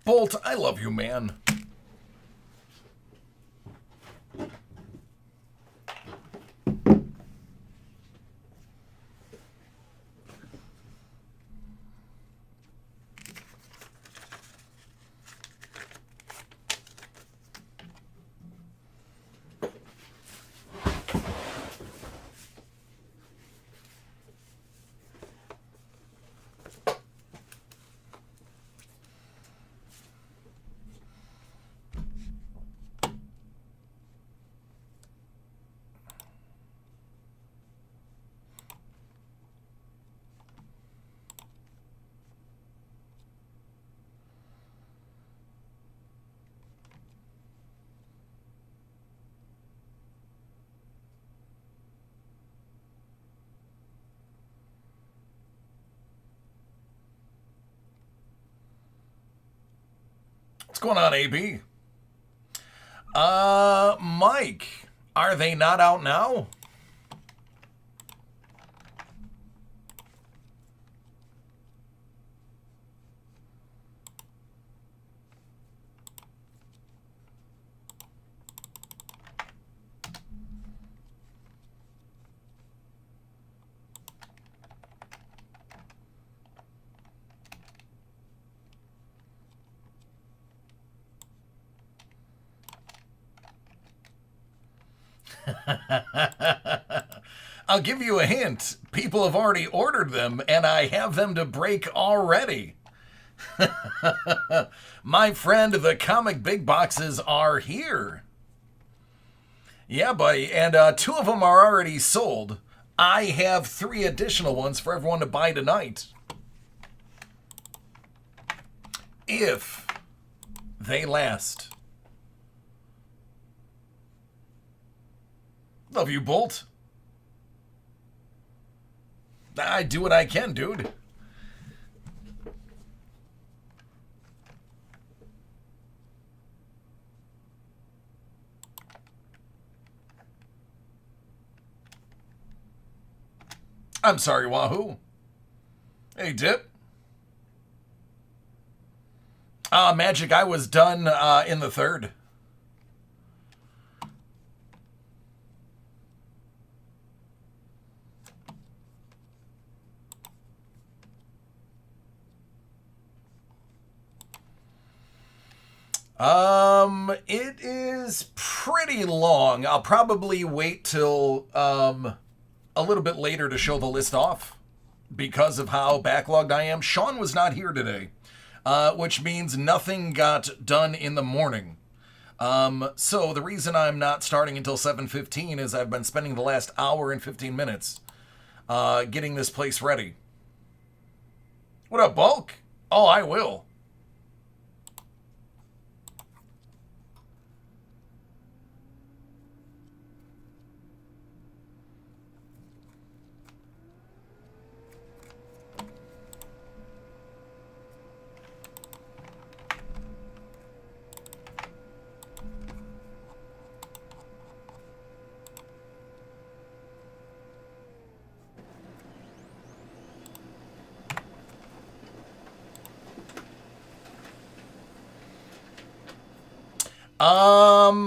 Bolt, I love you, man. What's going on, AB? Mike, are they not out now? I'll give you a hint. People have already ordered them, and I have them to break already. My friend, the comic big boxes are here. Yeah, buddy, and 2 of them are already sold. I have 3 additional ones for everyone to buy tonight. If they last. Love you, Bolt. I do what I can, dude. I'm sorry, Wahoo. Hey, Dip. Magic, I was done in the 3rd. It is pretty long. I'll probably wait till a little bit later to show the list off because of how backlogged I am. Sean was not here today, which means nothing got done in the morning. So the reason I'm not starting until 7:15 is I've been spending the last hour and 15 minutes getting this place ready. What up, Bulk? Oh, I will.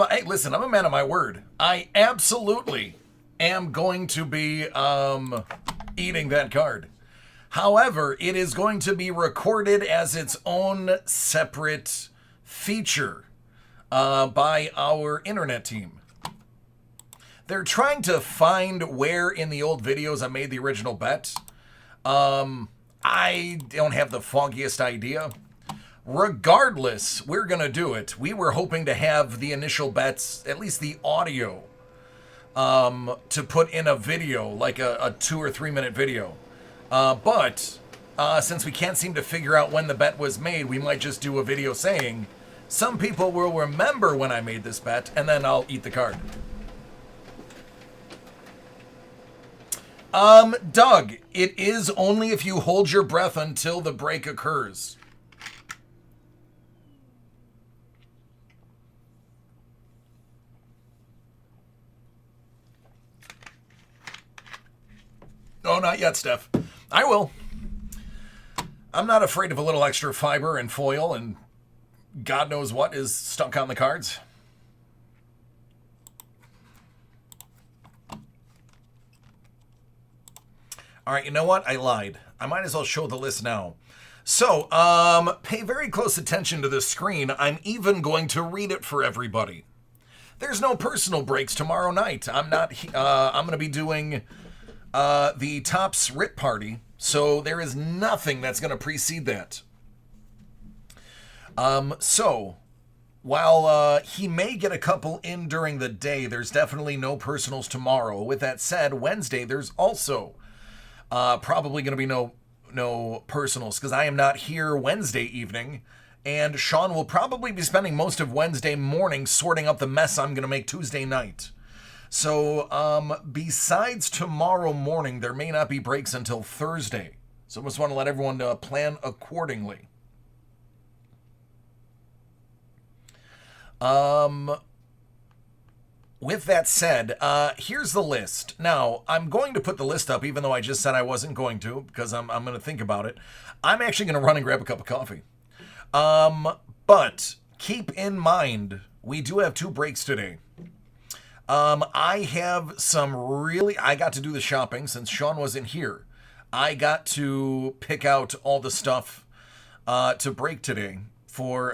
Hey, listen, I'm a man of my word. I absolutely am going to be eating that card. However, it is going to be recorded as its own separate feature by our internet team. They're trying to find where in the old videos I made the original bet. I don't have the foggiest idea. Regardless, we're going to do it. We were hoping to have the initial bets, at least the audio, to put in a video, like a 2 or 3 minute video. But since we can't seem to figure out when the bet was made, we might just do a video saying, some people will remember when I made this bet, and then I'll eat the card. Doug, it is only if you hold your breath until the break occurs. Oh, not yet, Steph. I will. I'm not afraid of a little extra fiber and foil and God knows what is stuck on the cards. All right, you know what? I lied. I might as well show the list now. So, pay very close attention to this screen. I'm even going to read it for everybody. There's no personal breaks tomorrow night. I'm going to be doing the Topps Rit Party, so there is nothing that's going to precede that. So, while he may get a couple in during the day, there's definitely no personals tomorrow. With that said, Wednesday, there's also probably going to be no personals because I am not here Wednesday evening, and Sean will probably be spending most of Wednesday morning sorting up the mess I'm going to make Tuesday night. So besides tomorrow morning, there may not be breaks until Thursday. So I just want to let everyone plan accordingly. With that said, here's the list. Now, I'm going to put the list up, even though I just said I wasn't going to, because I'm going to think about it. I'm actually going to run and grab a cup of coffee. But keep in mind, we do have 2 breaks today. I got to do the shopping since Sean wasn't here. I got to pick out all the stuff to break today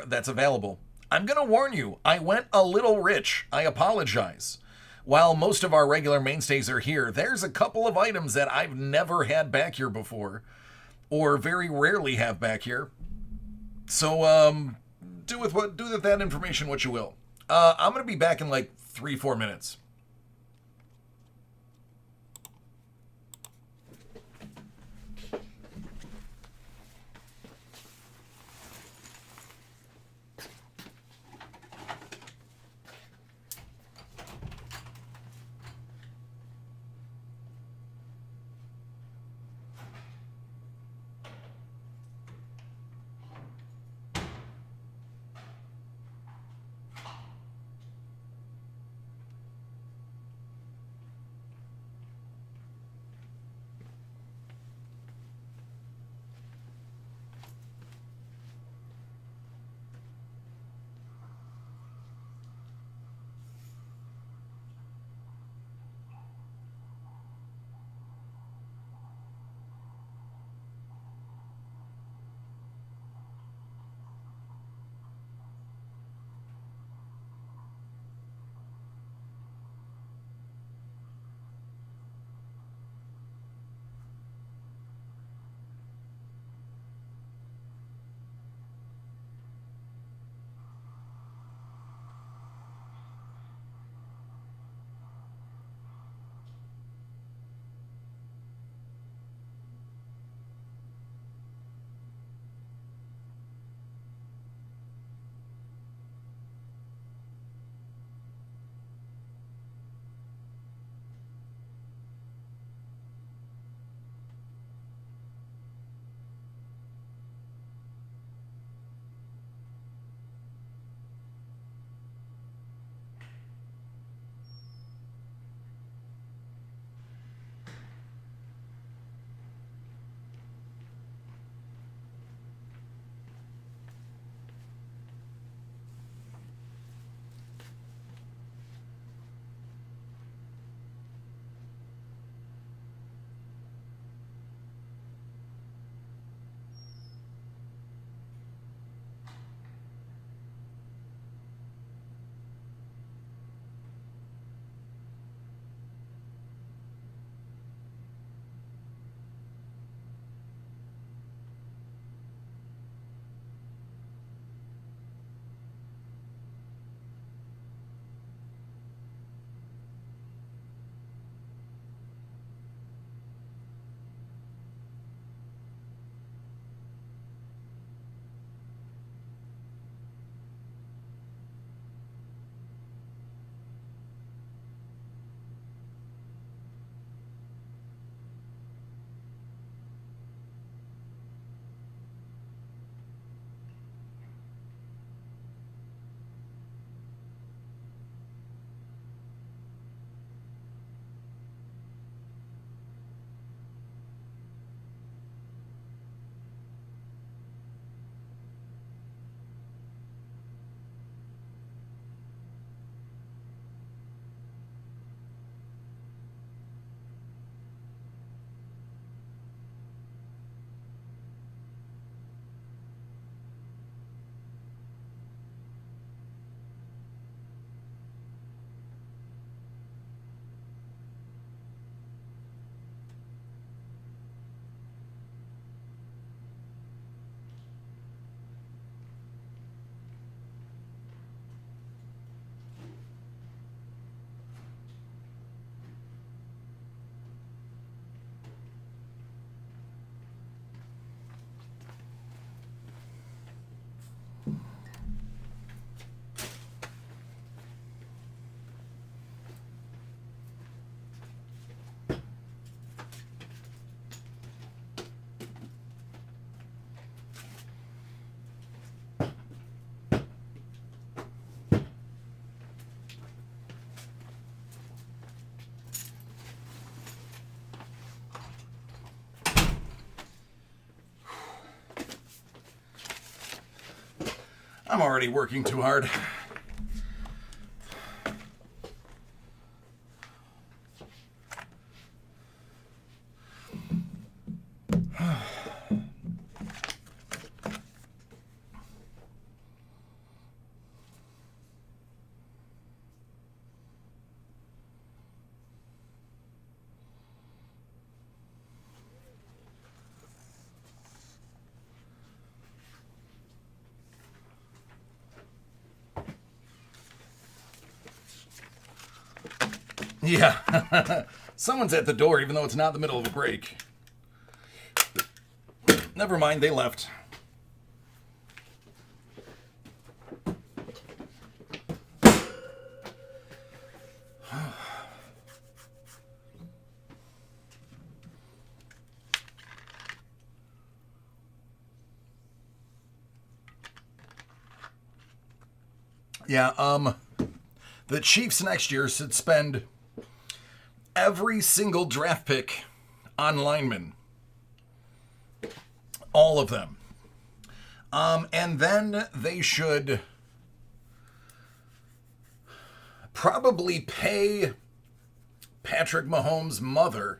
that's available. I'm going to warn you, I went a little rich. I apologize. While most of our regular mainstays are here, there's a couple of items that I've never had back here before, or very rarely have back here. So, do with that information what you will. I'm going to be back in like 3-4 minutes. I'm already working too hard. Yeah. Someone's at the door, even though it's not the middle of a break. Never mind, they left. Yeah, the Chiefs next year should spend every single draft pick on linemen. All of them. And then they should probably pay Patrick Mahomes' mother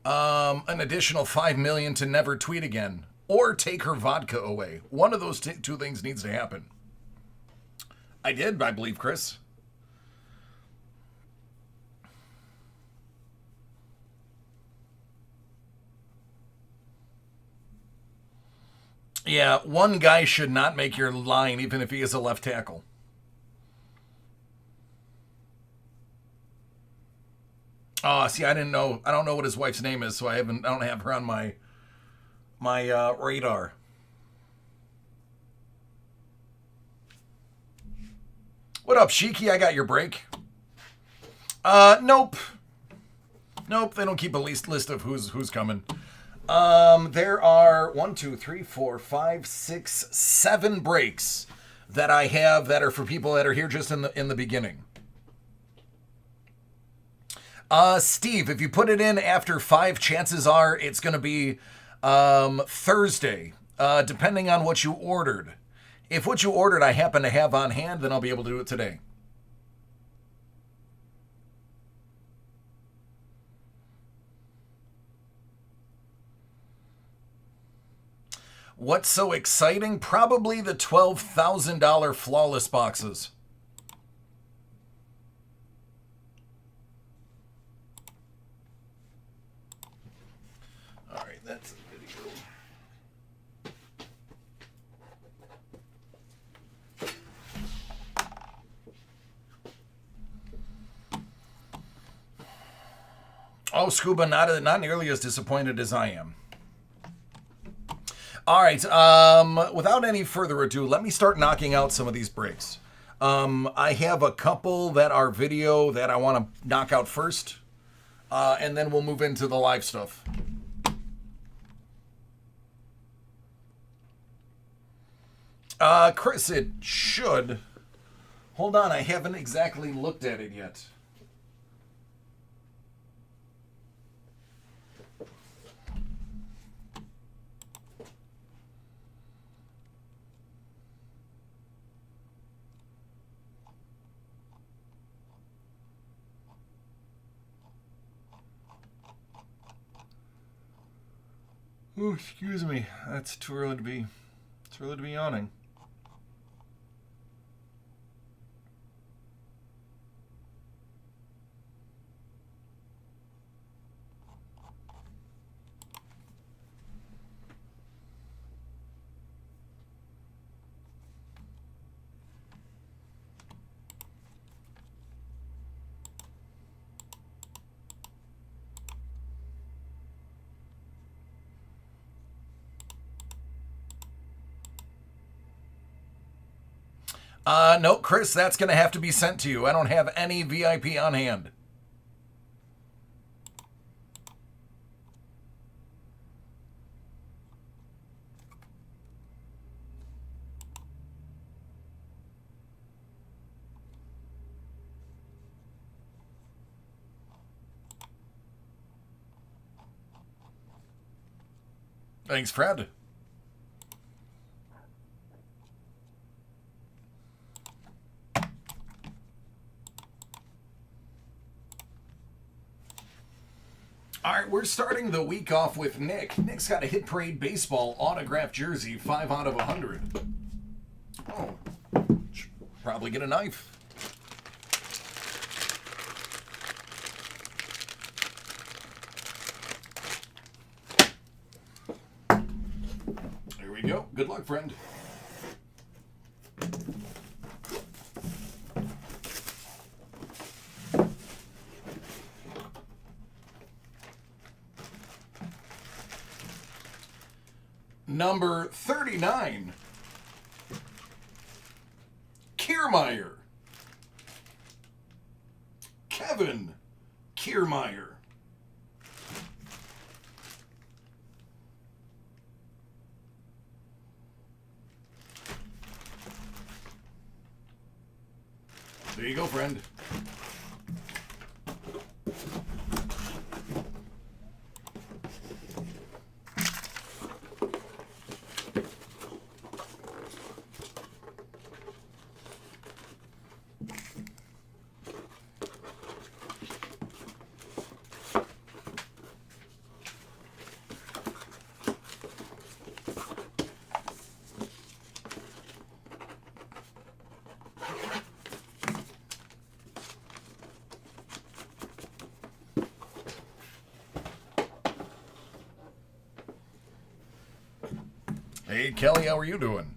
an additional $5 million to never tweet again, or take her vodka away. One of those two things needs to happen. I did, I believe, Chris. Yeah, one guy should not make your line, even if he is a left tackle. Oh, see, I didn't know. I don't know what his wife's name is, so I don't have her on my radar. What up, Shiki? I got your break. Nope. Nope, they don't keep a list of who's coming. There are 1, 2, 3, 4, 5, 6, 7 breaks that I have that are for people that are here just in the beginning. Steve, if you put it in after 5, chances are it's going to be Thursday, depending on what you ordered. If what you ordered I happen to have on hand, then I'll be able to do it today. What's so exciting? Probably the $12,000 flawless boxes. All right, that's the video. Oh, Scuba, not nearly as disappointed as I am. All right, without any further ado, let me start knocking out some of these breaks. I have a couple that are video that I want to knock out first, and then we'll move into the live stuff. Chris, it should. Hold on, I haven't exactly looked at it yet. Oh, excuse me. That's too early to be. It's early to be yawning. No, Chris, that's going to have to be sent to you. I don't have any VIP on hand. Thanks, Fred. All right, we're starting the week off with Nick. Nick's got a Hit Parade Baseball autographed jersey, 5 out of 100. Oh, should probably get a knife. There we go. Good luck, friend. Number 39, Kiermaier. Kevin Kiermaier. There you go, friend. Hey, Kelly, how are you doing?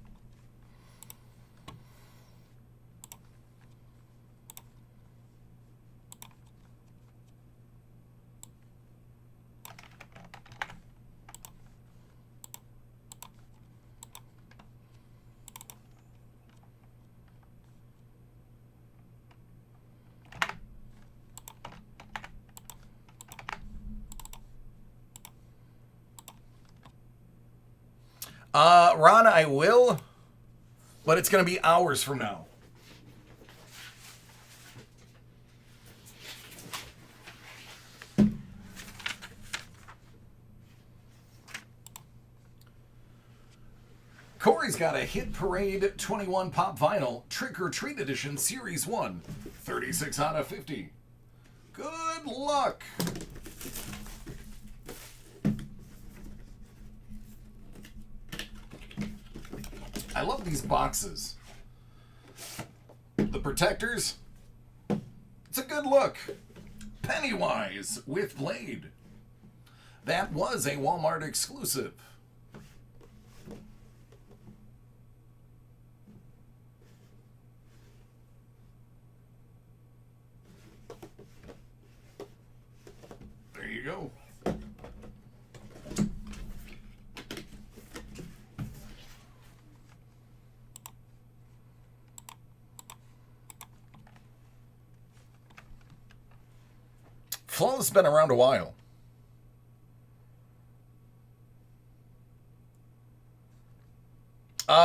Ron, I will, but it's going to be hours from now. Corey's got a Hit Parade 21 Pop Vinyl Trick or Treat Edition Series 1, 36 out of 50. Good luck. I love these boxes. The protectors. It's a good look. Pennywise with Blade. That was a Walmart exclusive. There you go. Flaw's been around a while.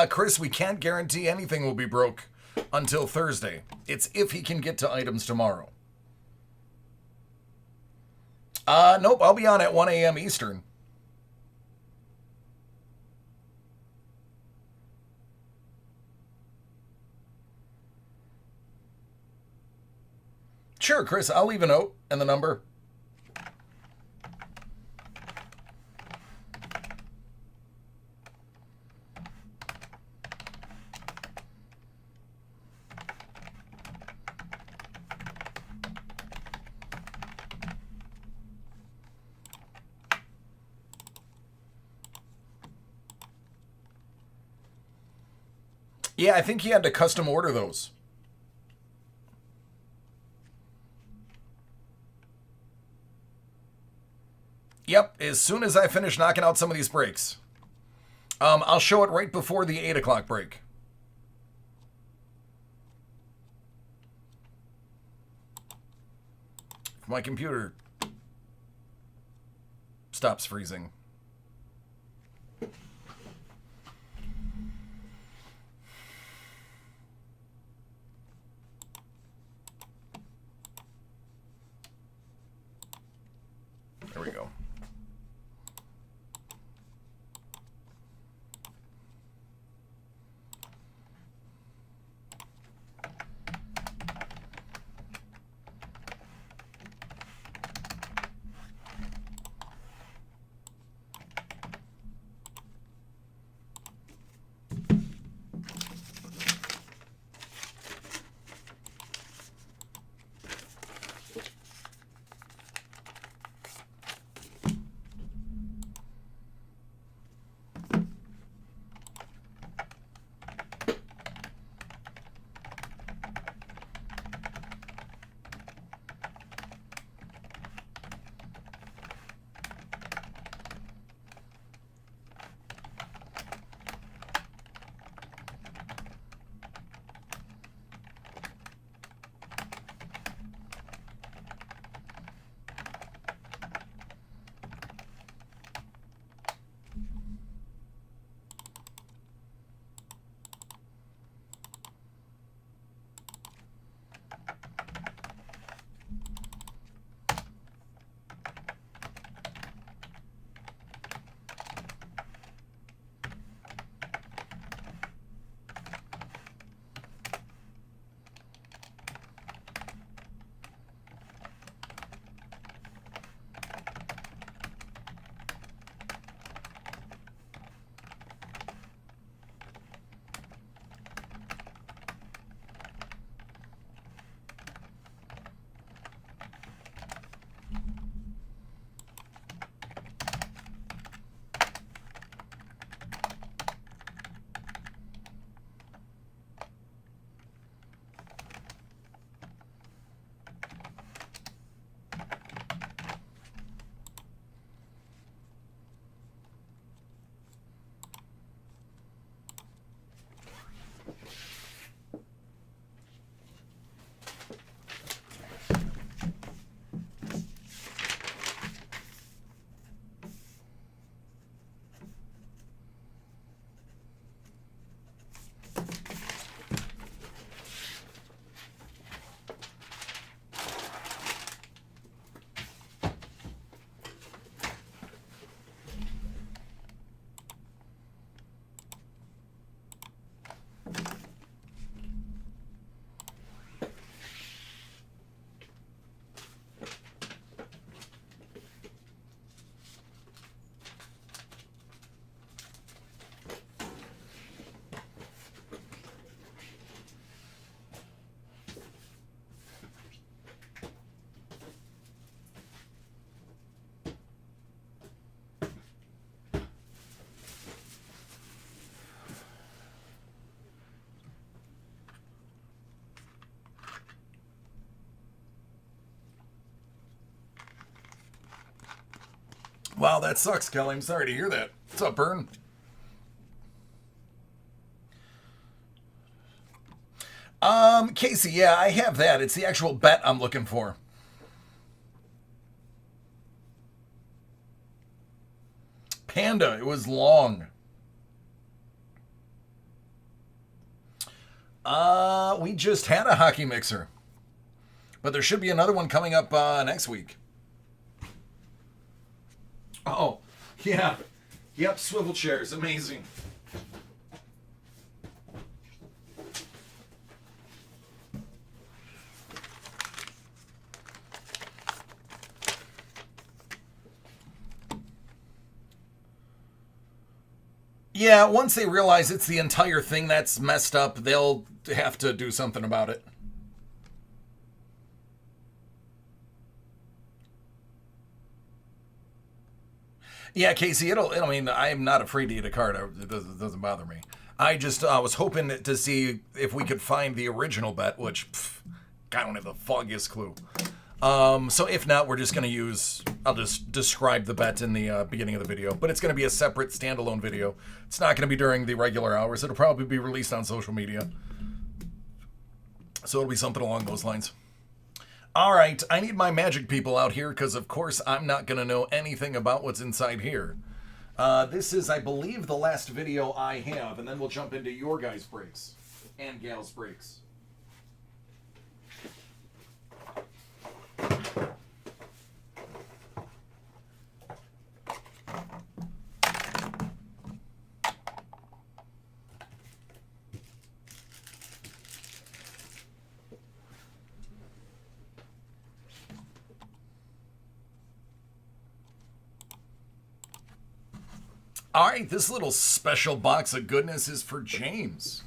Chris, we can't guarantee anything will be broke until Thursday. It's if he can get to items tomorrow. Nope, I'll be on at 1 a.m. Eastern. Sure, Chris, I'll leave a note and the number. Yeah, I think he had to custom order those. Yep, as soon as I finish knocking out some of these breaks. I'll show it right before the 8 o'clock break. If my computer stops freezing. There we go. Wow, that sucks, Kelly. I'm sorry to hear that. What's up, Bern? Casey, yeah, I have that. It's the actual bet I'm looking for. Panda, it was long. We just had a hockey mixer. But there should be another one coming up next week. Oh, yeah. Yep, swivel chairs. Amazing. Yeah, once they realize it's the entire thing that's messed up, they'll have to do something about it. Yeah, Casey, I mean, I'm not afraid to eat a card. It doesn't bother me. I just was hoping to see if we could find the original bet, which I don't have the foggiest clue. So if not, we're just going to I'll just describe the bet in the beginning of the video, but it's going to be a separate standalone video. It's not going to be during the regular hours. It'll probably be released on social media. So it'll be something along those lines. All right, I need my magic people out here because, of course, I'm not going to know anything about what's inside here. This is, I believe, the last video I have, and then we'll jump into your guys' breaks and gals' breaks. All right, this little special box of goodness is for James.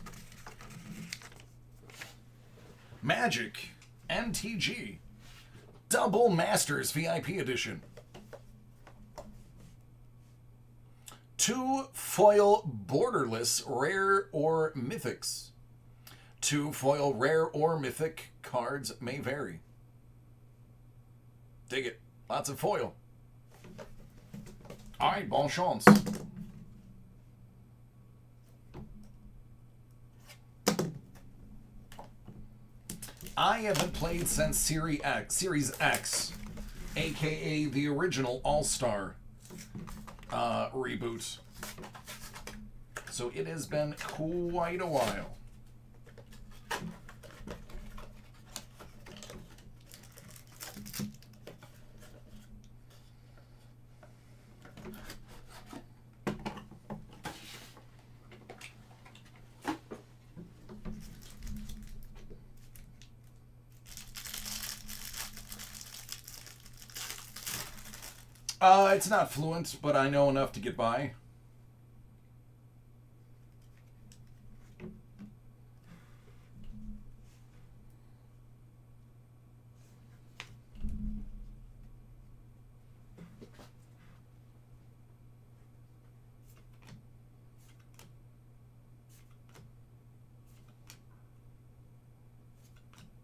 Magic MTG Double Masters VIP Edition. 2 foil borderless rare or mythics. 2 foil rare or mythic cards may vary. Dig it. Lots of foil. All right, bon chance. I haven't played since Series X, aka the original All-Star reboot. So it has been quite a while. It's not fluent, but I know enough to get by.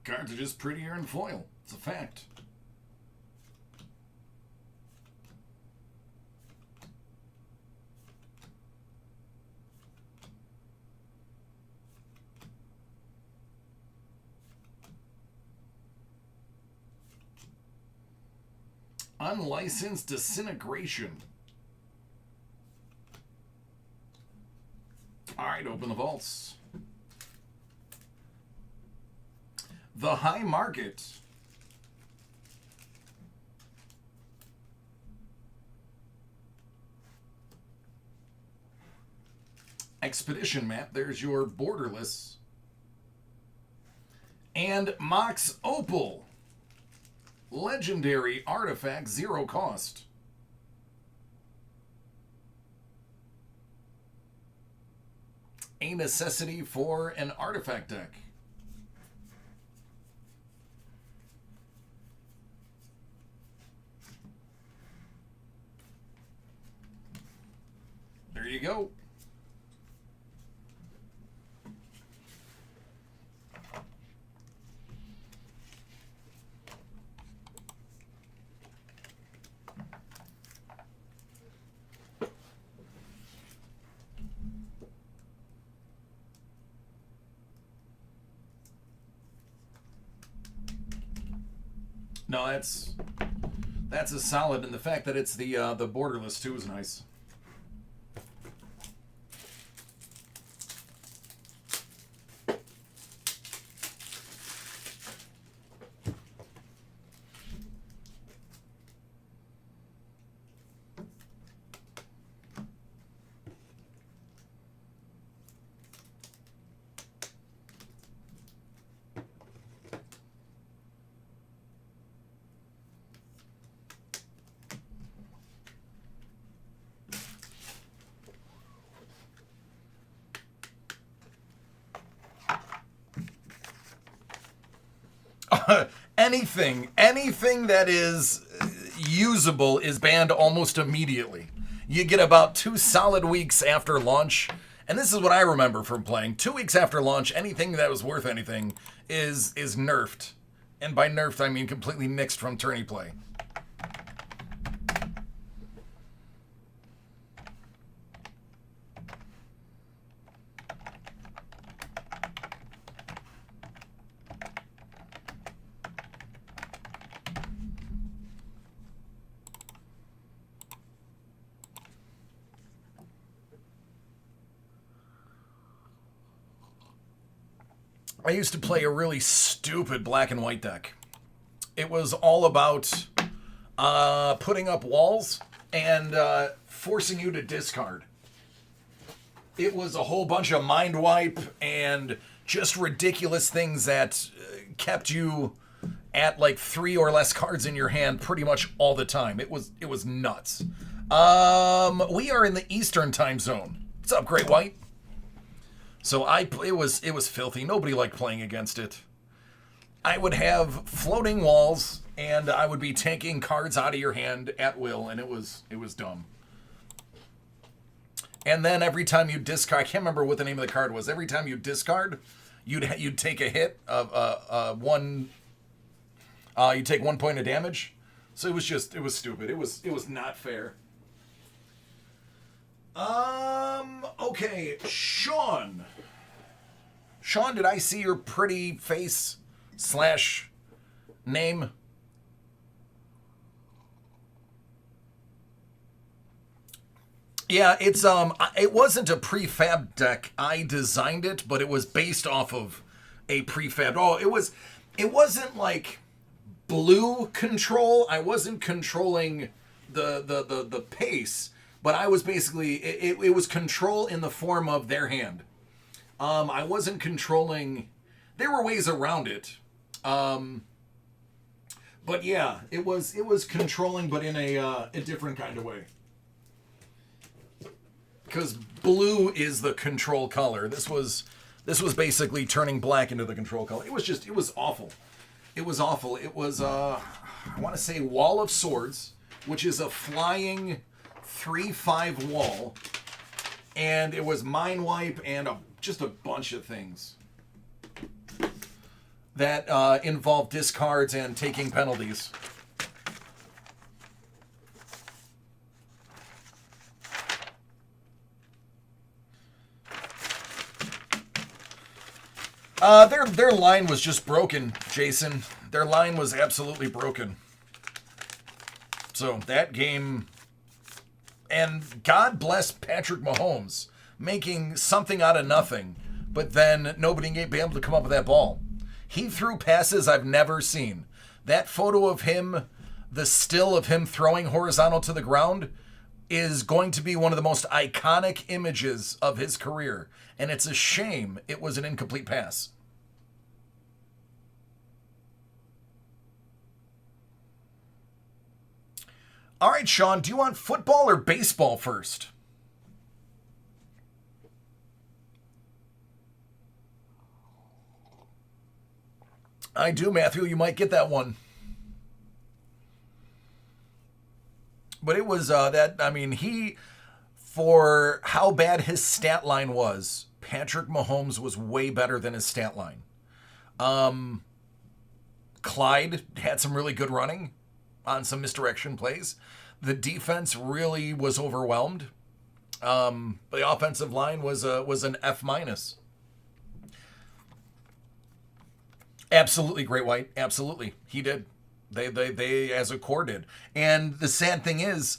Cards are just prettier in foil. It's a fact. Unlicensed Disintegration. All right, open the vaults. The High Market. Expedition Map. There's your borderless. And Mox Opal. Legendary artifact, 0 cost. A necessity for an artifact deck. There you go. No, that's a solid, and the fact that it's the borderless too is nice. Anything that is usable is banned almost immediately. You get about 2 solid weeks after launch, and this is what I remember from playing. 2 weeks after launch, anything that was worth anything is nerfed. And by nerfed, I mean completely nixed from tourney play. I used to play a really stupid black and white deck. It was all about putting up walls and forcing you to discard. It was a whole bunch of mind wipe and just ridiculous things that kept you at like 3 or less cards in your hand pretty much all the time. It was nuts. We are in the Eastern time zone. What's up, Great White? So it was filthy. Nobody liked playing against it. I would have floating walls, and I would be taking cards out of your hand at will, and it was dumb. And then every time you discard, I can't remember what the name of the card was. Every time you discard, you'd take a hit of one. You take 1 point of damage. So it was stupid. It was not fair. Okay, Sean. Sean, did I see your pretty face / name? Yeah, it wasn't a prefab deck. I designed it, but it was based off of a prefab. Oh, it wasn't like blue control. I wasn't controlling the pace. But I was basically, it was control in the form of their hand. I wasn't controlling, there were ways around it. But yeah, it was controlling, but in a different kind of way. Because blue is the control color. This was basically turning black into the control color. It was awful. It was awful. It was, I want to say Wall of Swords, which is a flying 3/5 wall, and it was mind wipe and just a bunch of things that involved discards and taking penalties. Their line was just broken, Jason. Their line was absolutely broken. So that game. And God bless Patrick Mahomes making something out of nothing, but then nobody be able to come up with that ball. He threw passes I've never seen. That photo of him, the still of him throwing horizontal to the ground, is going to be one of the most iconic images of his career. And it's a shame it was an incomplete pass. All right, Sean, do you want football or baseball first? I do, Matthew. You might get that one. But it was for how bad his stat line was, Patrick Mahomes was way better than his stat line. Clyde had some really good running on some misdirection plays. The defense really was overwhelmed. The offensive line was an F-. Absolutely, Great White. Absolutely. He did. They as a core did. And the sad thing is,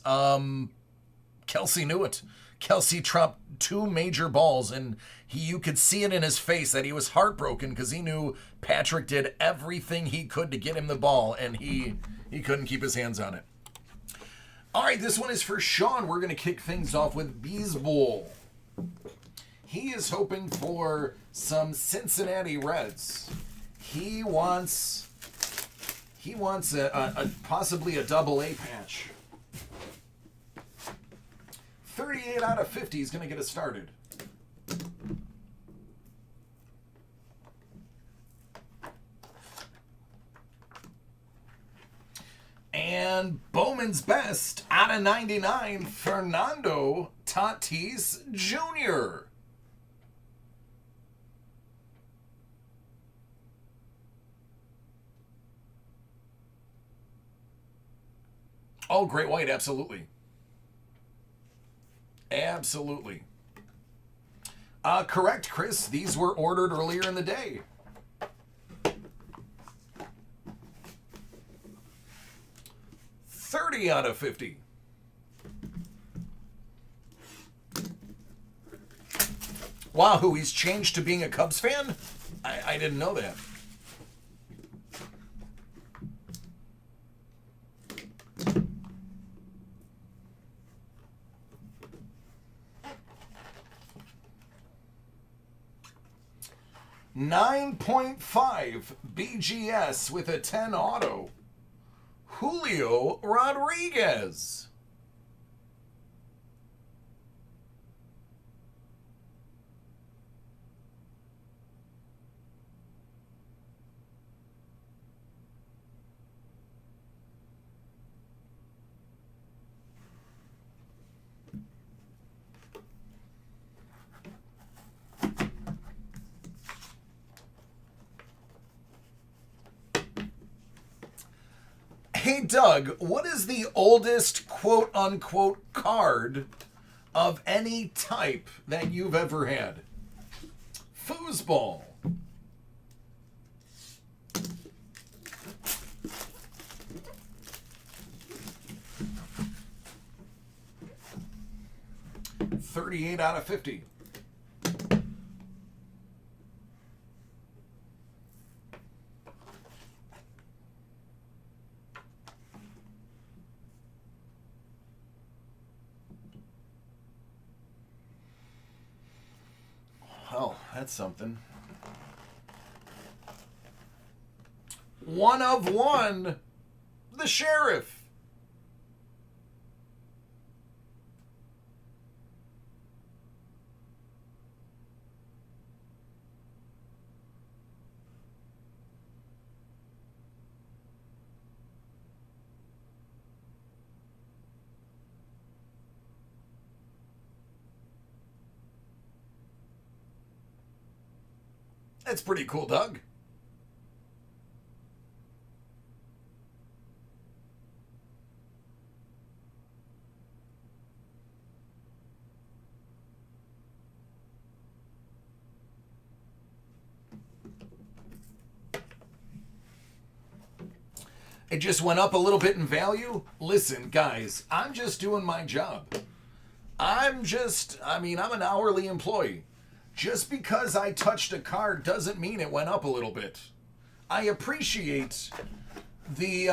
Kelsey knew it. Kelsey dropped two major balls, and you could see it in his face that he was heartbroken because he knew Patrick did everything he could to get him the ball, and he couldn't keep his hands on it. All right, this one is for Sean. We're going to kick things off with Beesbowl. He is hoping for some Cincinnati Reds. He wants possibly a double-A patch. 38 out of 50 is going to get us started. And Bowman's best out of 99, Fernando Tatis Jr. Oh, Great White, absolutely. Absolutely. Correct, Chris. These were ordered earlier in the day. $30 out of 50. Wow, he's changed to being a Cubs fan? I didn't know that. .5 BGS with a 10 auto. Julio Rodriguez. Hey, Doug, what is the oldest quote-unquote card of any type that you've ever had? Foosball. $38 out of 50. Oh, that's something. 1 of 1. The Sheriff. That's pretty cool, Doug. It just went up a little bit in value. Listen, guys, I'm just doing my job. I'm an hourly employee. Just because I touched a card doesn't mean it went up a little bit. I appreciate the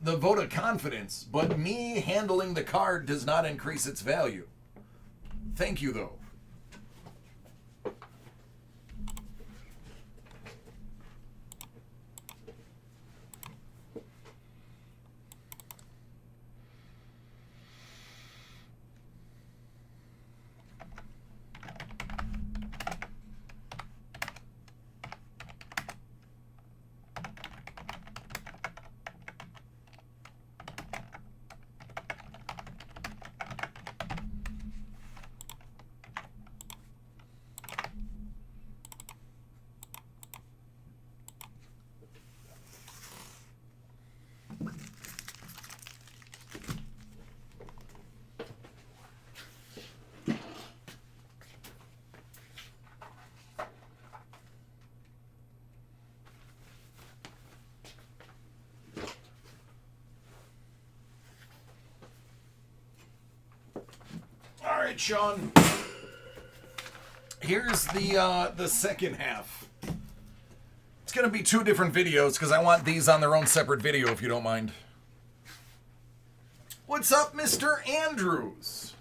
vote of confidence, but me handling the card does not increase its value. Thank you, though. Sean. Here's the second half. It's going to be 2 different videos because I want these on their own separate video, if you don't mind. What's up, Mr. Andrews?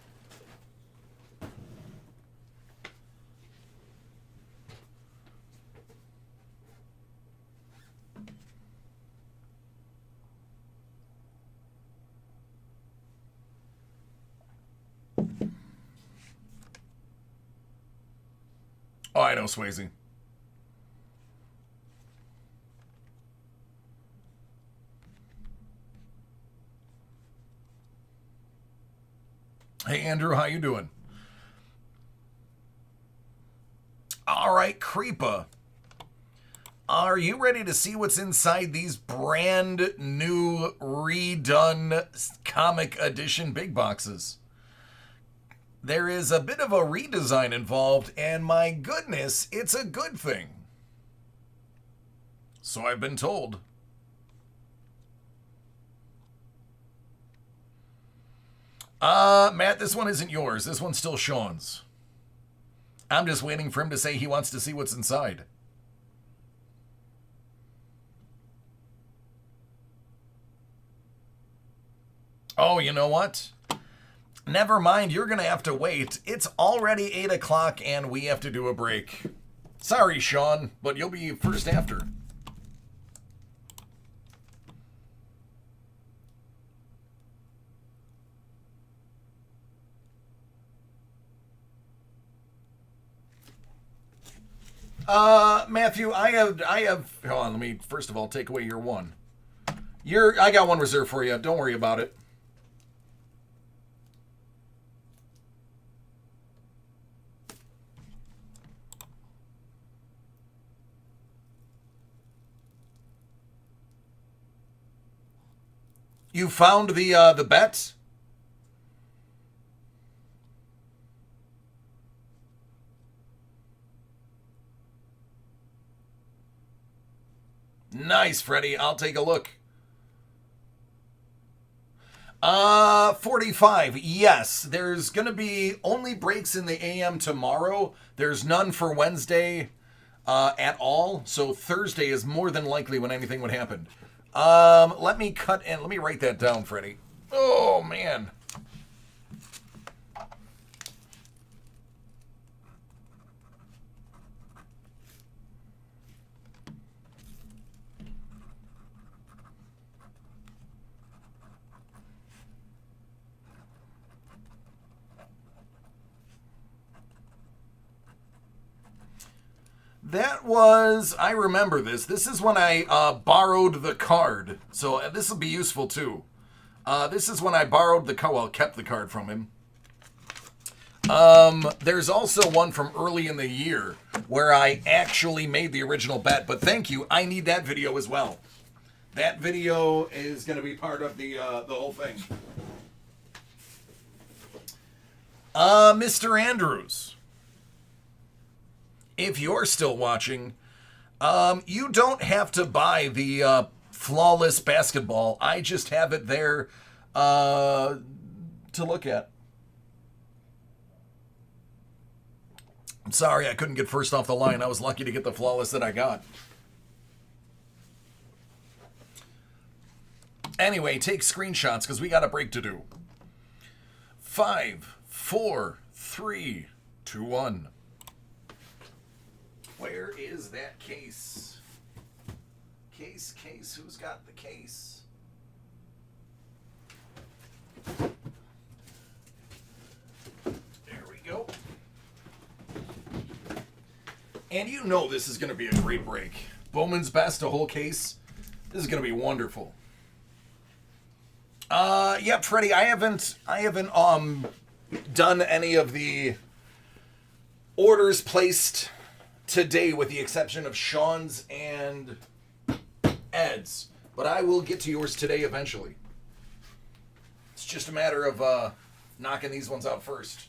Oh, I know, Swayze. Hey, Andrew, how you doing? All right, Creepa. Are you ready to see what's inside these brand new, redone comic edition big boxes? There is a bit of a redesign involved, and my goodness, it's a good thing. So I've been told. Matt, this one isn't yours. This one's still Sean's. I'm just waiting for him to say he wants to see what's inside. Oh, you know what? Never mind, you're going to have to wait. It's already 8 o'clock and we have to do a break. Sorry, Sean, but you'll be first after. Matthew, I have, hold on, let me, first of all, take away your one. I got one reserved for you. Don't worry about it. You found the bet? Nice, Freddie. I'll take a look. 45. Yes, there's going to be only breaks in the AM tomorrow. There's none for Wednesday at all. So Thursday is more than likely when anything would happen. Let me write that down, Freddie. Oh, man. That was, I remember this. This is when I borrowed the card. So this will be useful too. This is when I borrowed the card, well, kept the card from him. There's also one from early in the year where I actually made the original bet. But thank you. I need that video as well. That video is going to be part of the whole thing. Mr. Andrews. If you're still watching, you don't have to buy the flawless basketball. I just have it there to look at. I'm sorry I couldn't get first off the line. I was lucky to get the flawless that I got. Anyway, take screenshots because we got a break to do. 5, 4, 3, 2, 1. Where is that case? Case, who's got the case? There we go. And you know this is going to be a great break. Bowman's best, a whole case. This is going to be wonderful. Yep, Freddie, I haven't done any of the orders placed today with the exception of Sean's and Ed's. But I will get to yours today eventually. It's just a matter of knocking these ones out first.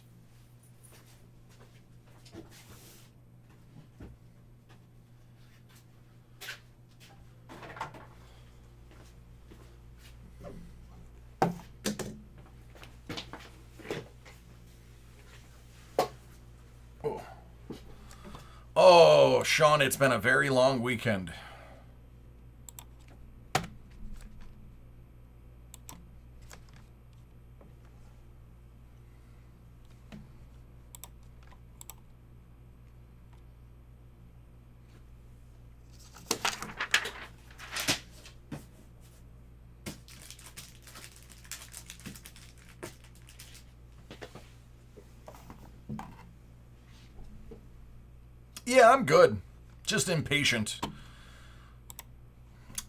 Oh, Sean, it's been a very long weekend. Yeah, I'm good. Just impatient.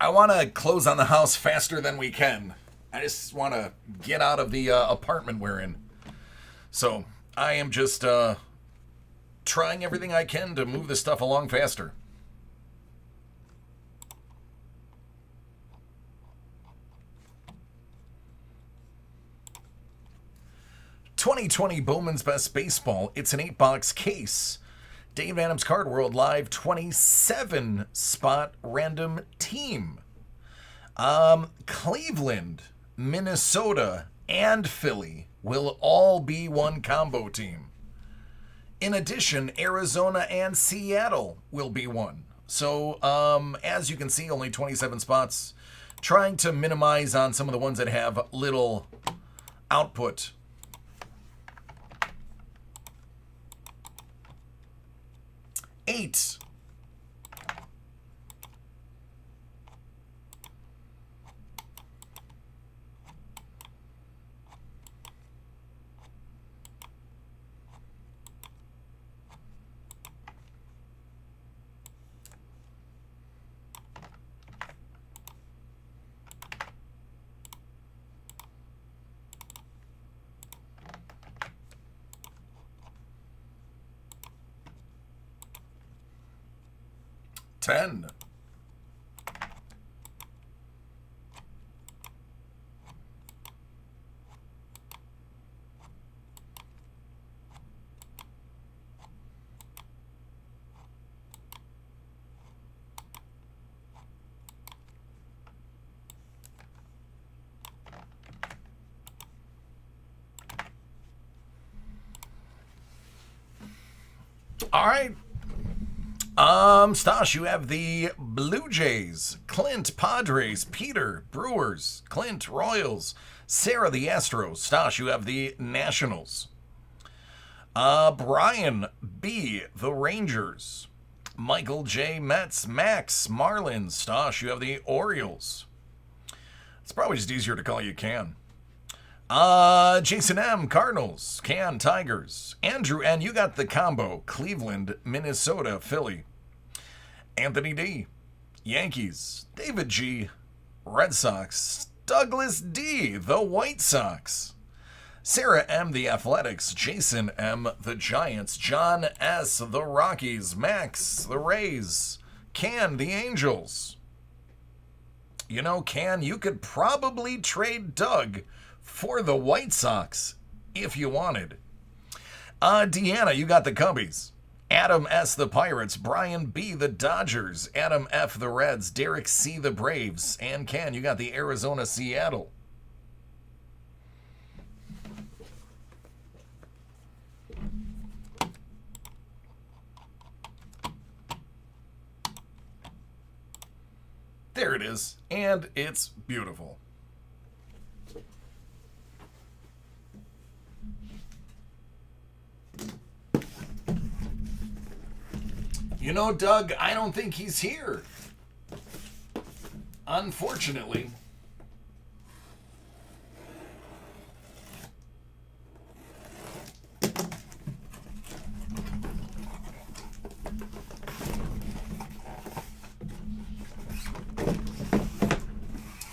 I want to close on the house faster than we can. I just want to get out of the apartment we're in. So I am just trying everything I can to move this stuff along faster. $2020 Bowman's Best Baseball. It's an 8-box case. Dave Adams Card World Live 27 spot random team. Cleveland, Minnesota, and Philly will all be one combo team. In addition, Arizona and Seattle will be one. So, as you can see, only 27 spots. Trying to minimize on some of the ones that have little output. Eight. Ten. All right. Stosh, you have the Blue Jays, Clint, Padres, Peter, Brewers, Clint, Royals, Sarah, the Astros. Stosh, you have the Nationals. Brian B, the Rangers. Michael J, Mets, Max, Marlins. Stosh, you have the Orioles. It's probably just easier to call you Can. Jason M, Cardinals. Can, Tigers. Andrew N, you got the combo. Cleveland, Minnesota, Philly. Anthony D, Yankees. David G, Red Sox. Douglas D, the White Sox. Sarah M, the Athletics. Jason M, the Giants. John S, the Rockies. Max, the Rays. Can, the Angels. You know, Can, you could probably trade Doug for the White Sox if you wanted. Deanna, you got the Cubbies. Adam S, the Pirates. Brian B, the Dodgers. Adam F, the Reds. Derek C, the Braves. And Ken, you got the Arizona Seattle. There it is, and it's beautiful. You know, Doug, I don't think he's here. Unfortunately.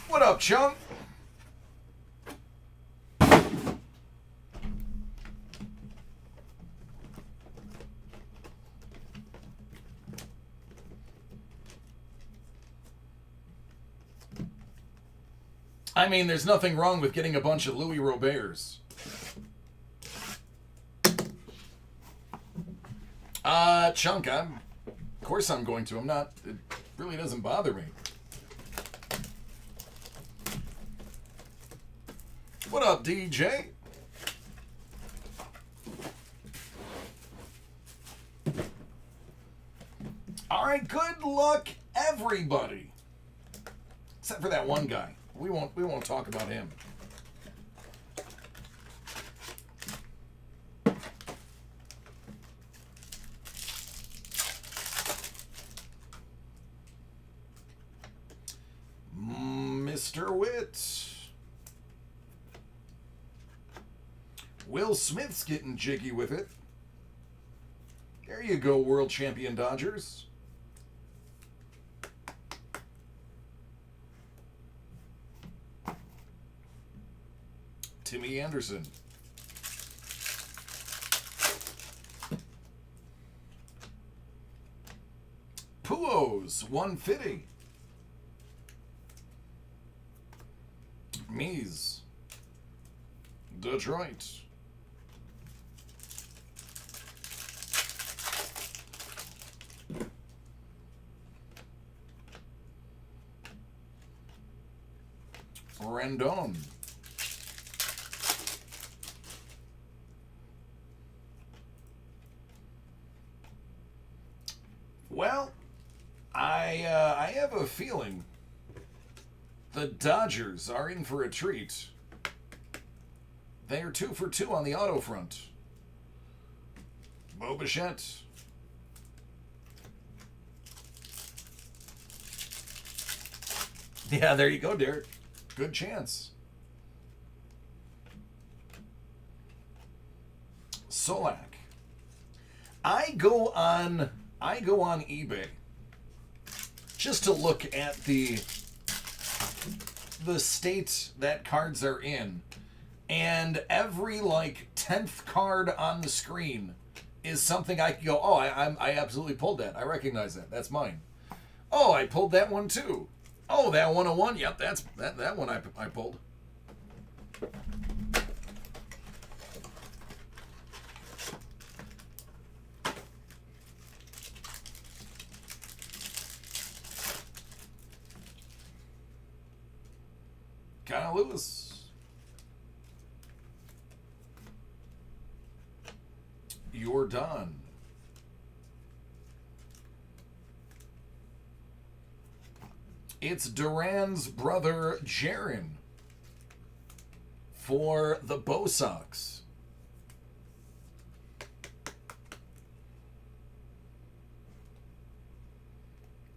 What up, chunk? I mean, there's nothing wrong with getting a bunch of Louis Roberts. Chunk, of course I'm going to. I'm not, it really doesn't bother me. What up, DJ? right, good luck, everybody. Except for that one guy. We won't talk about him. Mr. Witt. Will Smith's getting jiggy with it. There you go, world champion Dodgers. Timmy Anderson. Puos, 150. Mies. Detroit. Rendon. Well, I have a feeling the Dodgers are in for a treat. They are 2 for 2 on the auto front. Bo Bichette. Yeah, there you go, Derek. Good chance. Solak. I go on eBay just to look at the state that cards are in, and every like 10th card on the screen is something I can go, oh, I absolutely pulled that. I recognize that. That's mine. Oh, I pulled that one too. Oh, that 101. Yep, that's that one I pulled. Kyle Lewis. You're done. It's Duran's brother, Jaron, for the Bo Sox.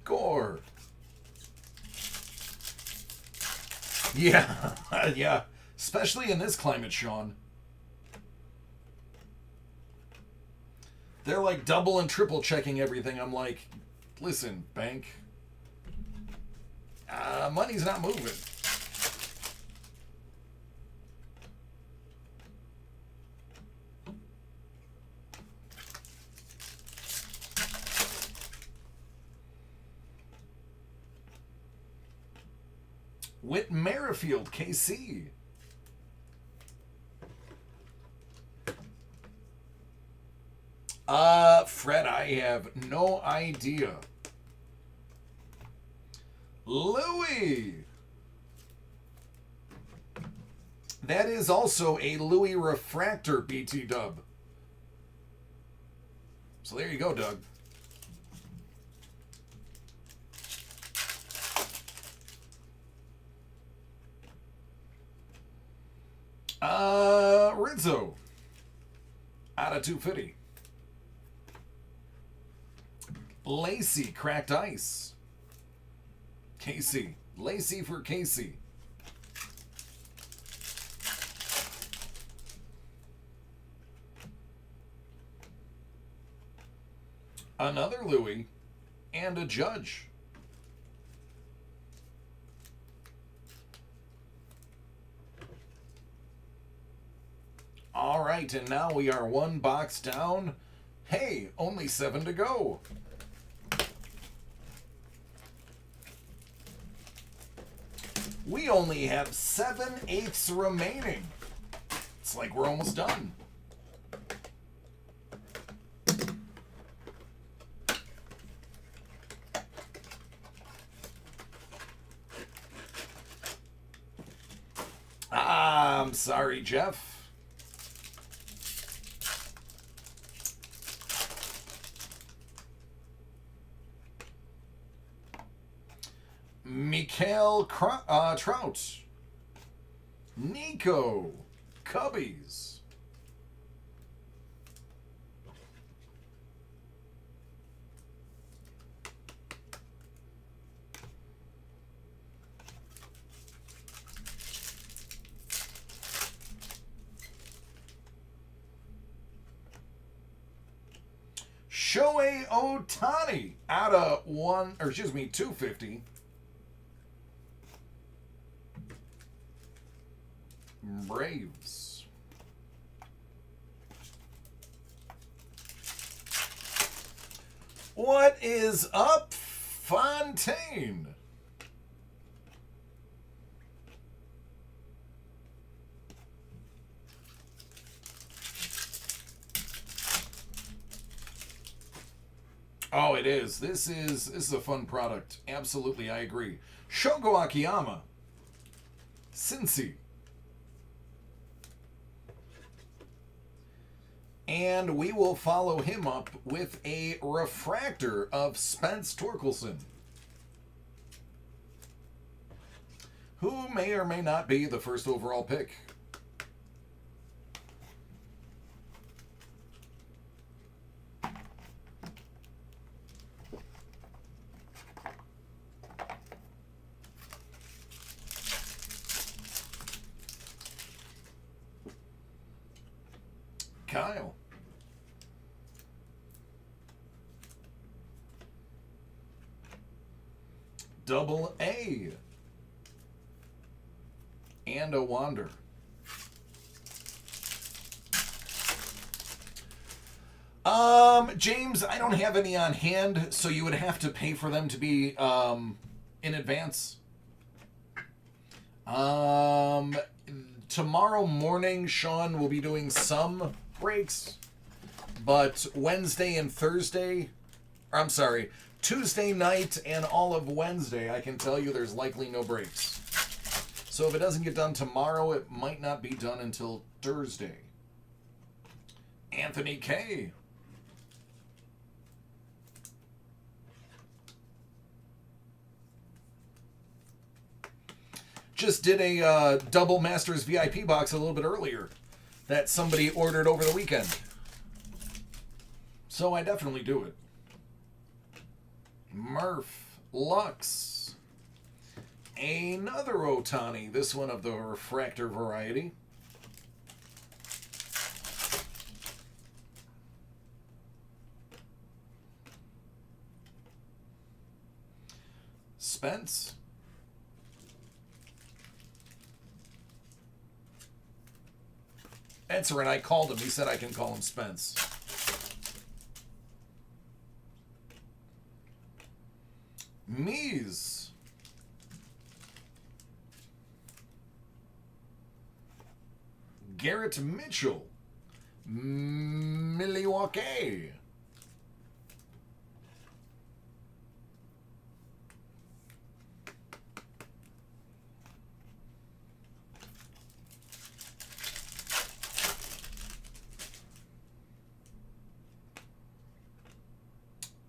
Gore. Yeah, yeah. Especially in this climate, Sean. They're like double and triple checking everything. I'm like, listen, bank. Money's not moving. Whit Merrifield, KC. Fred, I have no idea. Louis. That is also a Louis Refractor BT dub. So there you go, Doug. Rizzo. Out of 250. Lacey, cracked ice. Casey. Lacey for Casey. Another Louis and a Judge. All right, and now we are one box down. Hey, only 7 to go. We only have 7/8 remaining. It's like we're almost done. I'm sorry, Jeff. Trout. Nico. Cubbies. Shohei Ohtani out of 250. Braves. What is up, Fontaine? Oh, it is. This is a fun product. Absolutely, I agree. Shogo Akiyama. Cincy. And we will follow him up with a refractor of Spence Torkelson, who may or may not be the first overall pick. Kyle. Double A. And a Wander. James, I don't have any on hand, so you would have to pay for them to be in advance. Tomorrow morning, Sean will be doing some breaks, but Wednesday and Thursday, or I'm sorry, Tuesday night and all of Wednesday, I can tell you there's likely no breaks. So if it doesn't get done tomorrow, it might not be done until Thursday. Anthony K. Just did a double Masters VIP box a little bit earlier that somebody ordered over the weekend. So I definitely do it. Murph. Lux. Another Ohtani. This one of the refractor variety. Spence. Answer, and I called him. He said I can call him Spence. Mies. Garrett Mitchell. Milwaukee.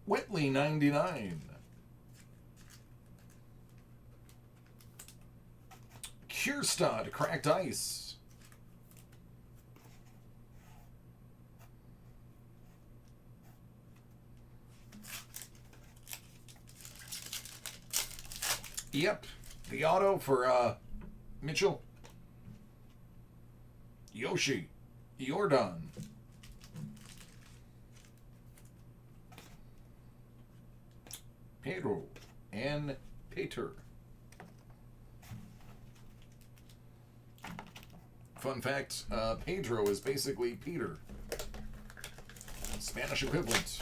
Whitley, 99. Kierstad, cracked ice. Yep, the auto for Mitchell. Yoshi, Jordan. Pedro and Peter. Fun fact, Pedro is basically Peter. Spanish equivalent.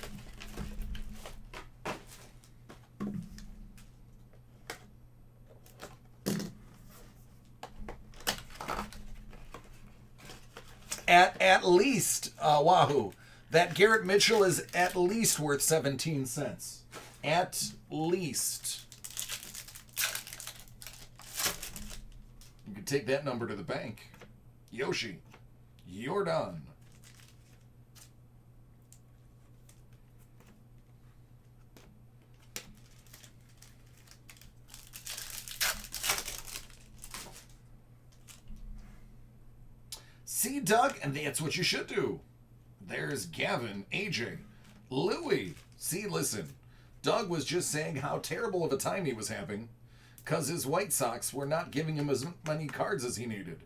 At least, Wahoo, that Garrett Mitchell is at least worth 17 cents. At least. You could take that number to the bank. Yoshi. Jordan. See, Doug, and that's what you should do. There's Gavin, AJ, Louie. See, listen, Doug was just saying how terrible of a time he was having because his White Sox were not giving him as many cards as he needed.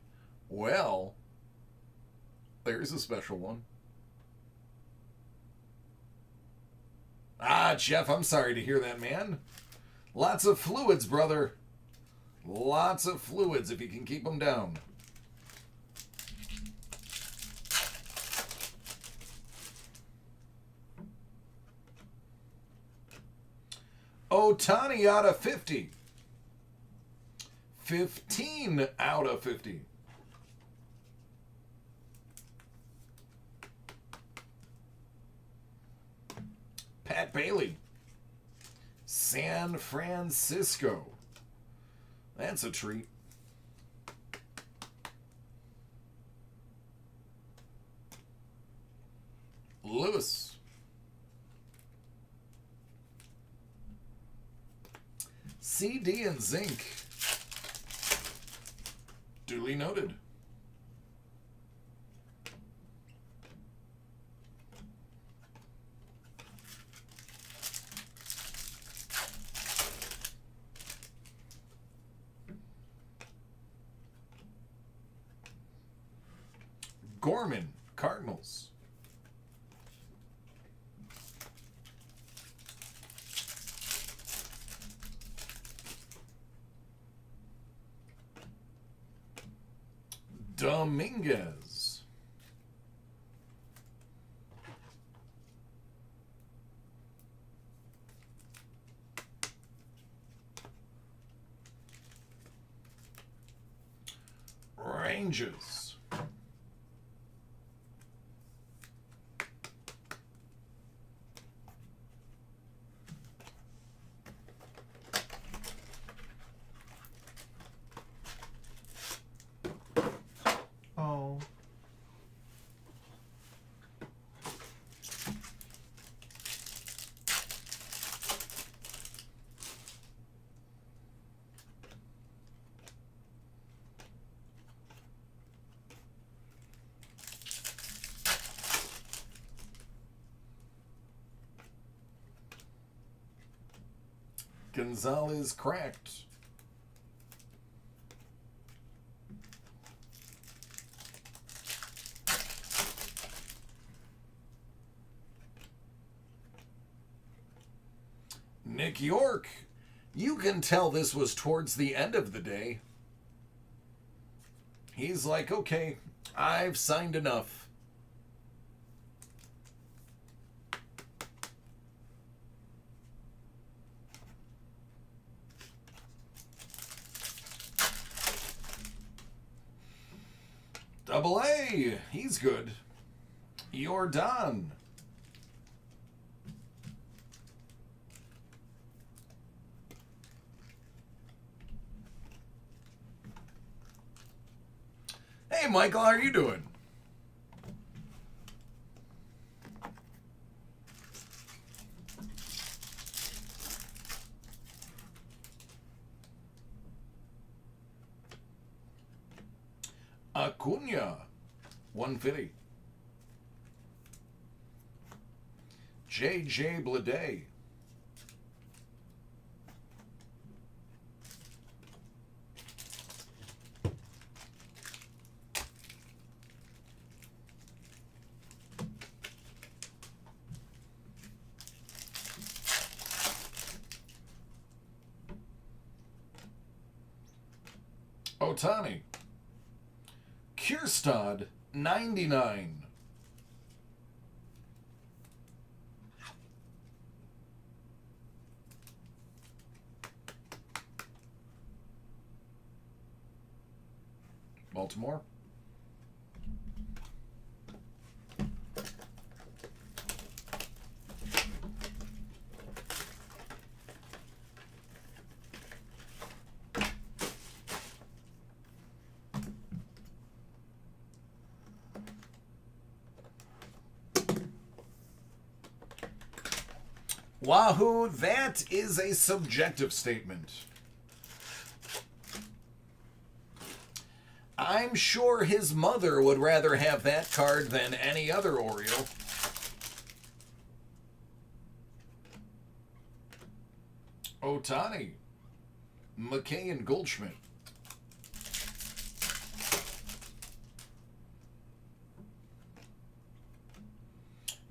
Well, there's a special one. Ah, Jeff, I'm sorry to hear that, man. Lots of fluids, brother. Lots of fluids if you can keep them down. Ohtani out of 50. 15 out of 50. Pat Bailey. San Francisco. That's a treat. Lewis. CD and zinc. Duly noted. Gorman, Cardinals. Dominguez. Rangers. Oh. Gonzalez cracked. Nick York. You can tell this was towards the end of the day. He's like, okay, I've signed enough. Double A, he's good. Jordan. Hey, Michael, how are you doing? Acuna, 150. J.J. Bleday. Ohtani. Kierstad, 99. Baltimore. Wahoo, that is a subjective statement. I'm sure his mother would rather have that card than any other Oriole. Otani, McKay, and Goldschmidt.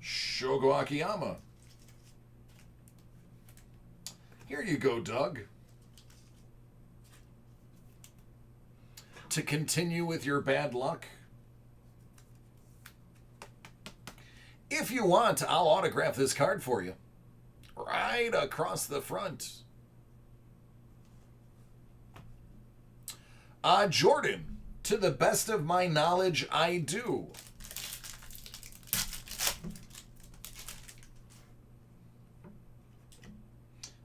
Shogo Akiyama. Here you go, Doug. To continue with your bad luck, if you want, I'll autograph this card for you. Right across the front. Jordan, to the best of my knowledge, I do.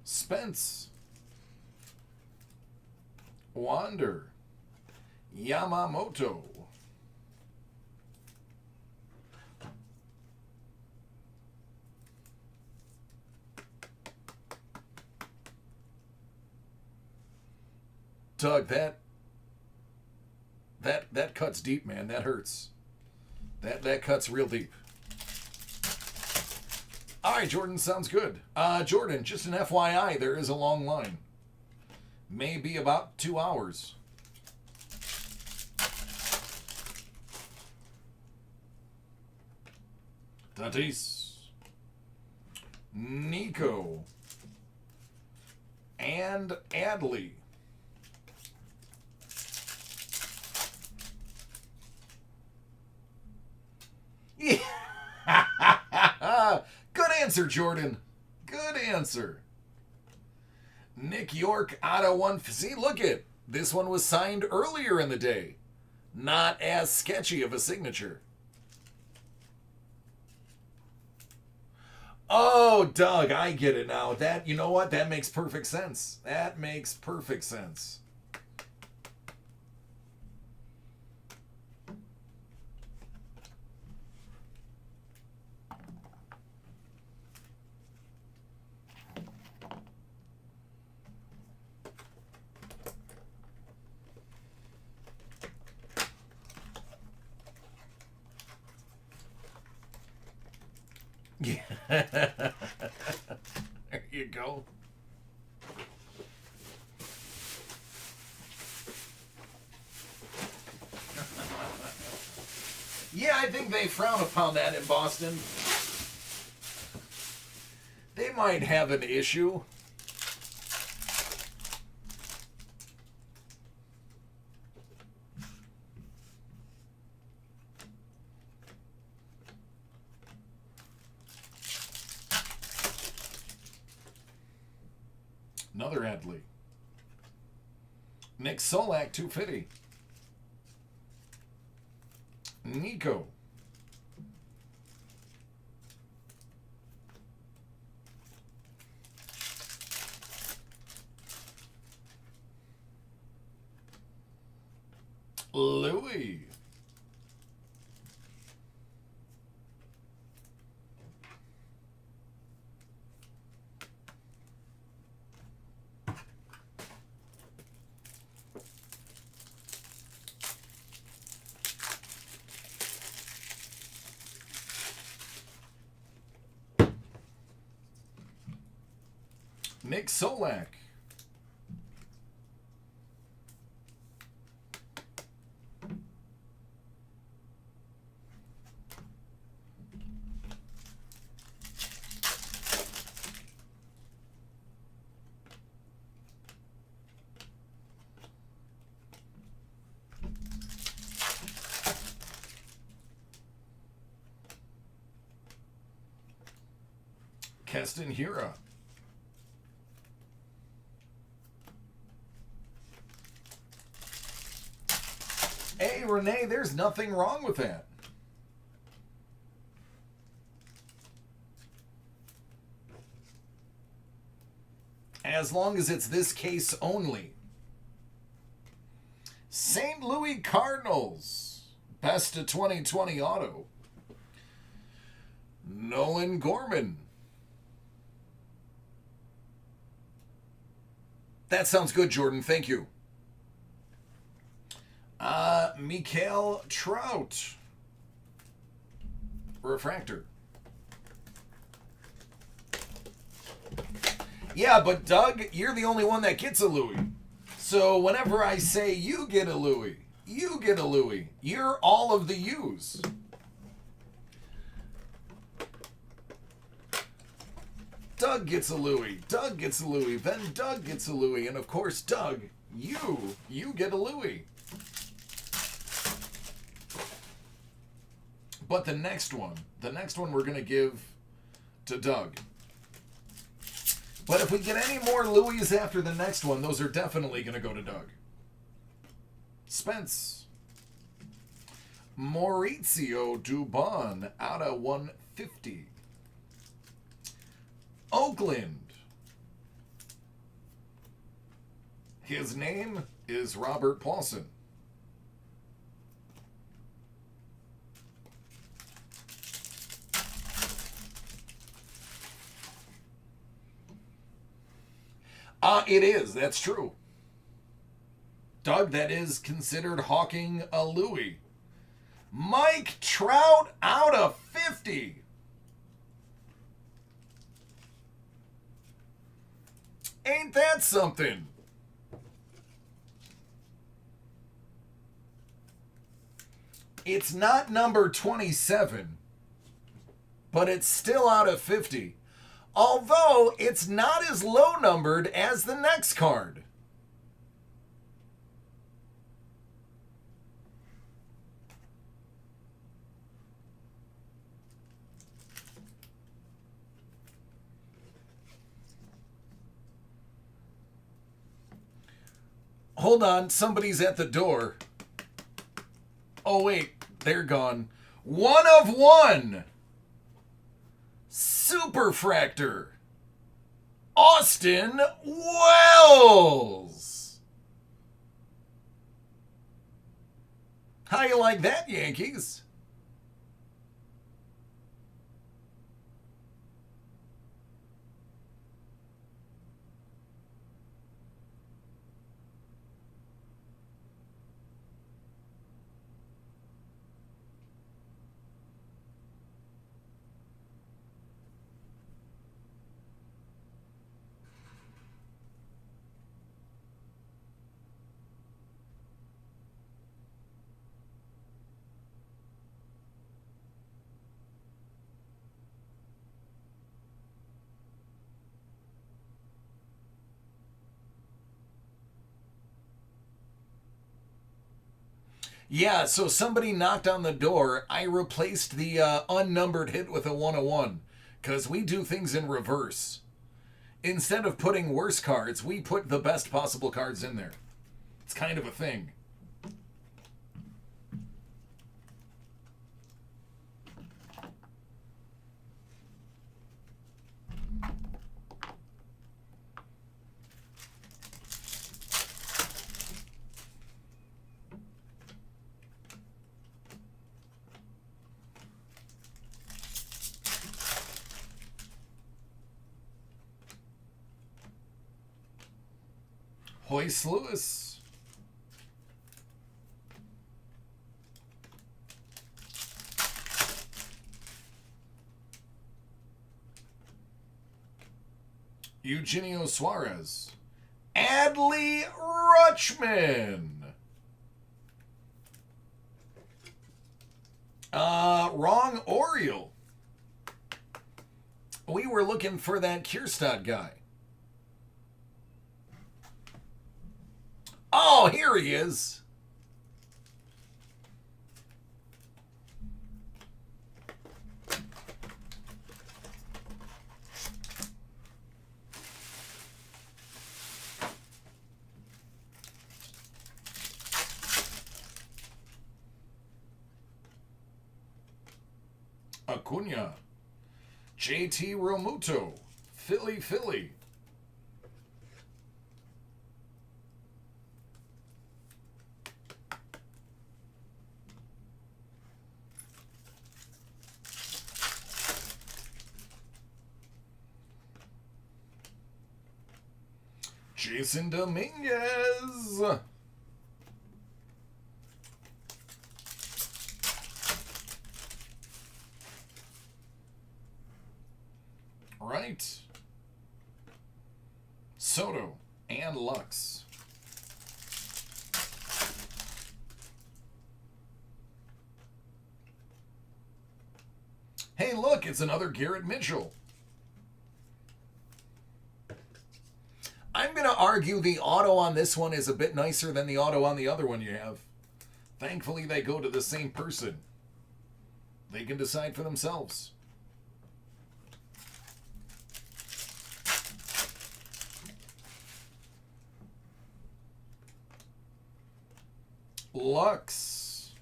Spence. Wander. Yamamoto. Doug, that cuts deep, man. That hurts. That cuts real deep. All right, Jordan, sounds good. Jordan, just an FYI, there is a long line. Maybe about 2 hours. Tatis. Nico. And Adley. Yeah. Good answer, Jordan. Good answer. Nick York, auto one. See, look it. This one was signed earlier in the day. Not as sketchy of a signature. Oh, Doug, I get it now. That, you know what? That makes perfect sense. That makes perfect sense. Yeah. There you go. Yeah, I think they frown upon that in Boston. They might have an issue. Another Adley. Nick Solak, 250. Nico. Louis. Nick Solak. Keston Hiura. Hey, Renee, there's nothing wrong with that. As long as it's this case only. St. Louis Cardinals. Best of 2020 auto. Nolan Gorman. That sounds good, Jordan. Thank you. Mikael Trout. Refractor. Yeah, but Doug, you're the only one that gets a Louis. So whenever I say you get a Louis, you get a Louis. You're all of the U's. Doug gets a Louis. Doug gets a Louis. Then Doug gets a Louis. And of course, Doug, you get a Louis. But the next one we're going to give to Doug. But if we get any more Louis after the next one, those are definitely going to go to Doug. Spence. Maurizio Dubon out of 150. Oakland. His name is Robert Paulson. It is. That's true. Doug, that is considered hawking a Louis. Mike Trout out of 50. Ain't that something? It's not number 27, but it's still out of 50. Although it's not as low numbered as the next card. Hold on, somebody's at the door. Oh wait, they're gone. 1 of 1. Superfractor. Austin Wells. How you like that, Yankees? Yeah, so somebody knocked on the door. I replaced the unnumbered hit with a 101 because we do things in reverse. Instead of putting worse cards, we put the best possible cards in there. It's kind of a thing. Hoyce Lewis. Eugenio Suarez. Adley Rutschman. Wrong Oriole. We were looking for that Kierstad guy. Oh, here he is. Acuna. JT Realmuto. Philly. Jason Dominguez. right. Soto and Lux. Hey, look, it's another Garrett Mitchell. I'm going to argue the auto on this one is a bit nicer than the auto on the other one you have. Thankfully, they go to the same person. They can decide for themselves. Lux.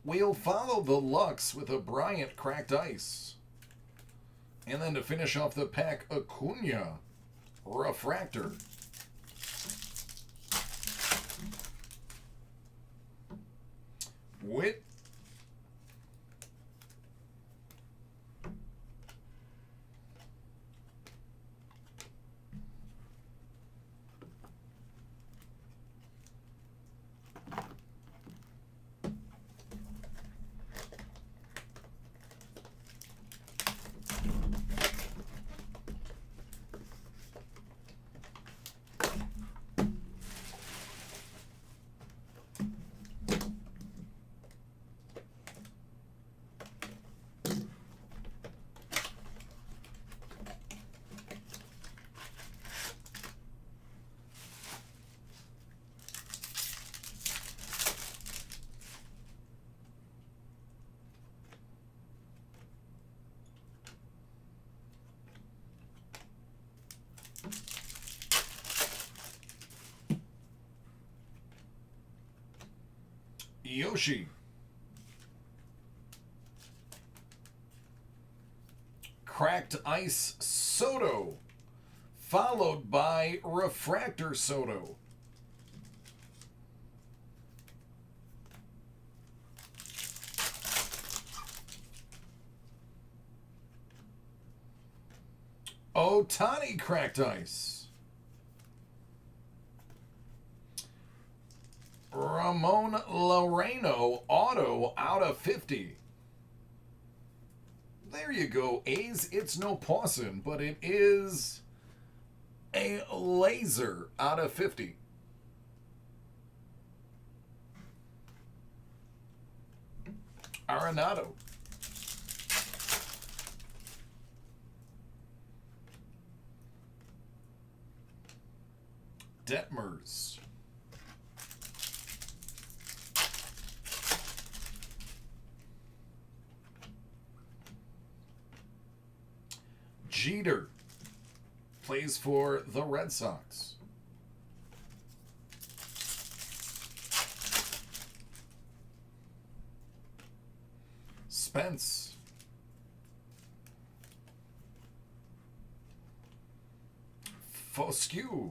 We'll follow the Lux with a Bryant cracked ice. And then to finish off the pack, Acuna refractor. Wit. Yoshi. Cracked Ice Soto, followed by Refractor Soto. Ohtani Cracked Ice. Ramon Laureano auto out of 50. There you go, A's. It's no Pawson, but it is a laser out of 50. Arenado. Detmers. Jeter plays for the Red Sox. Spence. Foscue.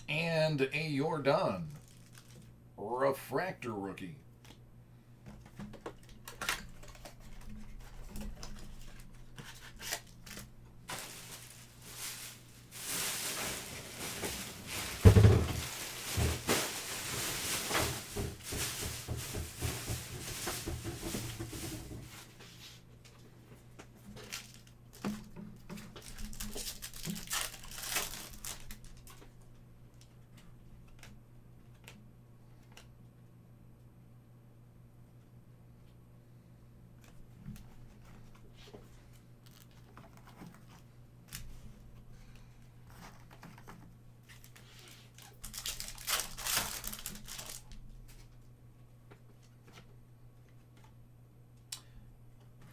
And a Jordan refractor rookie.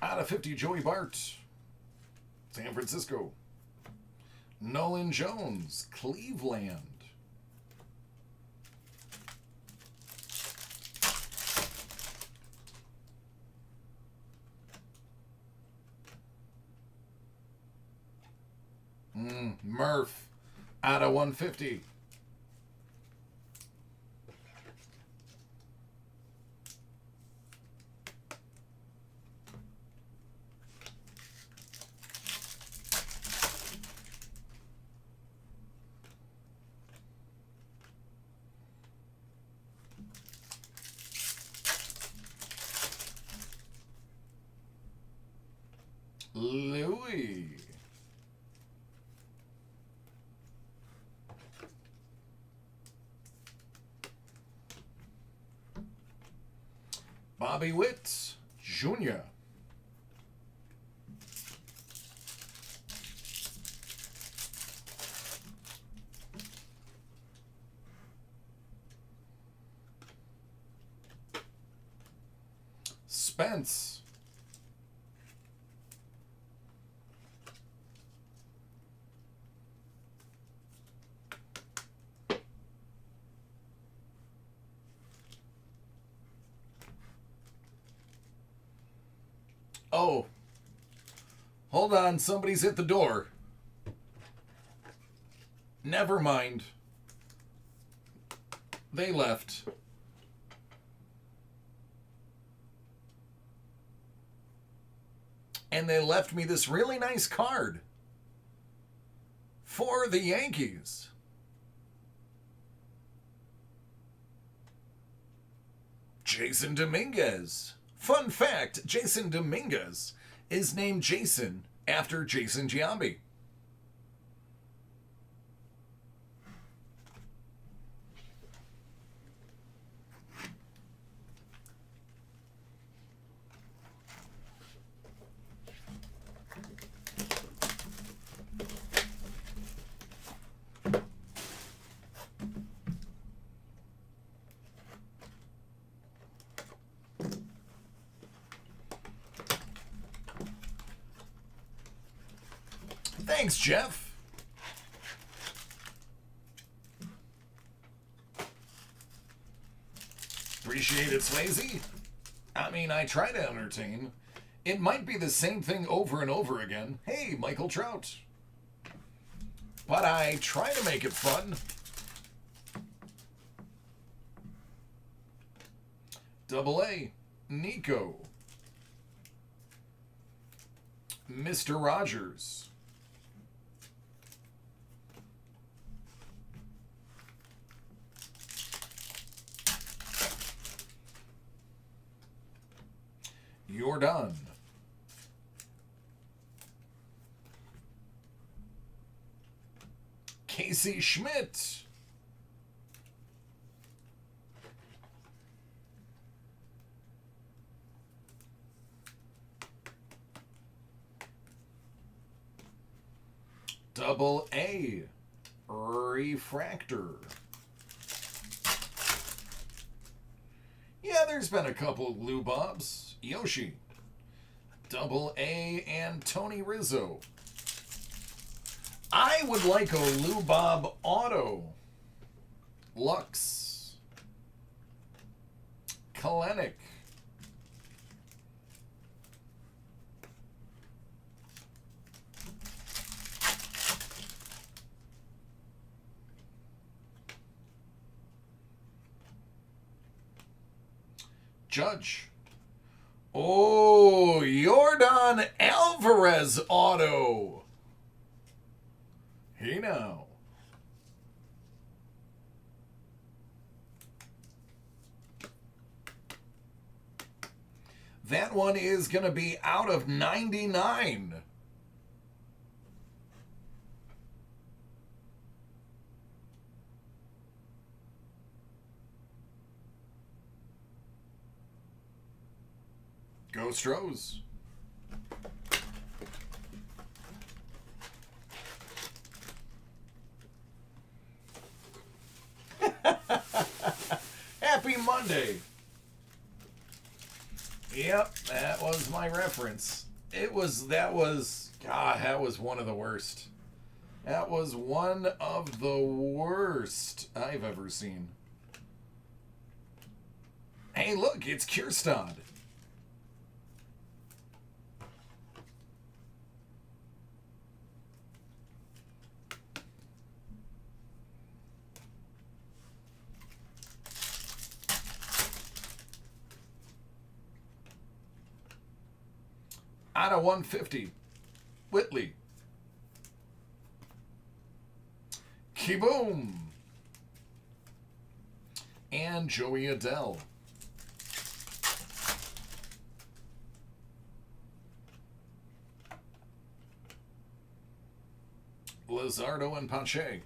Out of 50, Joey Bart, San Francisco. Nolan Jones, Cleveland. Murph, out of 150. Louis. Bobby Witt Jr. Spence. Oh, hold on, somebody's at the door. Never mind. They left. And they left me this really nice card for the Yankees. Jason Dominguez. Fun fact, Jason Dominguez is named Jason after Jason Giambi. Thanks, Jeff. Appreciate it, Swayze. I mean, I try to entertain. It might be the same thing over and over again. Hey, Michael Trout. But I try to make it fun. Double A, Nico. Mr. Rogers. You're done. Casey Schmidt. Double A. Refractor. Yeah, there's been a couple of Lou Bobs. Yoshi. Double A and Tony Rizzo. I would like a Lou Bob auto. Lux. Kalenic. Judge. Oh, Yordan Alvarez auto. Hey now. That one is going to be out of 99. Go Stros. Happy Monday. Yep, that was my reference. God, that was one of the worst. That was one of the worst I've ever seen. Hey, look, it's Kierstad. Out of 150, Whitley. Kaboom. And Joey Adele. Lizardo and Pache.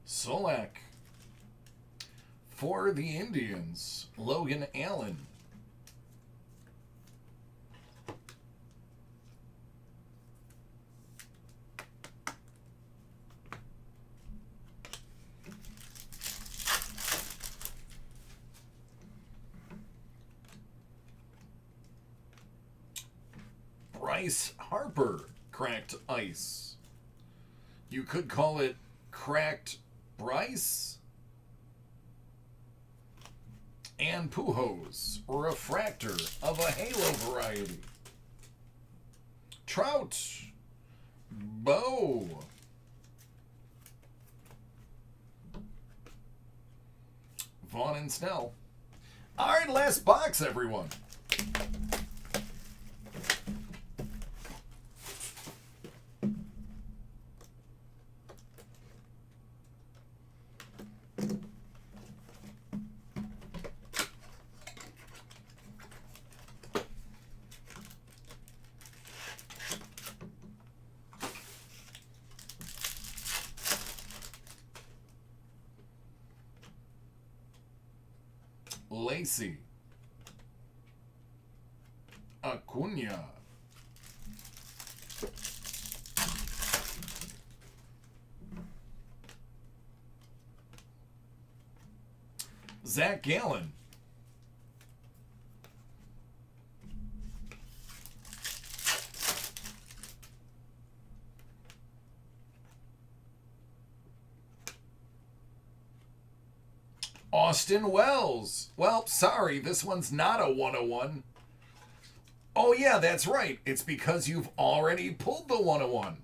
Solak. For the Indians, Logan Allen. Bryce Harper, cracked ice. You could call it cracked Bryce. And Pujols, refractor of a halo variety. Trout, Bo. Vaughn and Snell. All right, last box, everyone. Lacey, Acuna, Zach Gallen, Austin Wells. Well, sorry, this one's not a 101. Oh, yeah, that's right. It's because you've already pulled the 101.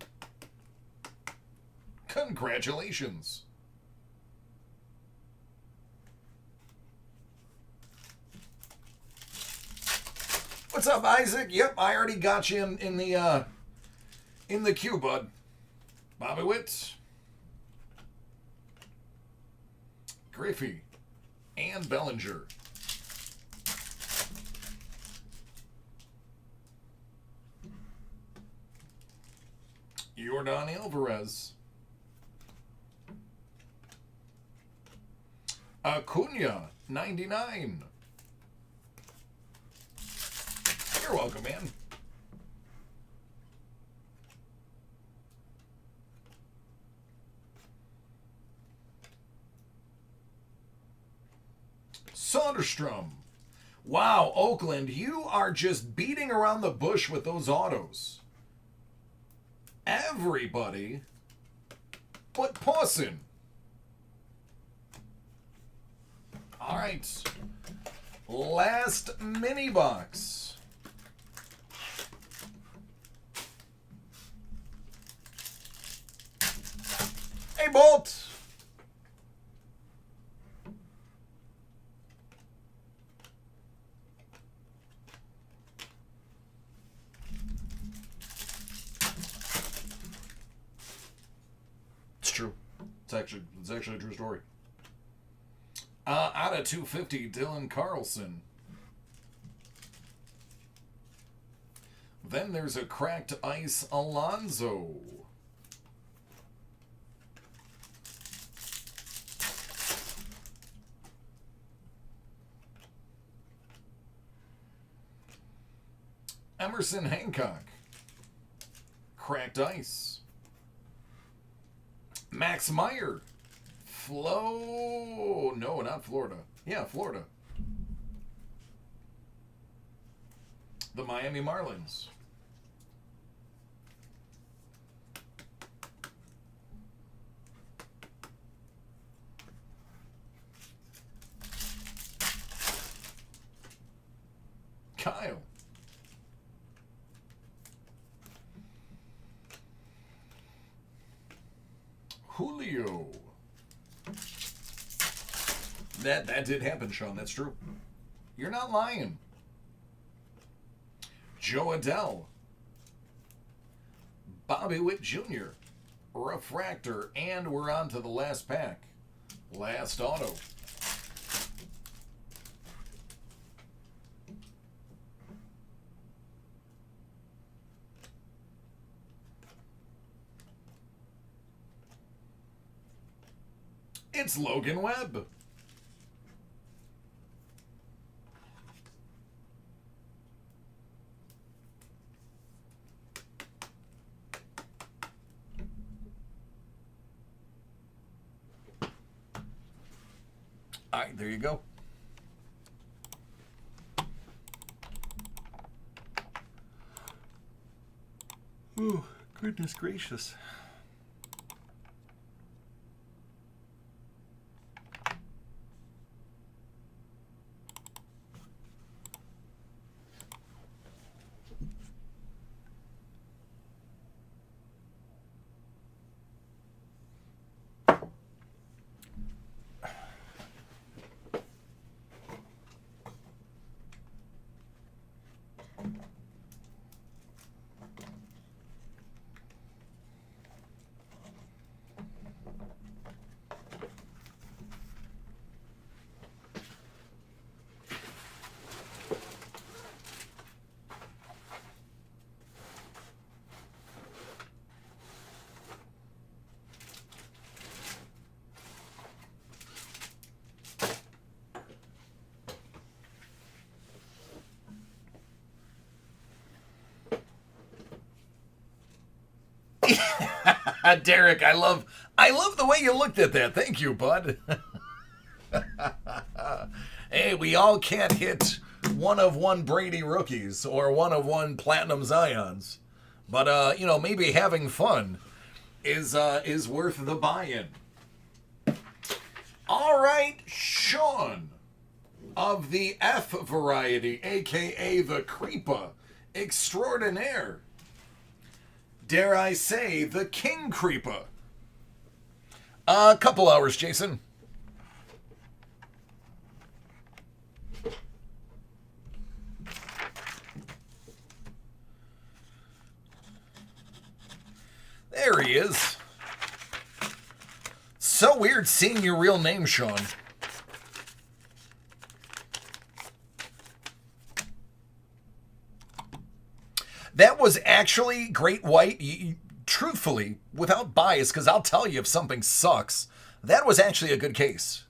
Congratulations. What's up, Isaac? Yep, I already got you in the queue, bud. Bobby Witt, Griffey, and Bellinger. Jordan Alvarez. Acuna, 99. You're welcome, man. Soderstrom. Wow, Oakland, you are just beating around the bush with those autos. Everybody but Pawson. All right. Last mini box. Hey, Bolt. It's true. It's actually a true story. Out of 250, Dylan Carlson. Then there's a cracked ice Alonso. Emerson Hancock. Cracked ice. Max Meyer. No, not Florida. Yeah, Florida. The Miami Marlins. Kyle. Julio. That did happen, Sean. That's true. You're not lying. Joe Adell. Bobby Witt Jr., refractor, and we're on to the last pack. Last auto. It's Logan Webb. All right, there you go. Oh, goodness gracious. Derek, I love the way you looked at that. Thank you, bud. Hey, we all can't hit one of one Brady rookies or one of one Platinum Zions, but you know, maybe having fun is worth the buy-in. All right, Sean of the F variety, aka the Creepa Extraordinaire. Dare I say, the King Creepa. A couple hours, Jason. There he is. So weird seeing your real name, Sean. That was actually Great White. Truthfully, without bias, because I'll tell you if something sucks, that was actually a good case.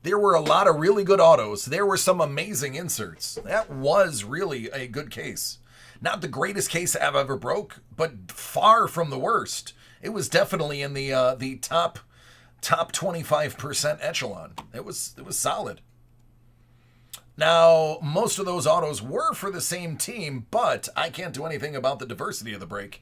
There were a lot of really good autos. There were some amazing inserts. That was really a good case. Not the greatest case I've ever broke, but far from the worst. It was definitely in the top 25% echelon. It was solid. Now, most of those autos were for the same team, but I can't do anything about the diversity of the break.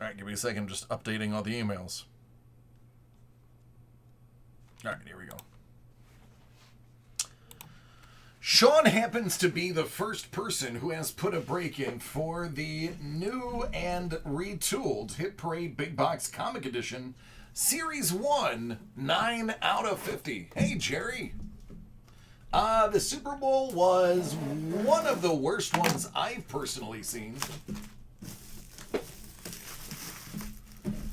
All right, give me a second. Just updating all the emails. All right, here we go. Sean happens to be the first person who has put a break in for the new and retooled Hit Parade Big Box Comic Edition Series 1, 9 out of 50. Hey, Jerry. The Super Bowl was one of the worst ones I've personally seen.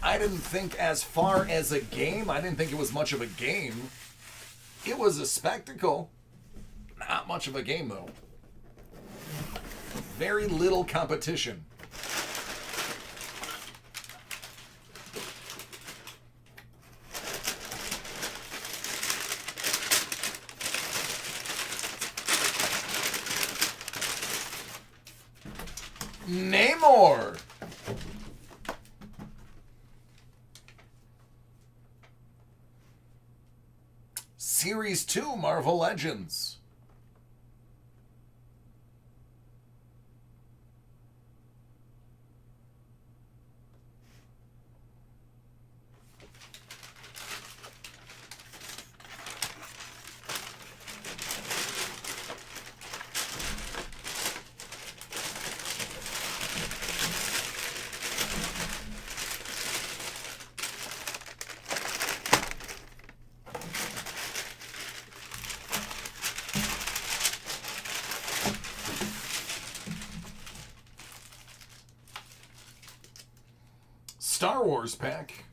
I didn't think as far as a game, I didn't think it was much of a game. It was a spectacle. Not much of a game, though. Very little competition. Namor. Series 2 Marvel Legends. Star Wars pack.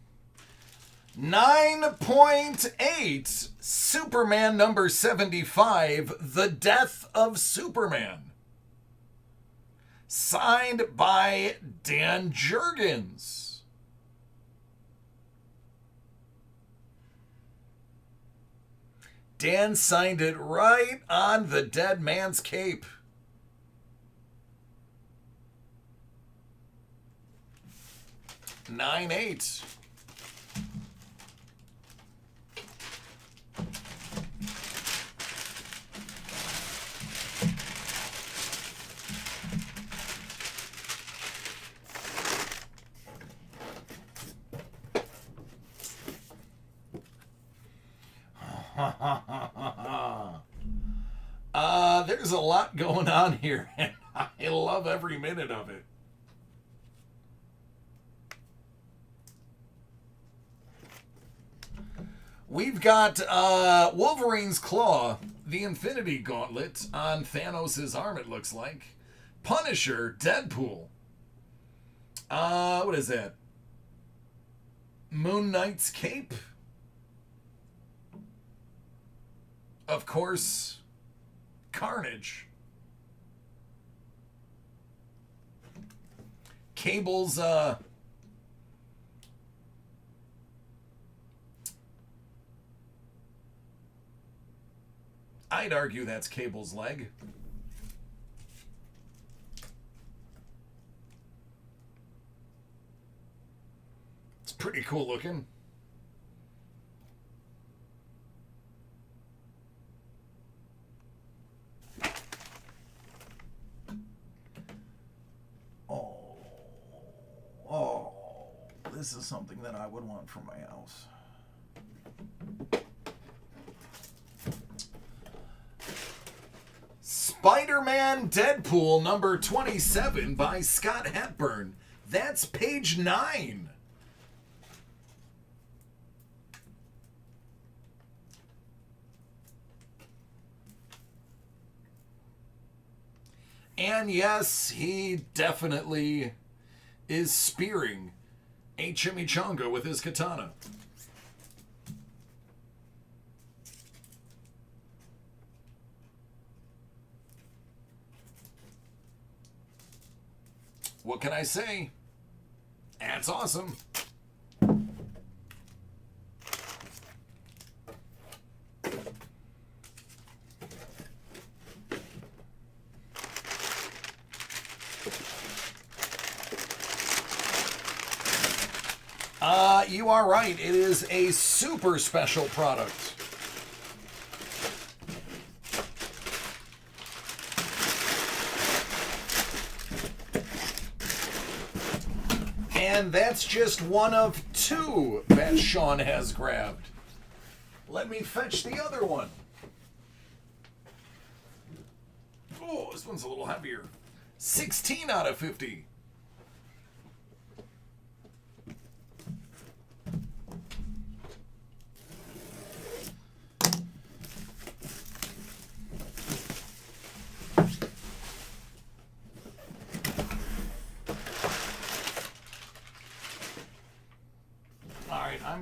9.8 Superman number 75, The Death of Superman. Signed by Dan Jurgens. Dan signed it right on the dead man's cape. Nine eight. There's a lot going on here, and I love every minute of it. We've got Wolverine's Claw, the Infinity Gauntlet on Thanos' arm, it looks like. Punisher, Deadpool. What is that? Moon Knight's cape. Of course, Carnage. Cable's I'd argue that's Cable's leg. It's pretty cool looking. Oh, this is something that I would want for my house. Spider-Man Deadpool number 27 by Scott Hepburn. That's page 9. And yes, he definitely is spearing a chimichanga with his katana. What can I say? That's awesome. You are right. It is a super special product. And that's just one of 2 that Sean has grabbed. Let me fetch the other one. Oh, this one's a little heavier. 16 out of 50.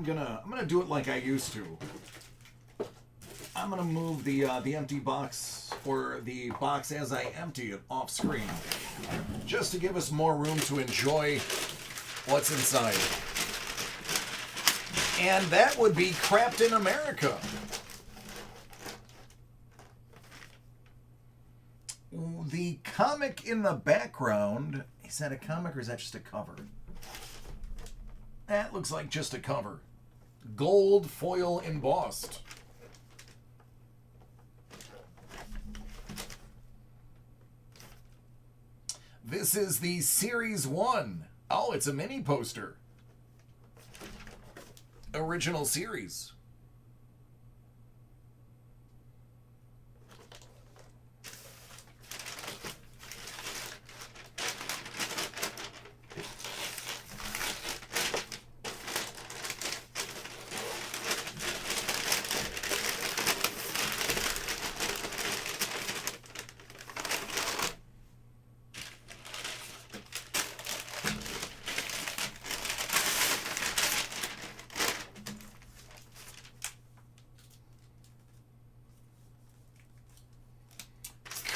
I'm gonna do it like I used to. I'm gonna move the empty box, or the box as I empty it, off screen, just to give us more room to enjoy what's inside. And that would be Captain America. The comic in the background, is that a comic or is that just a cover? That looks like just a cover. Gold foil embossed. This is the Series 1. Oh, it's a mini poster. Original series.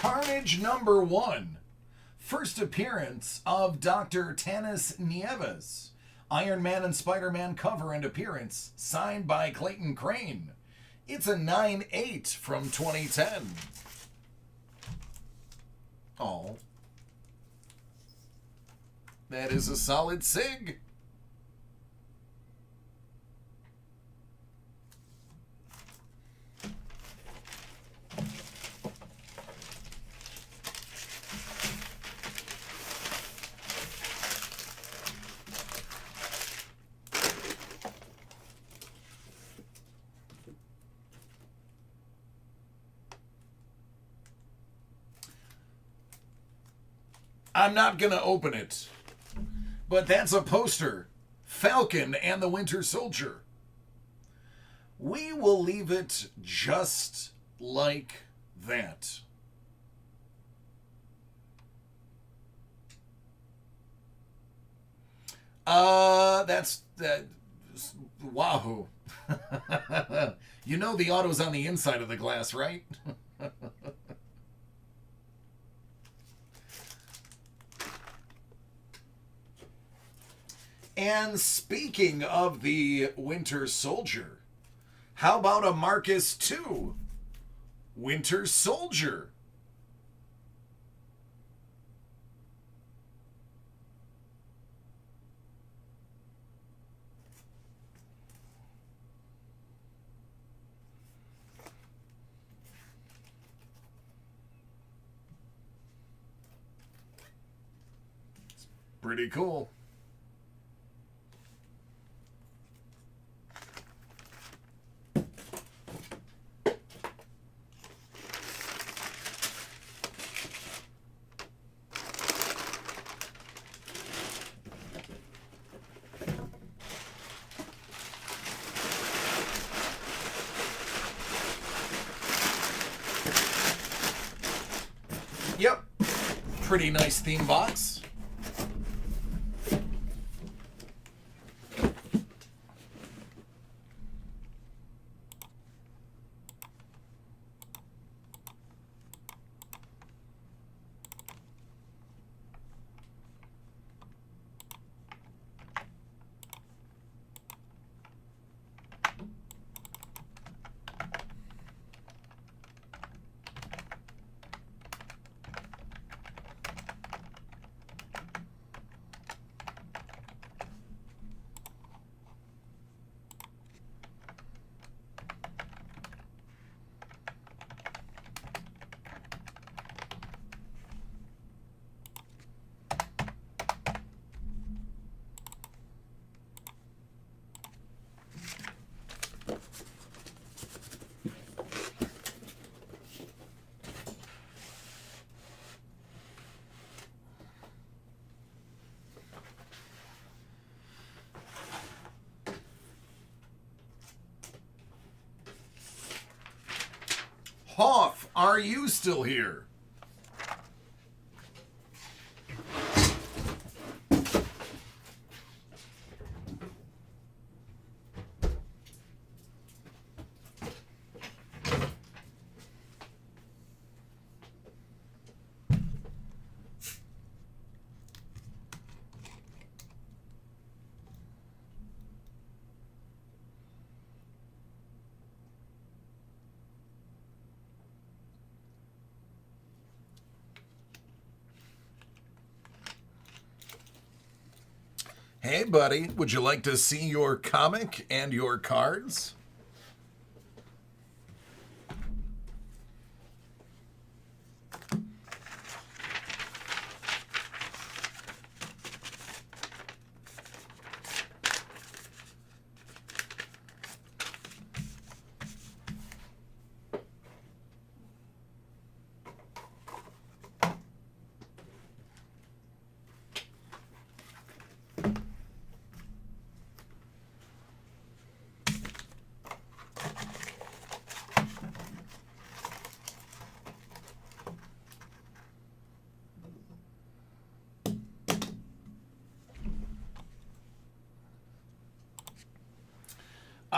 Carnage #1. First appearance of Dr. Tanis Nieves. Iron Man and Spider-Man cover and appearance. Signed by Clayton Crane. It's a 9/8 from 2010. Oh. That is a solid SIG. I'm not going to open it, but that's a poster. Falcon and the Winter Soldier. We will leave it just like that. That's Wahoo. You know the auto's on the inside of the glass, right? And speaking of the Winter Soldier, how about a Marcus 2 Winter Soldier? It's pretty cool. Yep, pretty nice theme box. Hoff, are you still here? Hey, buddy, would you like to see your comic and your cards?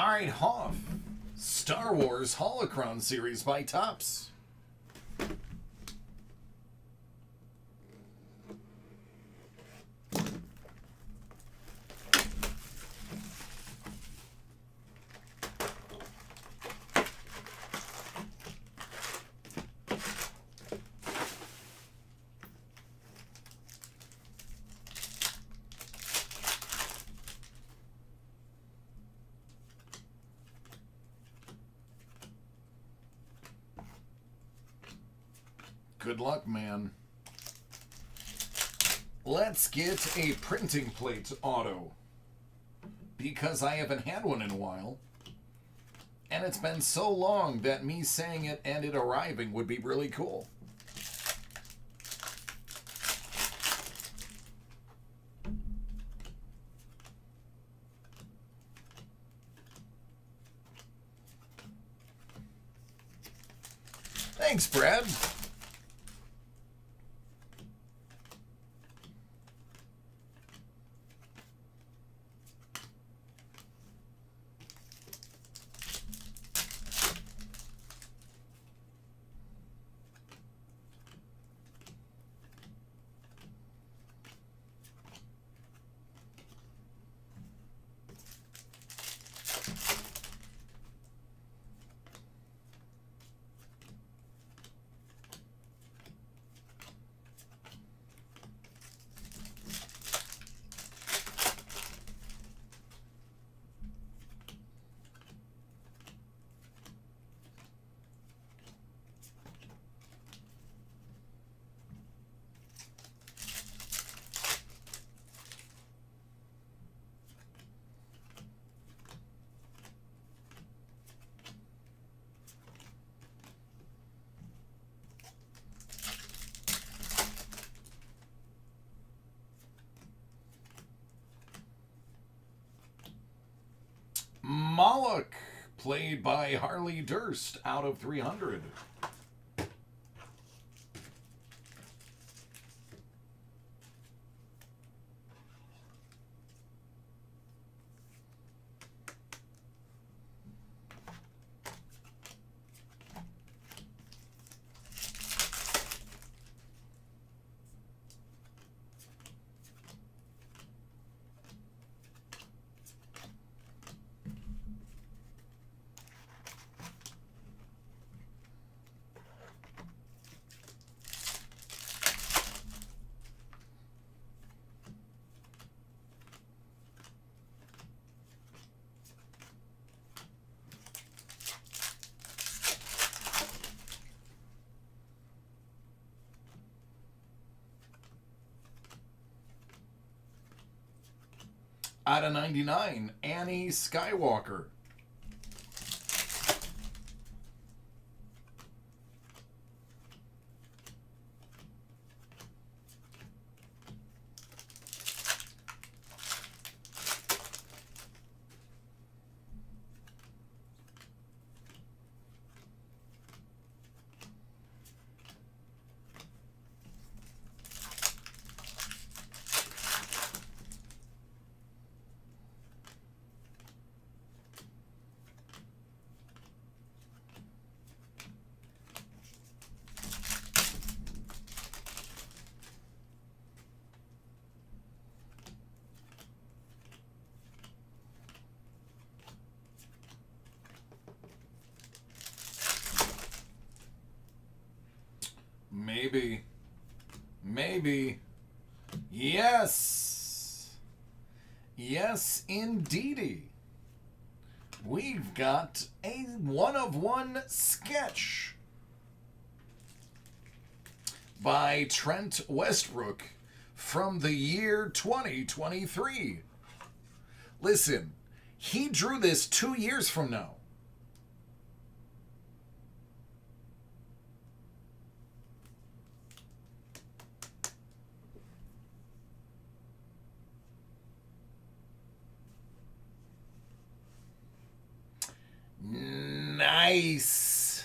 All right, Hoff. Star Wars Holocron series by Topps. Good luck, man. Let's get a printing plate auto, because I haven't had one in a while. And it's been so long that me saying it and it arriving would be really cool. Thanks, Brad. Moloch, played by Harley Durst, out of 300. Out of 99, Annie Skywalker. Maybe. Maybe. Yes. Yes, indeedy. We've got a one-of-one sketch by Trent Westbrook from the year 2023. Listen, he drew this 2 years from now. Nice.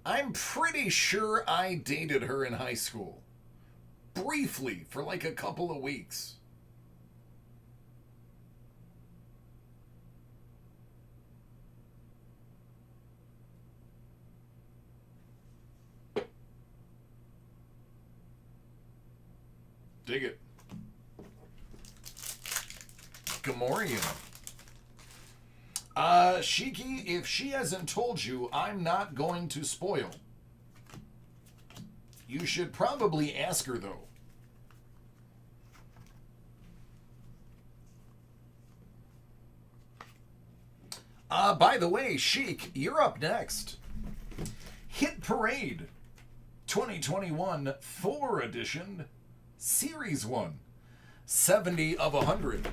I'm pretty sure I dated her in high school. Briefly, for like a couple of weeks. Dig it. Gamorrean. Shiki, if she hasn't told you, I'm not going to spoil. You should probably ask her, though. By the way, Sheik, you're up next. Hit Parade 2021 Thor Edition Series 1. 70 of 100.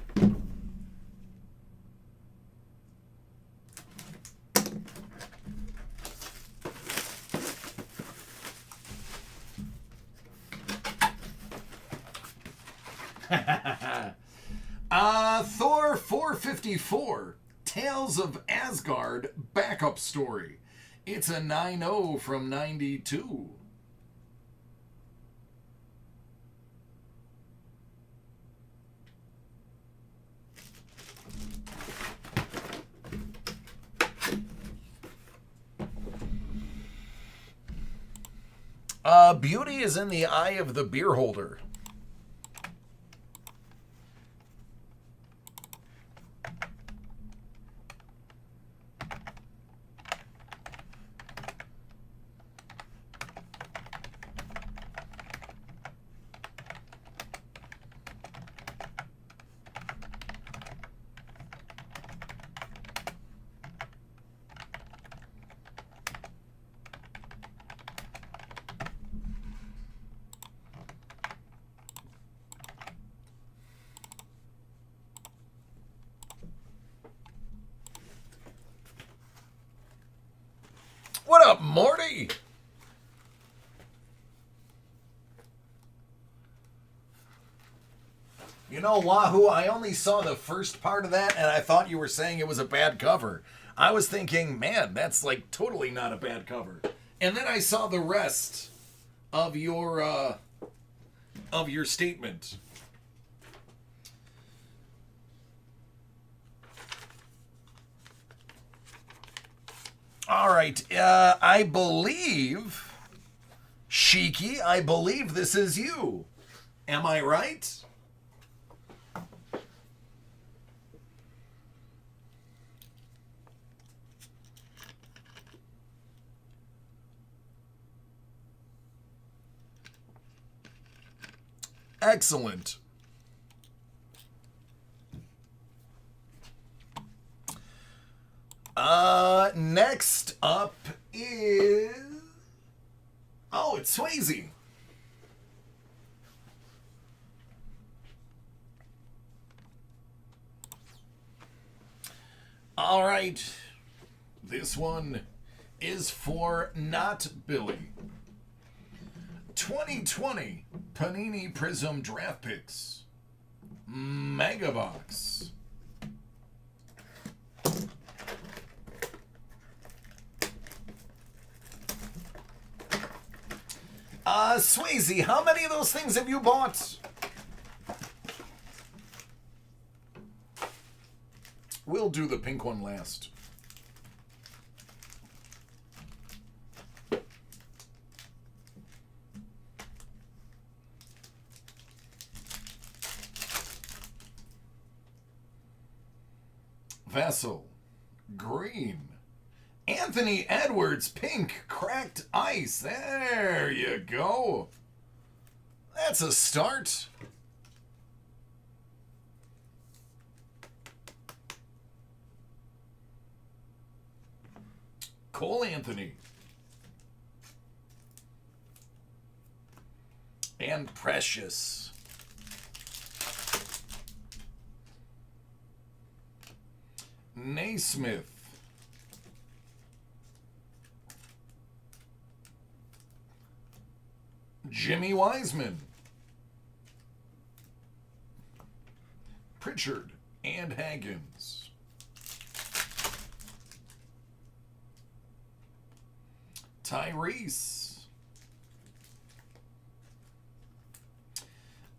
Thor 454, Tales of Asgard backup story. It's a 9-0 from 92. Beauty is in the eye of the beer holder. What up, Morty? You know, Wahoo, I only saw the first part of that, and I thought you were saying it was a bad cover. I was thinking, man, that's like totally not a bad cover. And then I saw the rest of your statement. All right, I believe, Shiki, I believe this is you. Am I right? Excellent. Next up is... Oh, it's Swayze. All right. This one is for Not Billy. 2020 Panini Prism Draft Picks. Mega Box. Swayze, how many of those things have you bought? We'll do the pink one last. Vessel, green. Anthony Edwards, pink, cracked ice. There you go. That's a start. Cole Anthony. And Precious. Naismith. Jimmy Wiseman. Pritchard and Haggins. Tyrese.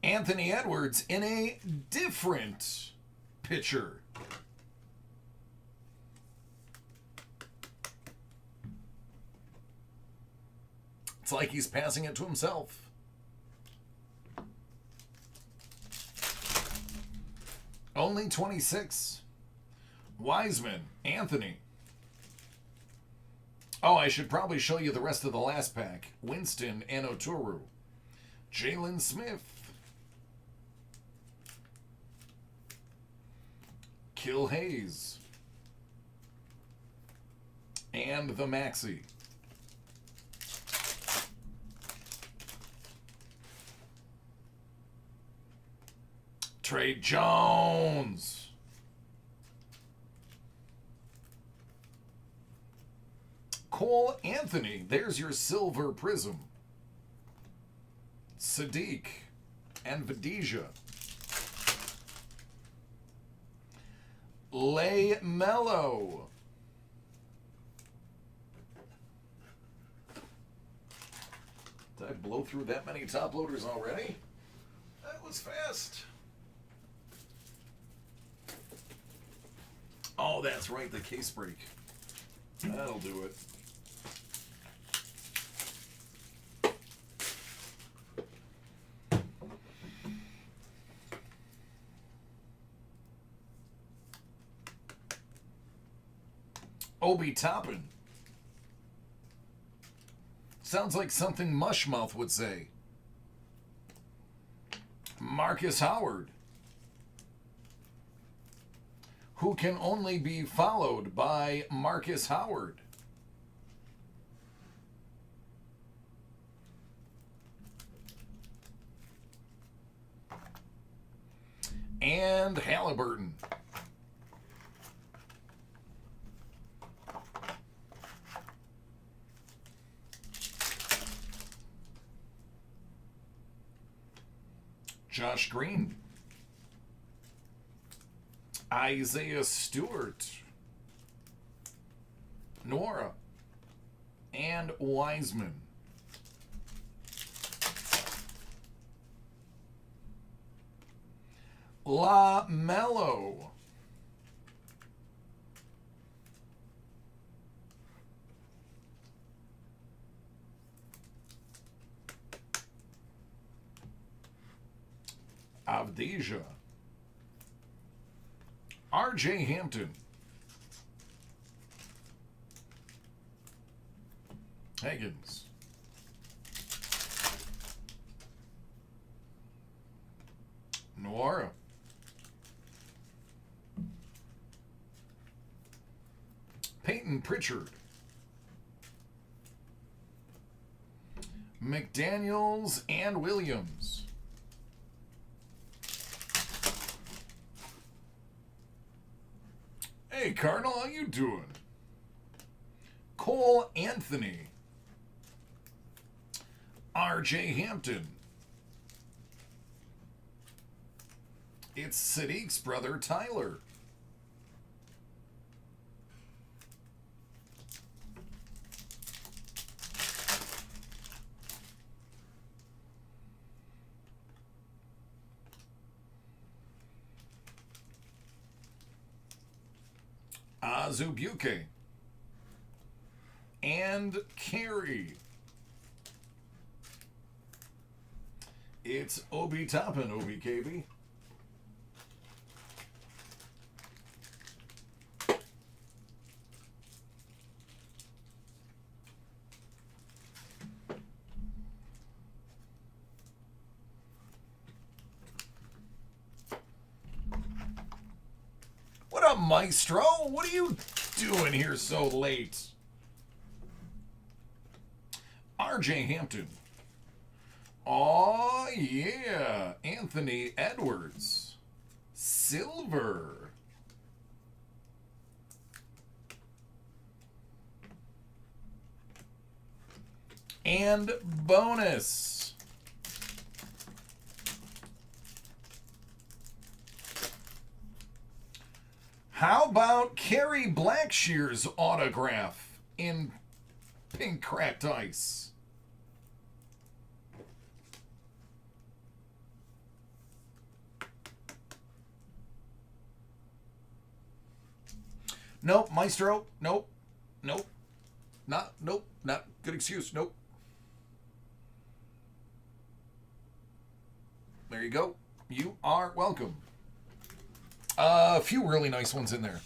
Anthony Edwards in a different pitcher. It's like he's passing it to himself. Only 26. Wiseman, Anthony. Oh, I should probably show you the rest of the last pack. Winston and Oturu. Jalen Smith. Kill Hayes. And the Maxi. Trey Jones. Cole Anthony. There's your silver prism. Sadiq and Vidija. Lay Mello. Did I blow through that many top loaders already? That was fast. Oh, that's right, the case break. That'll do it. Obi Toppin. Sounds like something Mushmouth would say. Marcus Howard. Who can only be followed by Marcus Howard. And Halliburton. Josh Green. Isaiah Stewart. Nora. And Wiseman. La Mello. Avdija. R.J. Hampton. Higgins. Noira. Peyton Pritchard. McDaniels and Williams. Hey, Cardinal, how you doing? Cole Anthony. R.J. Hampton. It's Sadiq's brother, Tyler. Azubuike. And Carey. It's Obi Toppin, OBKB. What up, Maestro? What are you doing here so late? R.J. Hampton. Oh, yeah. Anthony Edwards. Silver. And bonus. How about Kerry Blackshear's autograph in pink cracked ice? Nope, Maestro. Nope. Nope. Nope. Not good excuse. Nope. There you go. You are welcome. A few really nice ones in there.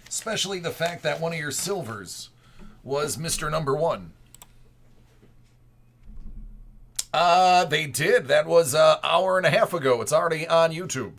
Especially the fact that one of your silvers was Mr. Number 1. They did. That was an hour and a half ago. It's already on YouTube.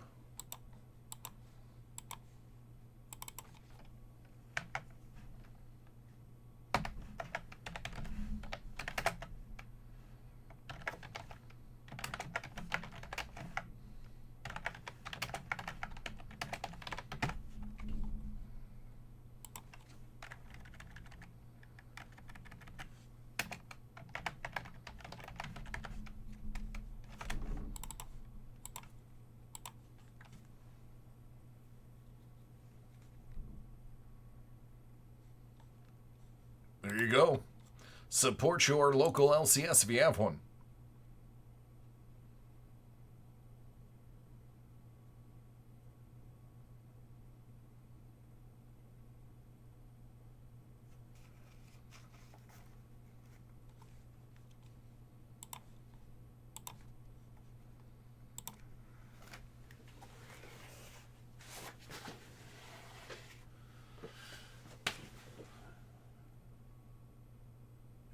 There you go. Support your local LCS if you have one.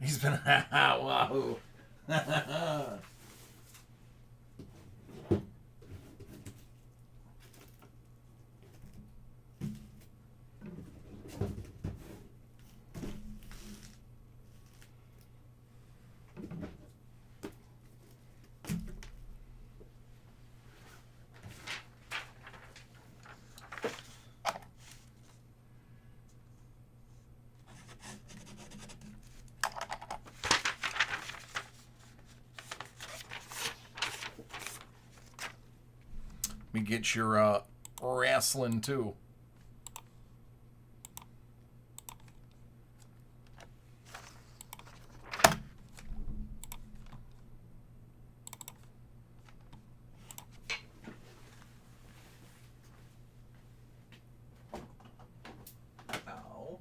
He's been wow. Let me get your wrestling too. Ow.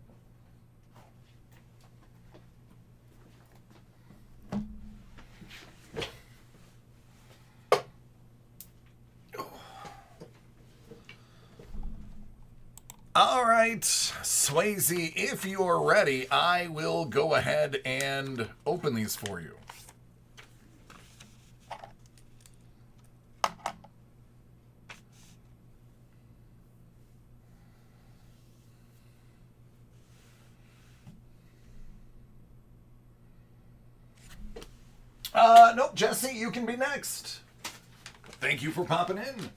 All right, Swayze, if you're ready, I will go ahead and open these for you. Nope, Jesse, you can be next. Thank you for popping in.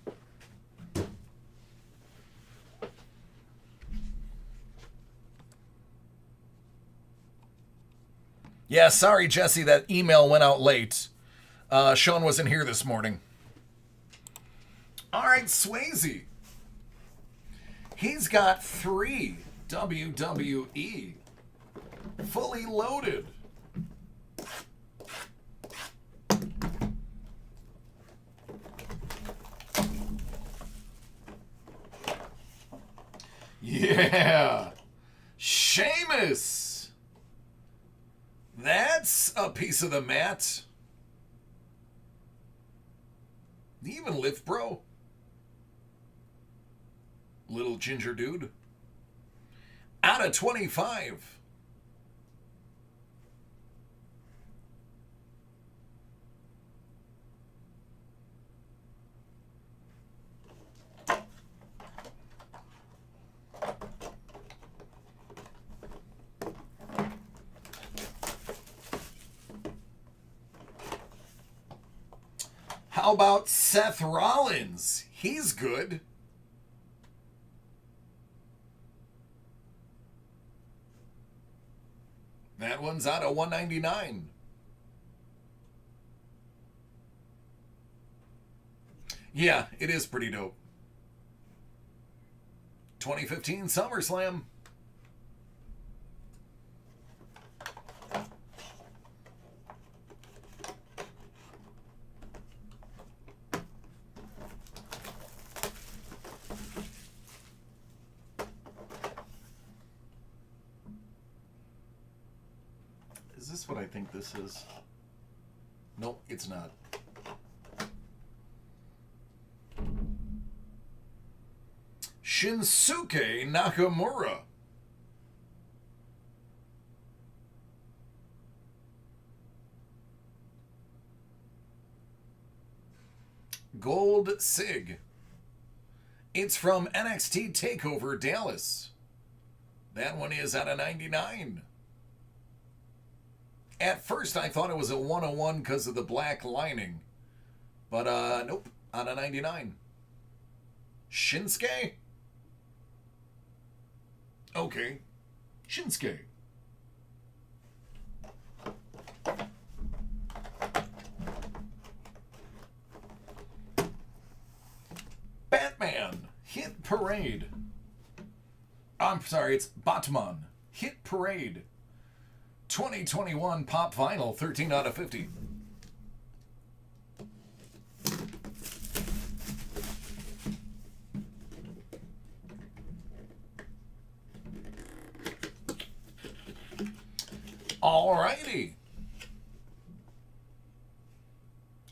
Yeah, sorry, Jesse, that email went out late. Sean wasn't here this morning. All right, Swayze. He's got 3 WWE fully loaded. Yeah. Sheamus. That's a piece of the mat. Even lift, bro. Little ginger dude. Out of 25. How about Seth Rollins? He's good. That one's out of 199. Yeah, it is pretty dope. 2015 SummerSlam. Is this what I think this is? Nope, it's not. Shinsuke Nakamura. Gold Sig. It's from NXT TakeOver Dallas. That one is out of 99. At first I thought it was a 101 because of the black lining. But nope, out of 99. Shinsuke? Okay. Shinsuke. Batman. Hit Parade. I'm sorry, it's Batman. Hit Parade. 2021 Pop Vinyl, 13 out of 50. Alrighty.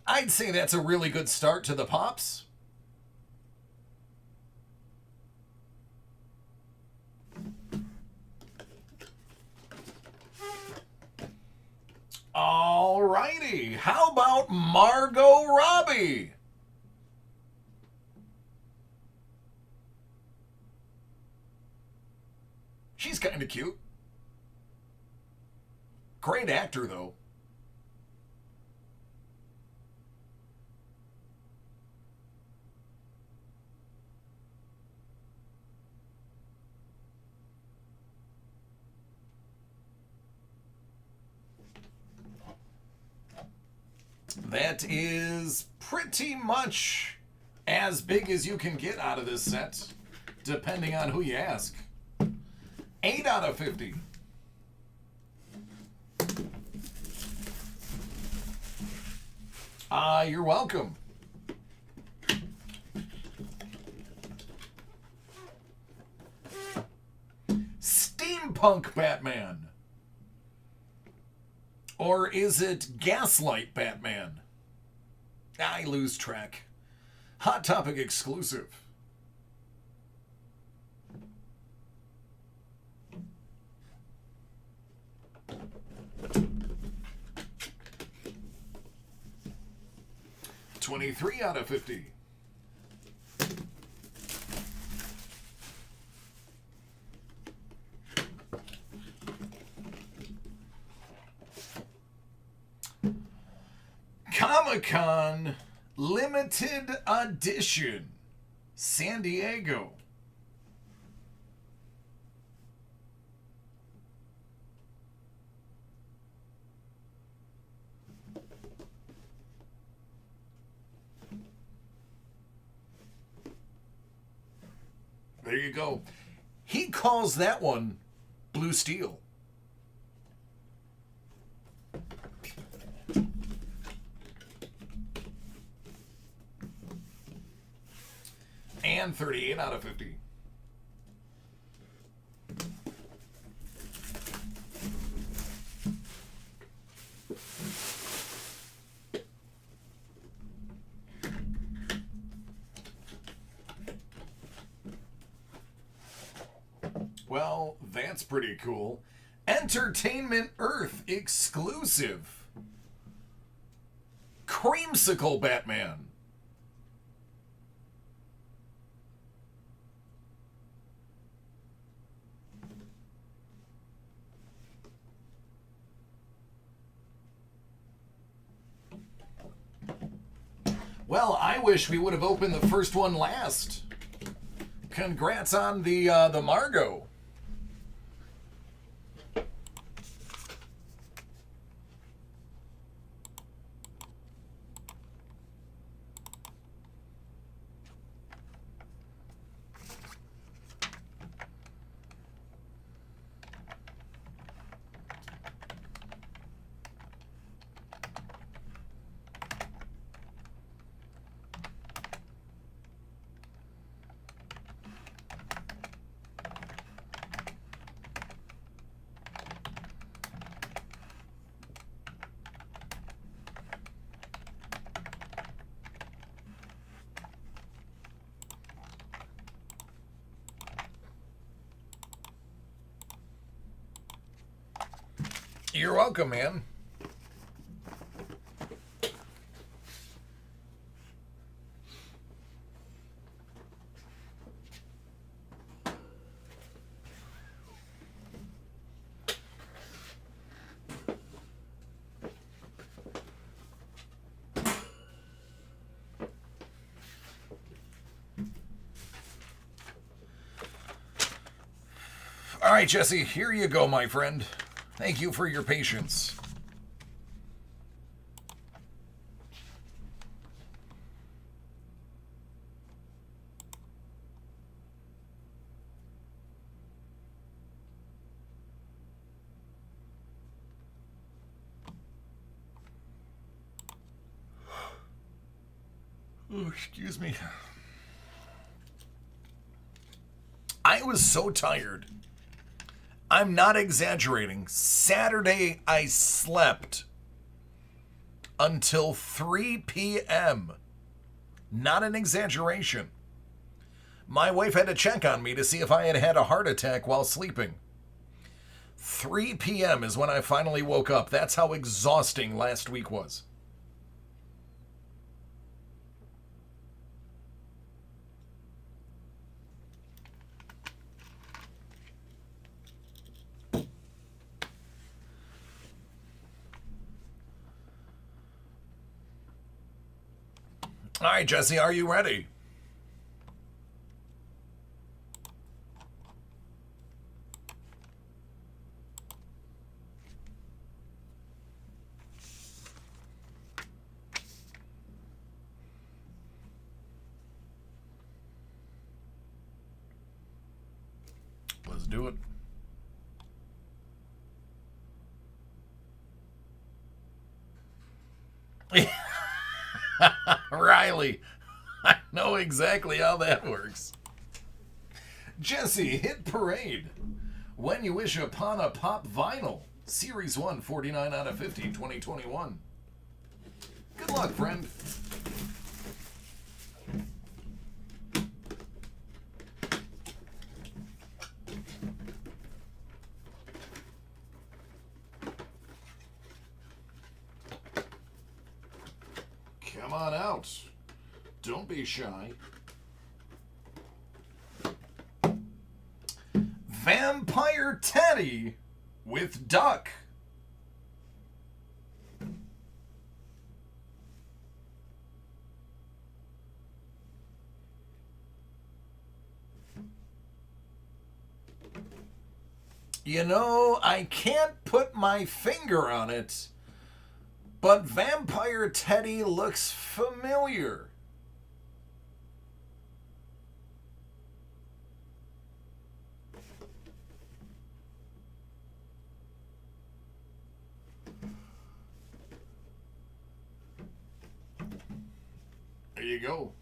I'd say that's a really good start to the Pops. Alrighty. How about Margot Robbie? She's kind of cute. Great actor, though. That is pretty much as big as you can get out of this set, depending on who you ask. 8 out of 50. You're welcome. Steampunk Batman. Or is it Gaslight Batman? I lose track. Hot Topic exclusive. $23 out of 50. Comic-Con Limited Edition, San Diego. There you go. He calls that one Blue Steel. And 38 out of 50. Well, that's pretty cool. Entertainment Earth exclusive. Creamsicle Batman. Well, I wish we would have opened the first one last. Congrats on the Margot. You're welcome, man. All right, Jesse, here you go, my friend. Thank you for your patience. Oh, excuse me. I was so tired. I'm not exaggerating. Saturday, I slept until 3 p.m. Not an exaggeration. My wife had to check on me to see if I had had a heart attack while sleeping. 3 p.m. is when I finally woke up. That's how exhausting last week was. All right, Jesse, are you ready? Let's do it. Riley, I know exactly how that works. Jesse, hit parade. When you wish upon a pop vinyl. Series 1, 49 out of 50, 2021. Good luck, friend. Come on out. Don't be shy. Vampire Teddy with Duck. You know, I can't put my finger on it, but Vampire Teddy looks familiar. There you go.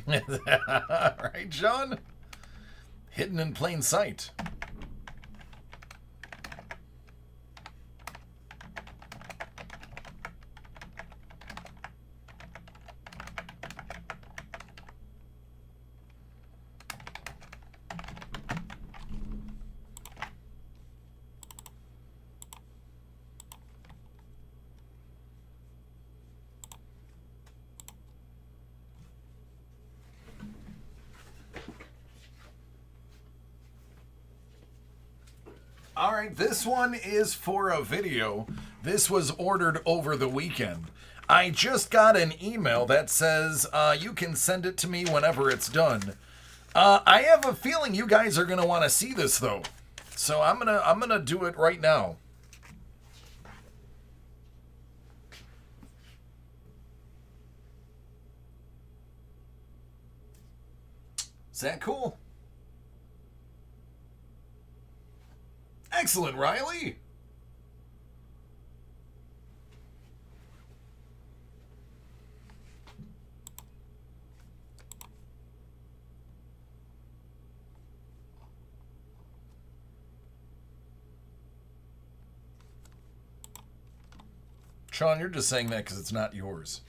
Right, John? Hidden in plain sight. All right, this one is for a video. This was ordered over the weekend. I just got an email that says you can send it to me whenever it's done. I have a feeling you guys are gonna want to see this though, so I'm gonna do it right now. Is that cool? Excellent, Riley. Sean, you're just saying that because it's not yours.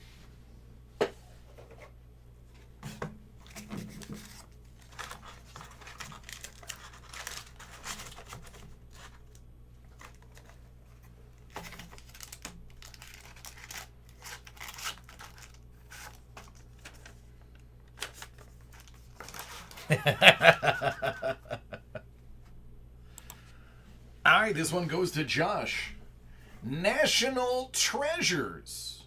All right, this one goes to Josh. National Treasures.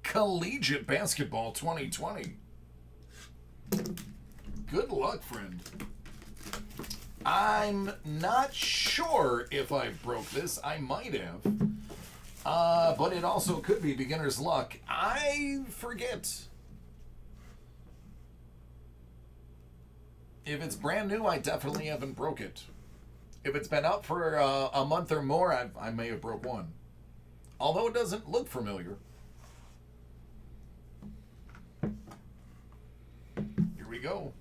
Collegiate Basketball 2020. Good luck, friend. I'm not sure if I broke this. I might have. But it also could be beginner's luck. I forget. If it's brand new, I definitely haven't broke it. If it's been out for a month or more, I may have broke one. Although it doesn't look familiar. Here we go.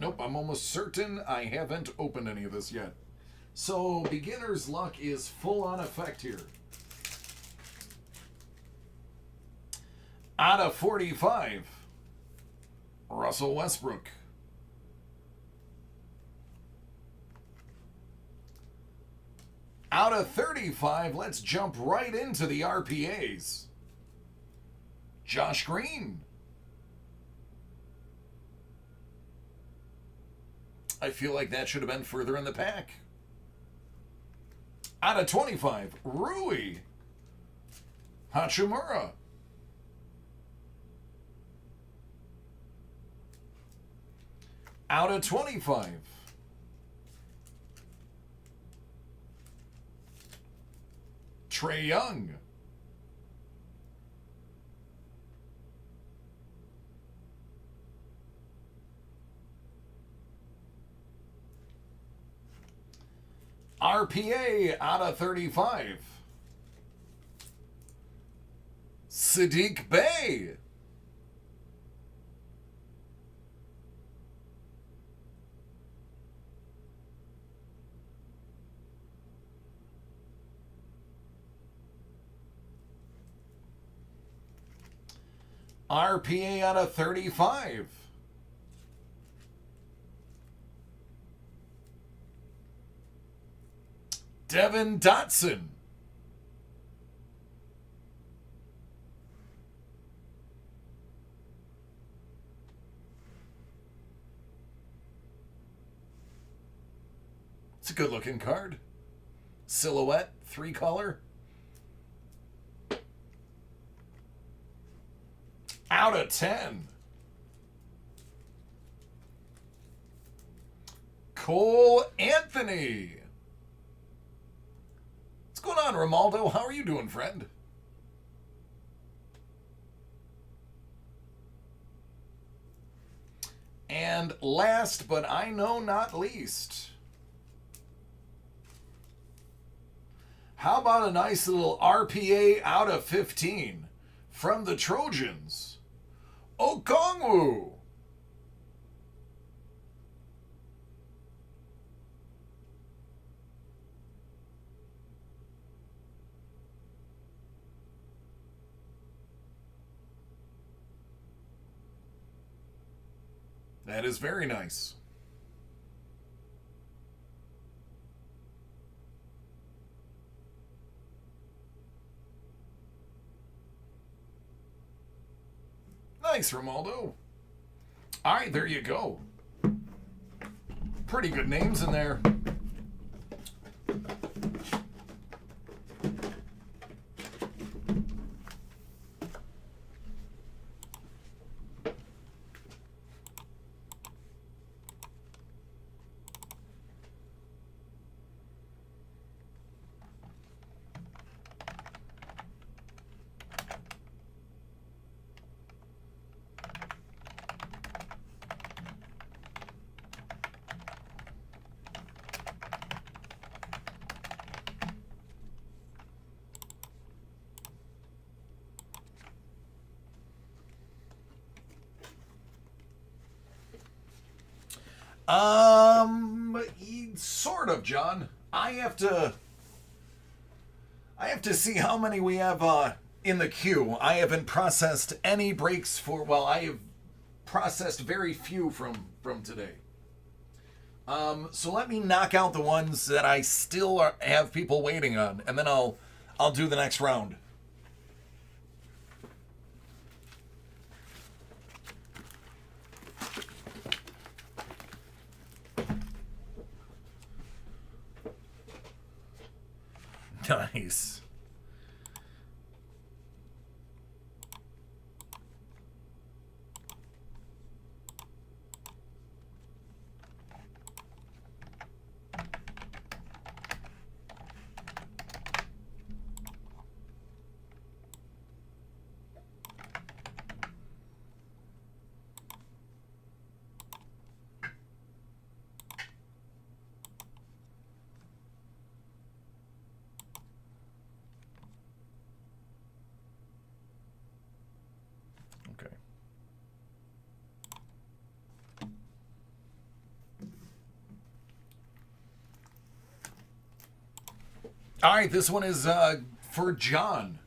Nope, I'm almost certain I haven't opened any of this yet. So, beginner's luck is full on effect here. Out of 45, Russell Westbrook. Out of 35, let's jump right into the RPAs. Josh Green. I feel like that should have been further in the pack. Out of 25, Rui Hachimura. Out of 25, Trae Young. RPA out of 35. Sadiq Bey. RPA out of 35. Devin Dotson. It's a good looking card. Silhouette, 3-color. Out of 10. Cole Anthony. What's going on, Romaldo? How are you doing, friend? And last, but I know not least, how about a nice little RPA out of 15 from the Trojans? Okongwu. That is very nice. Nice, Romaldo. All right, there you go. Pretty good names in there. Sort of, John. I have to see how many we have in the queue. I haven't processed any breaks for. Well, I have processed very few from today. So let me knock out the ones that I still have people waiting on, and then I'll do the next round. Nice. Okay. All right, this one is for John.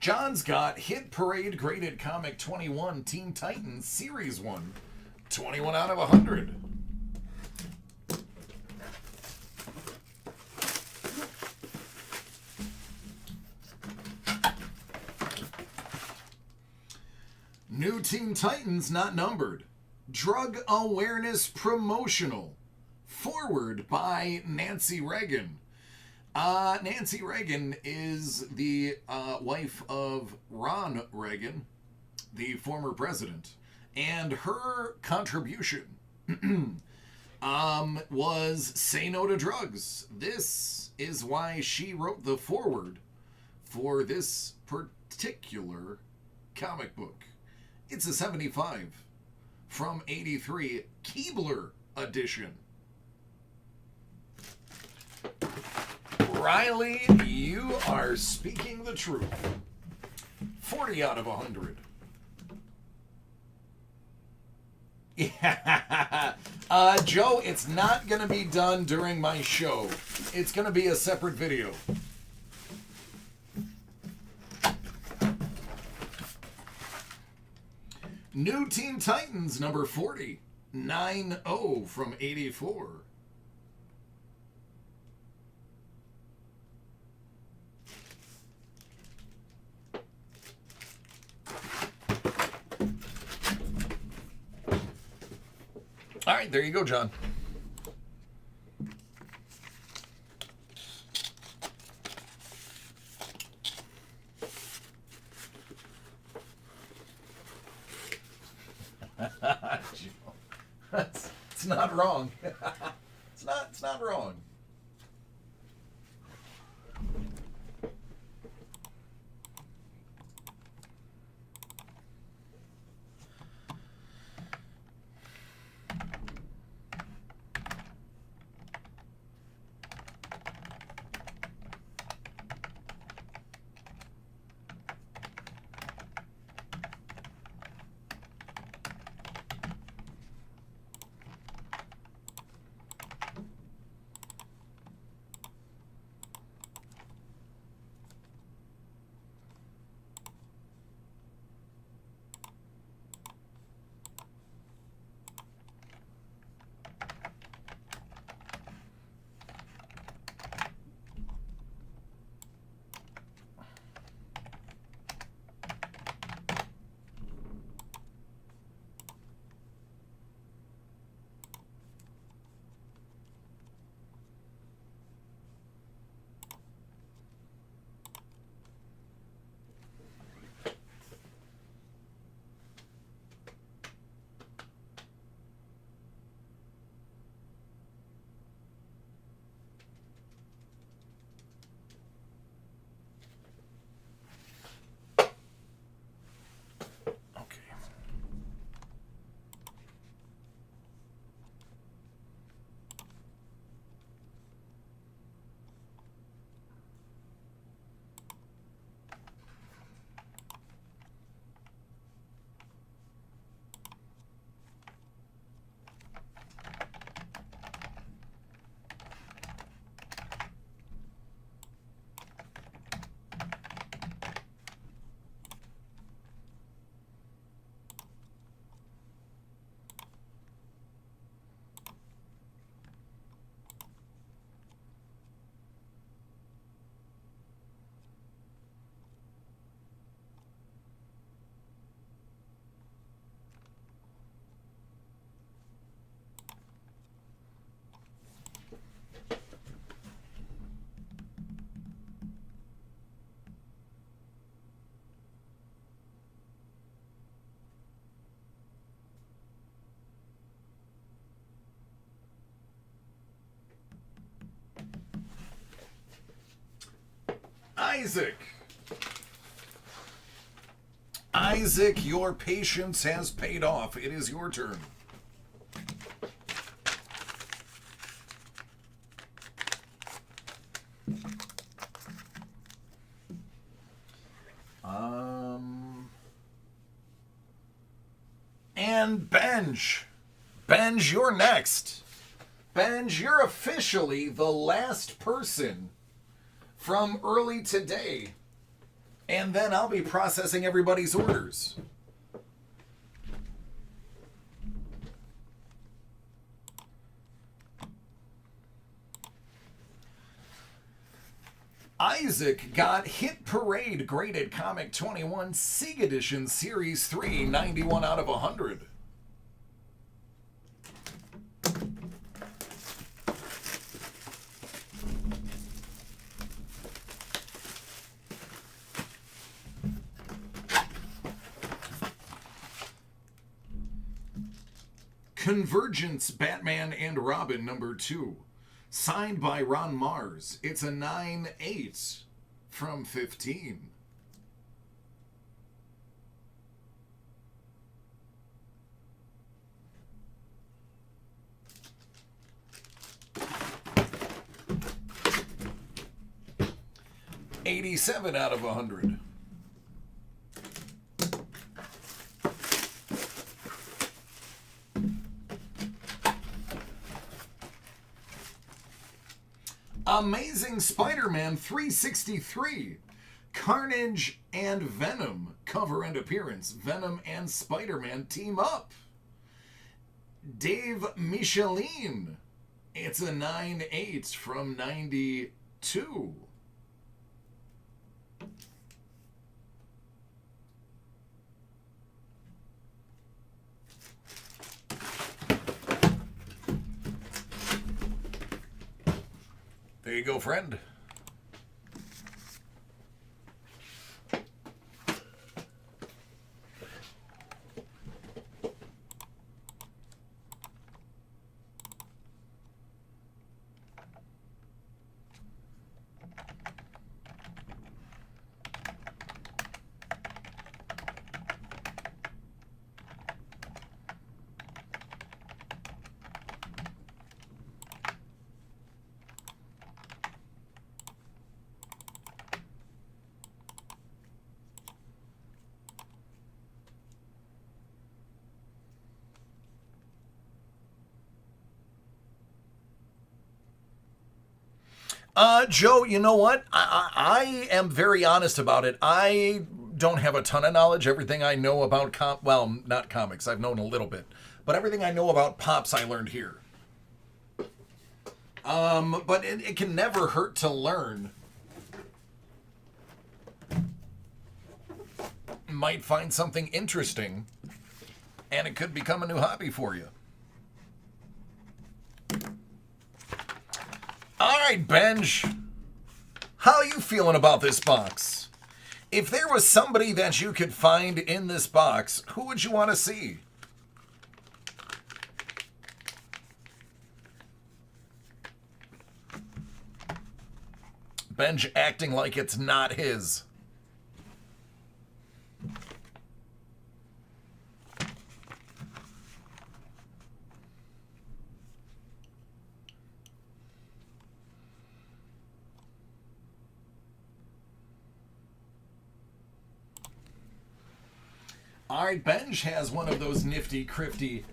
John's got Hit Parade Graded Comic 21 Teen Titans Series 1. 21 out of 100. New Teen Titans Not Numbered. Drug Awareness Promotional. Forward by Nancy Reagan. Nancy Reagan is the wife of Ron Reagan, the former president, and her contribution was Say No to Drugs. This is why she wrote the foreword for this particular comic book. It's a 75 from 83 Keebler edition. Riley, you are speaking the truth. 40 out of 100. Yeah. Joe, it's not going to be done during my show. It's going to be a separate video. New Teen Titans number 40. 9-0 from 84. All right, there you go, John. It's not wrong. It's not wrong. Isaac. Isaac, your patience has paid off. It is your turn. And Benj. Benj, you're next. Benj, you're officially the last person from early today. And then I'll be processing everybody's orders. Isaac got Hit Parade graded Comic 21 Sig Edition Series 3, 91 out of 100. Convergence Batman and Robin #2. Signed by Ron Mars. It's a 9/8 from 15. $87 out of 100. Amazing Spider-Man 363. Carnage and Venom. Cover and appearance. Venom and Spider-Man team up. Dave Michelin. It's a 9/8 from 92. There you go, friend. Joe, you know what? I am very honest about it. I don't have a ton of knowledge. Everything I know about, well, not comics. I've known a little bit. But everything I know about Pops, I learned here. But it can never hurt to learn. Might find something interesting, and it could become a new hobby for you. All right, Benj. How are you feeling about this box? If there was somebody that you could find in this box, who would you want to see? Benj acting like it's not his. All right, Benj has one of those nifty, crifty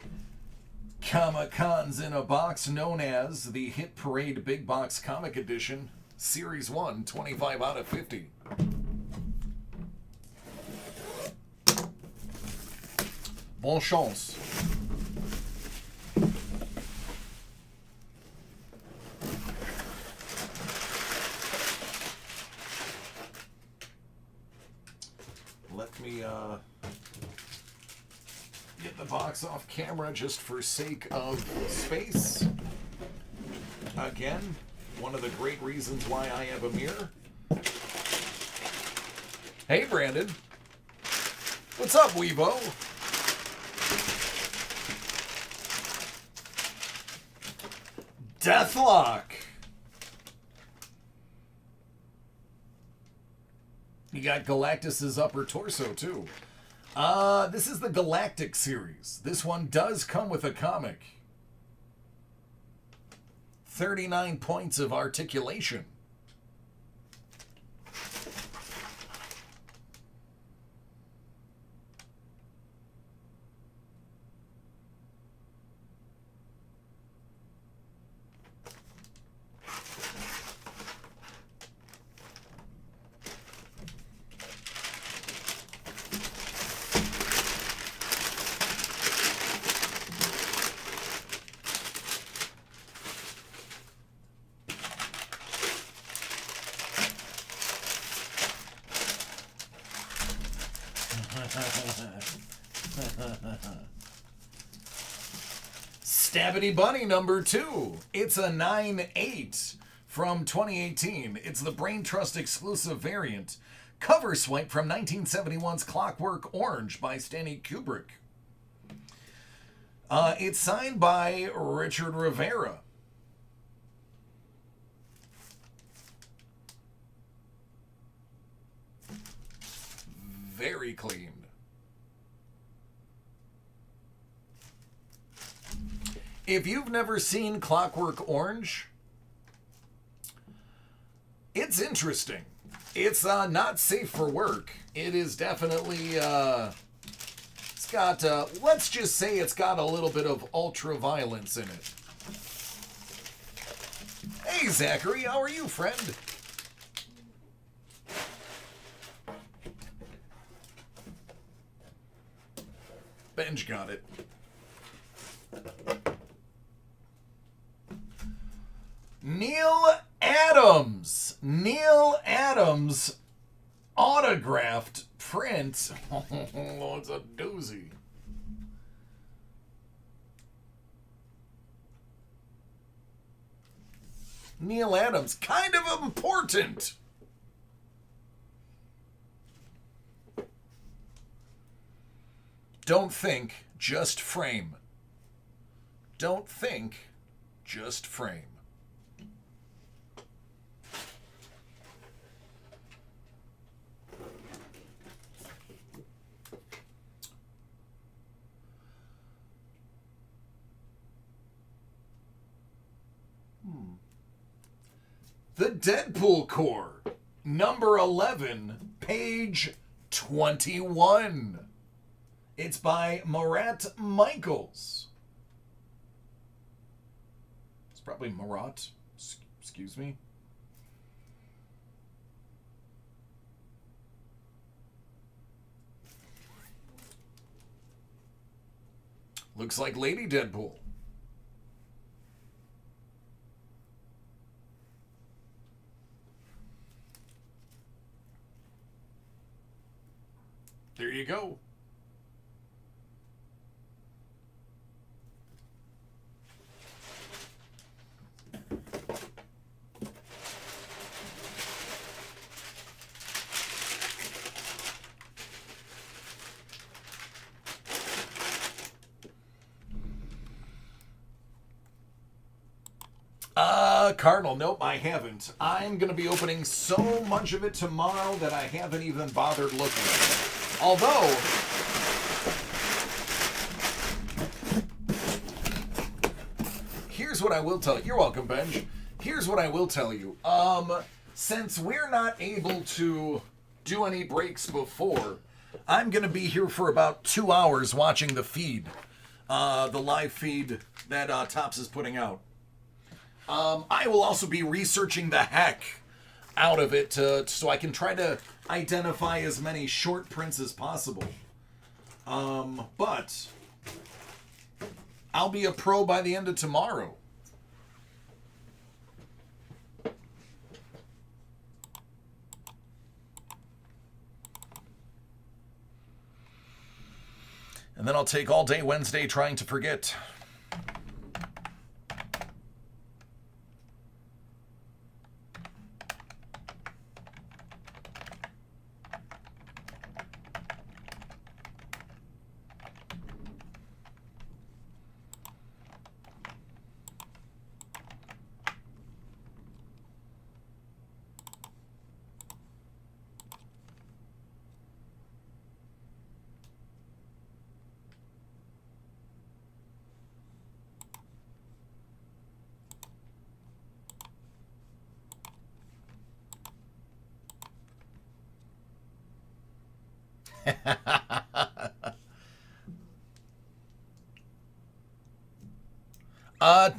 Comic-Cons in a box known as the Hit Parade Big Box Comic Edition, Series 1, 25 out of 50. Bonne chance. Let me get the box off camera just for sake of space. Again, one of the great reasons why I have a mirror. Hey, Brandon. What's up, Weebo? Deathlock. You got Galactus's upper torso, too. This is the Galactic series. This one does come with a comic. 39 points of articulation. Stabbity Bunny number 2. It's a 9/8 from 2018. It's the Brain Trust exclusive variant. Cover swipe from 1971's Clockwork Orange by Stanley Kubrick. It's signed by Richard Rivera. Very clean. If you've never seen Clockwork Orange, it's interesting. It's not safe for work. It is definitely, it's got, let's just say it's got a little bit of ultra-violence in it. Hey, Zachary, how are you, friend? Benj got it. Neil Adams. Neil Adams autographed print. Oh, it's a doozy. Neil Adams, kind of important. Don't think, just frame. Don't think, just frame. The Deadpool Corps, number 11, page 21. It's by Marat Michaels. It's probably Marat. Excuse me. Looks like Lady Deadpool. There you go. Cardinal, nope, I haven't. I'm going to be opening so much of it tomorrow that I haven't even bothered looking. Although, here's what I will tell you. You're welcome, Benj. Here's what I will tell you. Since we're not able to do any breaks before, I'm going to be here for about 2 hours watching the feed. The live feed that Topps is putting out. I will also be researching the heck out of it so I can try to identify as many short prints as possible. But I'll be a pro by the end of tomorrow. And then I'll take all day Wednesday trying to forget.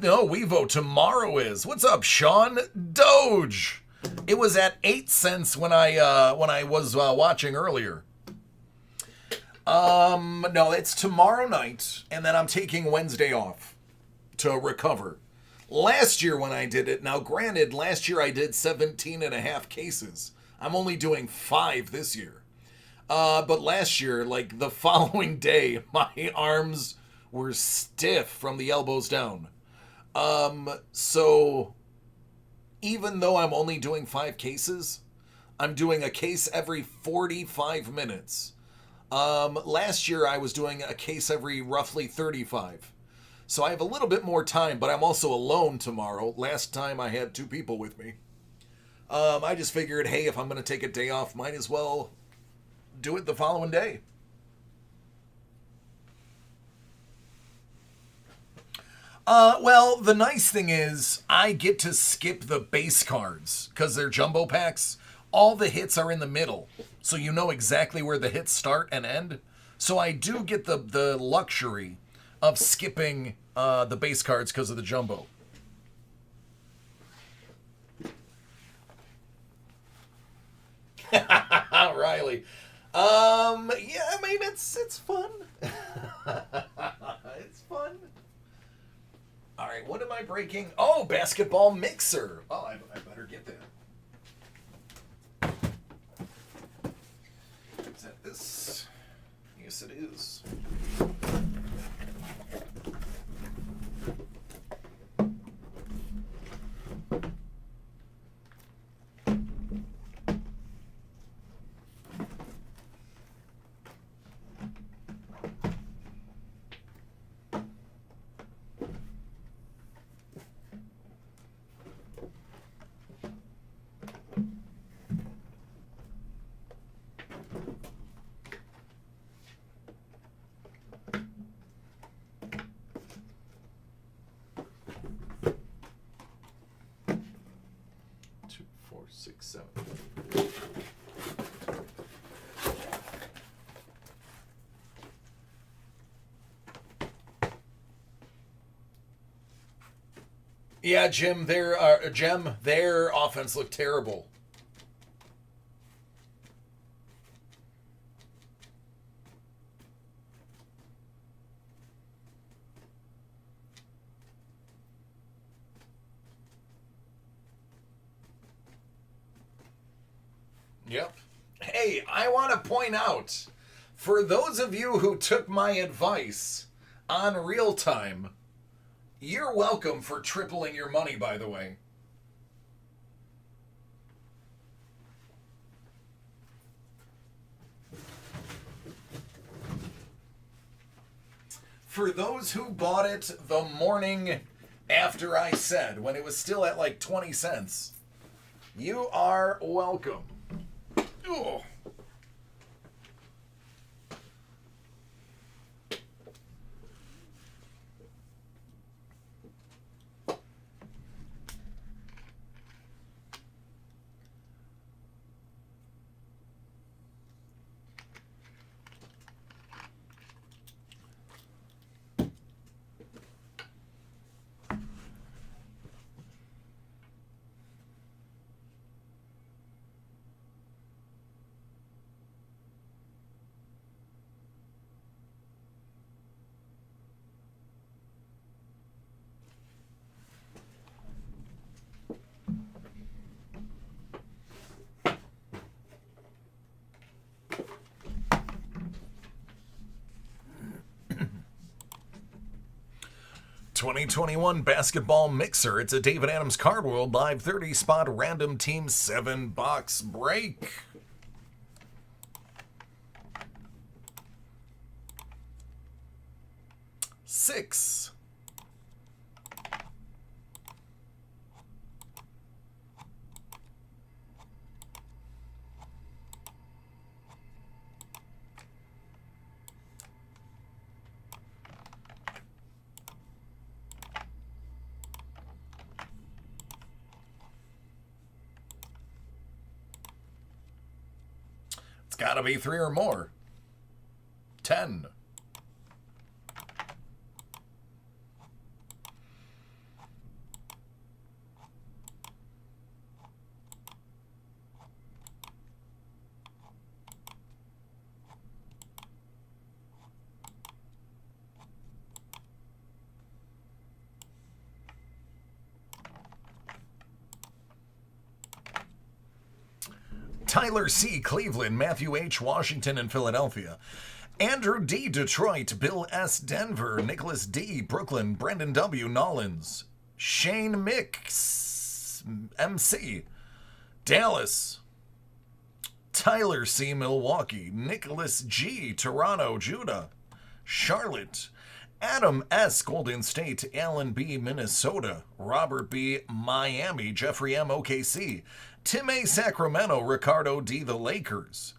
No, we vote tomorrow is. What's up, Sean? Doge. It was at 8 cents when I was watching earlier. No, it's tomorrow night, and then I'm taking Wednesday off to recover. Last year when I did it, now granted, last year I did 17 and a half cases. I'm only doing 5 this year. But last year, like the following day, my arms were stiff from the elbows down. So even though I'm only doing 5 cases, I'm doing a case every 45 minutes. Last year I was doing a case every roughly 35. So I have a little bit more time, but I'm also alone tomorrow. Last time I had 2 people with me. I just figured, hey, if I'm going to take a day off, might as well do it the following day. Well, the nice thing is I get to skip the base cards because they're jumbo packs. All the hits are in the middle, so you know exactly where the hits start and end. So I do get the luxury of skipping the base cards because of the jumbo. Riley. Yeah, I mean, it's fun. It's fun. All right, what am I breaking? Oh, basketball mixer. Oh, I better get that. Is that this? Yes, it is. Six, seven. Yeah, Jim, their offense looked terrible. Yep. Hey, I want to point out, for those of you who took my advice on real time, you're welcome for tripling your money, by the way. For those who bought it the morning after I said, when it was still at like 20 cents, you are welcome. Oh. ...2021 Basketball Mixer. It's a David Adams Card World Live 30-spot random team 7-box break. Six. It's got to be 3 or more. 10. Tyler C. Cleveland, Matthew H. Washington and Philadelphia, Andrew D. Detroit, Bill S. Denver, Nicholas D. Brooklyn, Brandon W. Nollins, Shane Mix MC, Dallas, Tyler C. Milwaukee, Nicholas G. Toronto, Judah, Charlotte, Adam S. Golden State, Alan B. Minnesota, Robert B. Miami, Jeffrey M. OKC, Tim A. Sacramento, Ricardo D. The Lakers,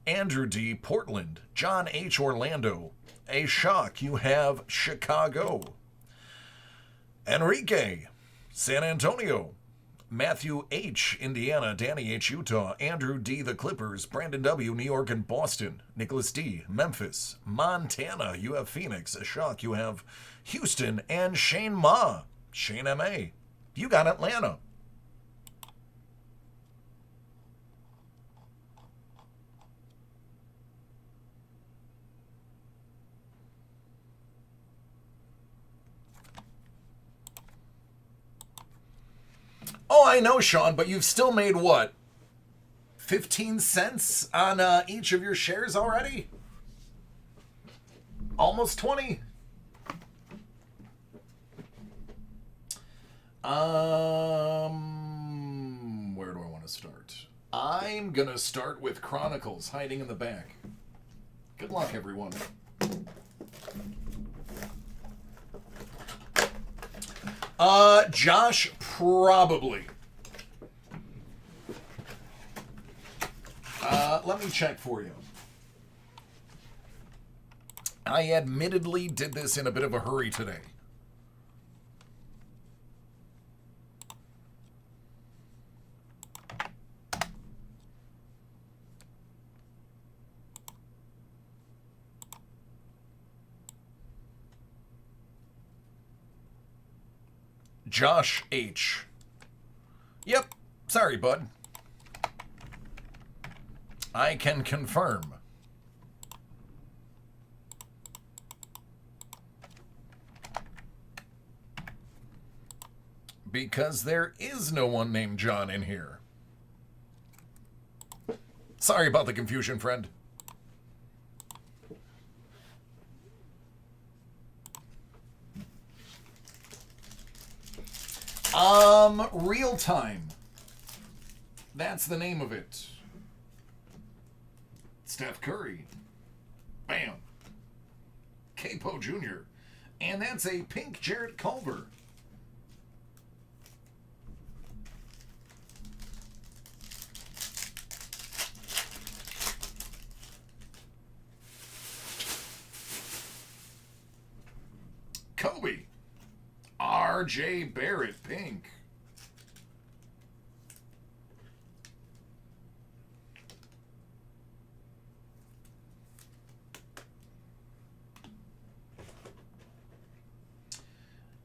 Andrew D. Portland, John H. Orlando, A. Shock, you have Chicago, Enrique, San Antonio, Matthew H. Indiana, Danny H. Utah, Andrew D. The Clippers, Brandon W. New York and Boston, Nicholas D. Memphis, Montana, you have Phoenix, A. Shock, you have Houston, and Shane Ma, Shane M.A., you got Atlanta. Oh, I know, Sean, but you've still made what? 15 cents on each of your shares already? Almost 20. Where do I want to start? I'm gonna start with Chronicles hiding in the back. Good luck, everyone. Josh, probably. Let me check for you. I admittedly did this in a bit of a hurry today. Josh H. Yep. Sorry, bud. I can confirm. Because there is no one named John in here. Sorry about the confusion, friend. Real Time. That's the name of it. Steph Curry. Bam. Capo Jr. And that's a pink Jarrett Culver. Kobe. R.J. Barrett, pink.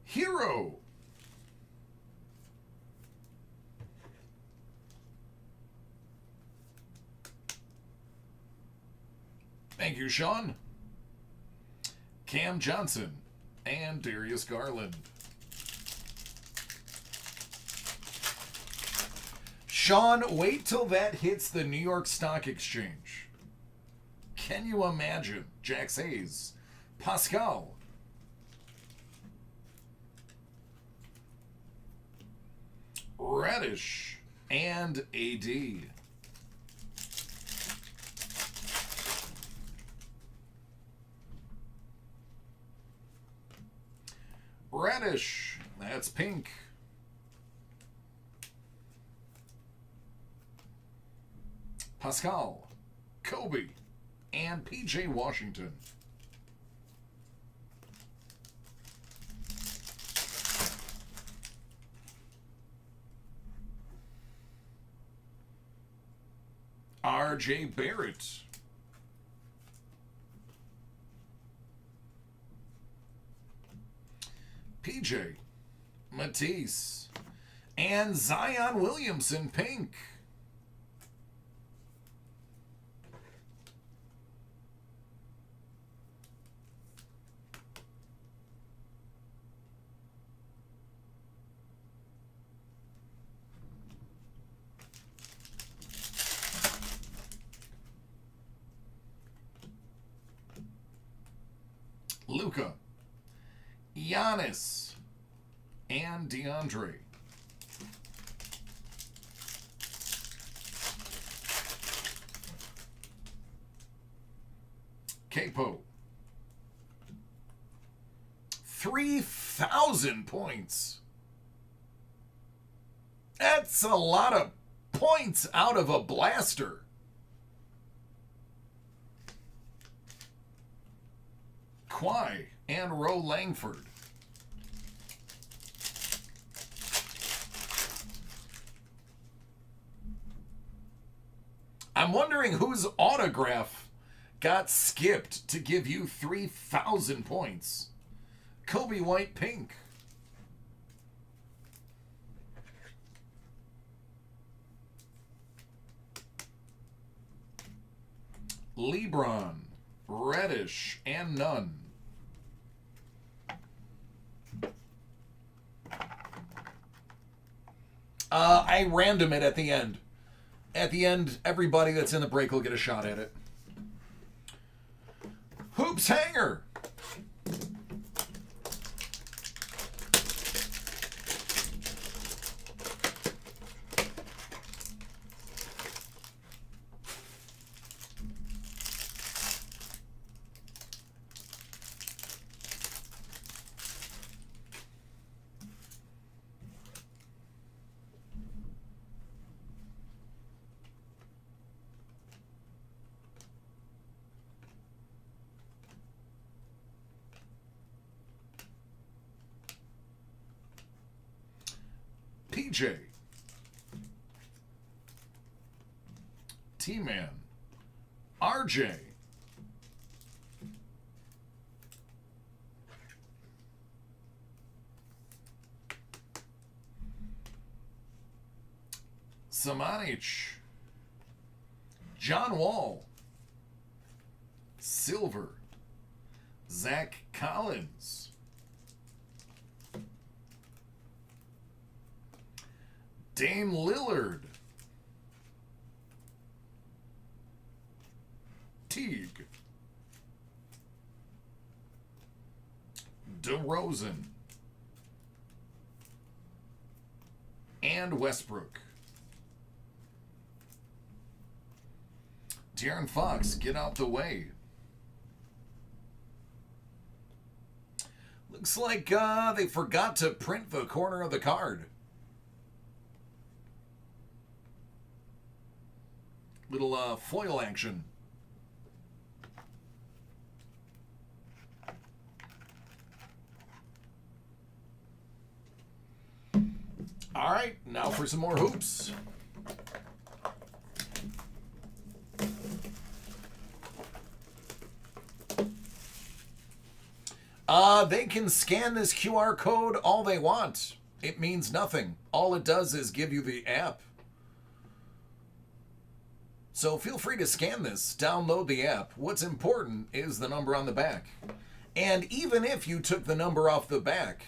Hero. Thank you, Sean. Cam Johnson and Darius Garland. Sean, wait till that hits the New York Stock Exchange. Can you imagine? Jax Hayes, Pascal, Reddish, and AD. Reddish, that's pink. Pascal, Kobe, and PJ Washington. RJ Barrett. PJ, Matisse, and Zion Williamson pink. Luka, Giannis, and DeAndre. Capo. 3,000 points. That's a lot of points out of a blaster. Kawhi and Roe Langford. I'm wondering whose autograph got skipped to give you 3,000 points. Kobe White pink. LeBron, Reddish, and none. I random it at the end. At the end, everybody that's in the break will get a shot at it. Hoops hanger. PJ, T-Man, RJ, Samanich, John Wall, Silver, Zach Collins, Dame Lillard, Teague, DeRozan, and Westbrook. De'Aaron Fox, get out the way. Looks like they forgot to print the corner of the card. Little foil action. All right, now for some more hoops. They can scan this QR code all they want. It means nothing. All it does is give you the app. So feel free to scan this, download the app. What's important is the number on the back. And even if you took the number off the back,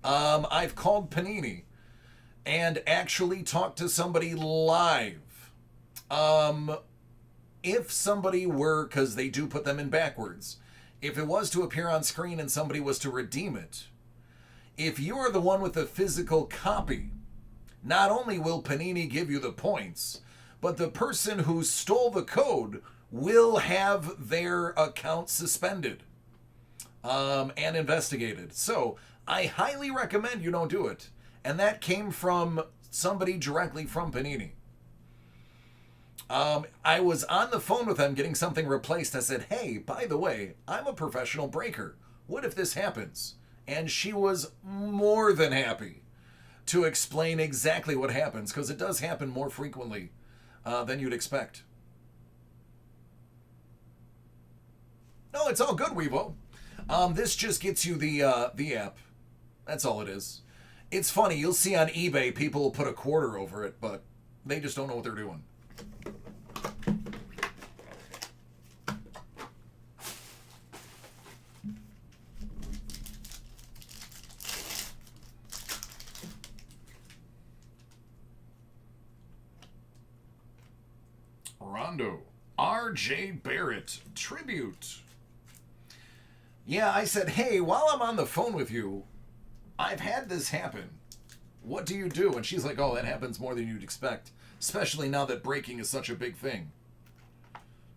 I've called Panini and actually talked to somebody live. If somebody were, because they do put them in backwards, if it was to appear on screen and somebody was to redeem it, if you're the one with the physical copy, not only will Panini give you the points, but the person who stole the code will have their account suspended and investigated. So I highly recommend you don't do it. And that came from somebody directly from Panini. I was on the phone with them getting something replaced. I said, hey, by the way, I'm a professional breaker. What if this happens? And she was more than happy to explain exactly what happens, because it does happen more frequently than you'd expect. No, it's all good, Weevo. This just gets you the app. That's all it is. It's funny. You'll see on eBay people will put a quarter over it, but they just don't know what they're doing. Rondo. R.J. Barrett. Tribute. Yeah, I said, hey, while I'm on the phone with you, I've had this happen. What do you do? And she's like, oh, that happens more than you'd expect, especially now that breaking is such a big thing.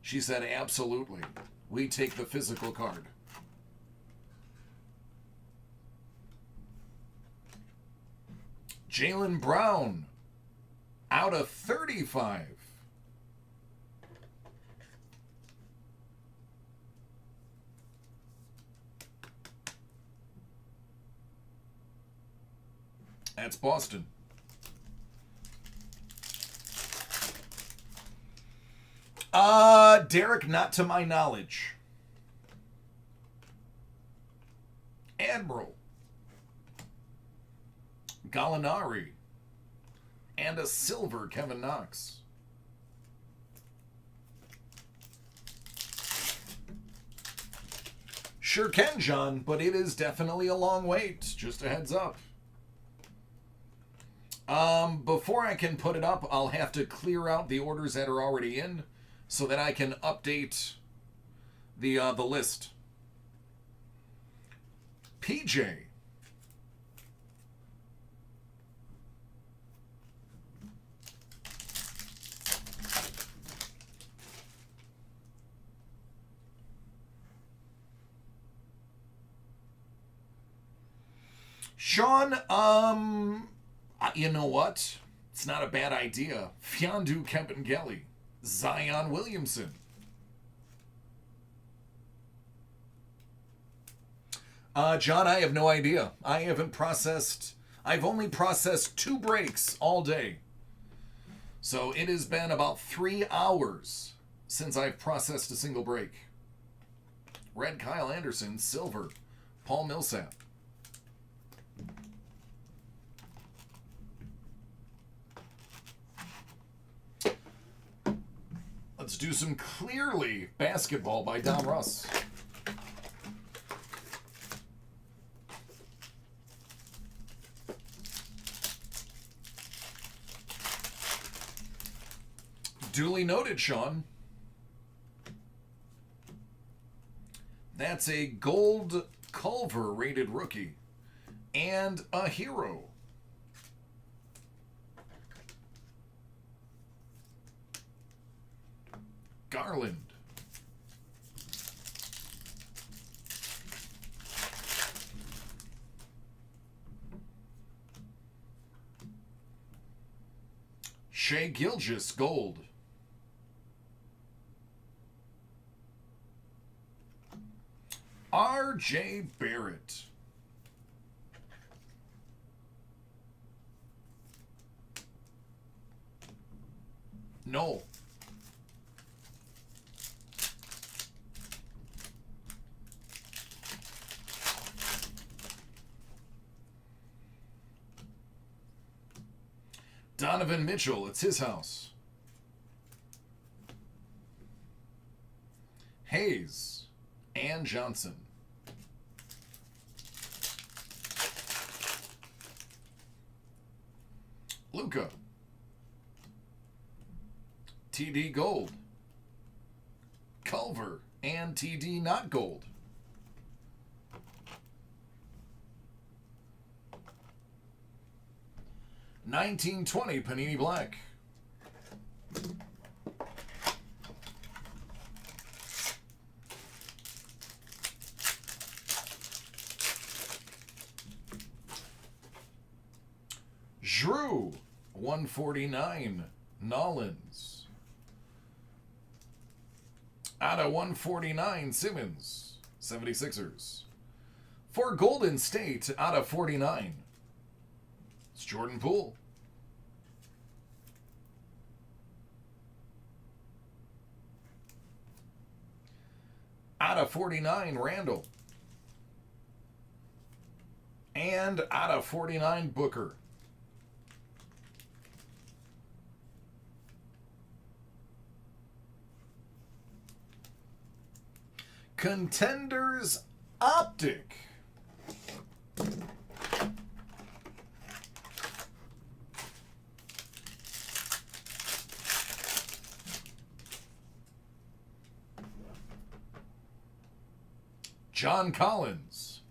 She said, absolutely. We take the physical card. Jaylen Brown. Out of 35. That's Boston. Derek, not to my knowledge. Admiral. Gallinari. And a silver Kevin Knox. Sure can, John, but it is definitely a long wait. Just a heads up. Before I can put it up, I'll have to clear out the orders that are already in so that I can update the list. PJ. Sean, you know what? It's not a bad idea. Fiondu Kempengeli. Zion Williamson. John, I have no idea. I haven't processed. I've only processed 2 breaks all day. So it has been about 3 hours since I've processed a single break. Red Kyle Anderson, silver. Paul Millsap. Let's do some Clearly Basketball by Don Russ. Duly noted, Sean. That's a gold Culver rated rookie. And a hero. Garland. Shai Gilgeous, gold. R.J. Barrett. No. Donovan Mitchell, it's his house. Hayes and Johnson. Luka. TD gold. Culver and TD not gold. $19.20 Panini Black. Drew, 149, Nollins. Out of 149, Simmons, 76ers. For Golden State, out of 49, it's Jordan Poole. Out of 49, Randall. And out of 49, Booker. Contenders Optic. John Collins.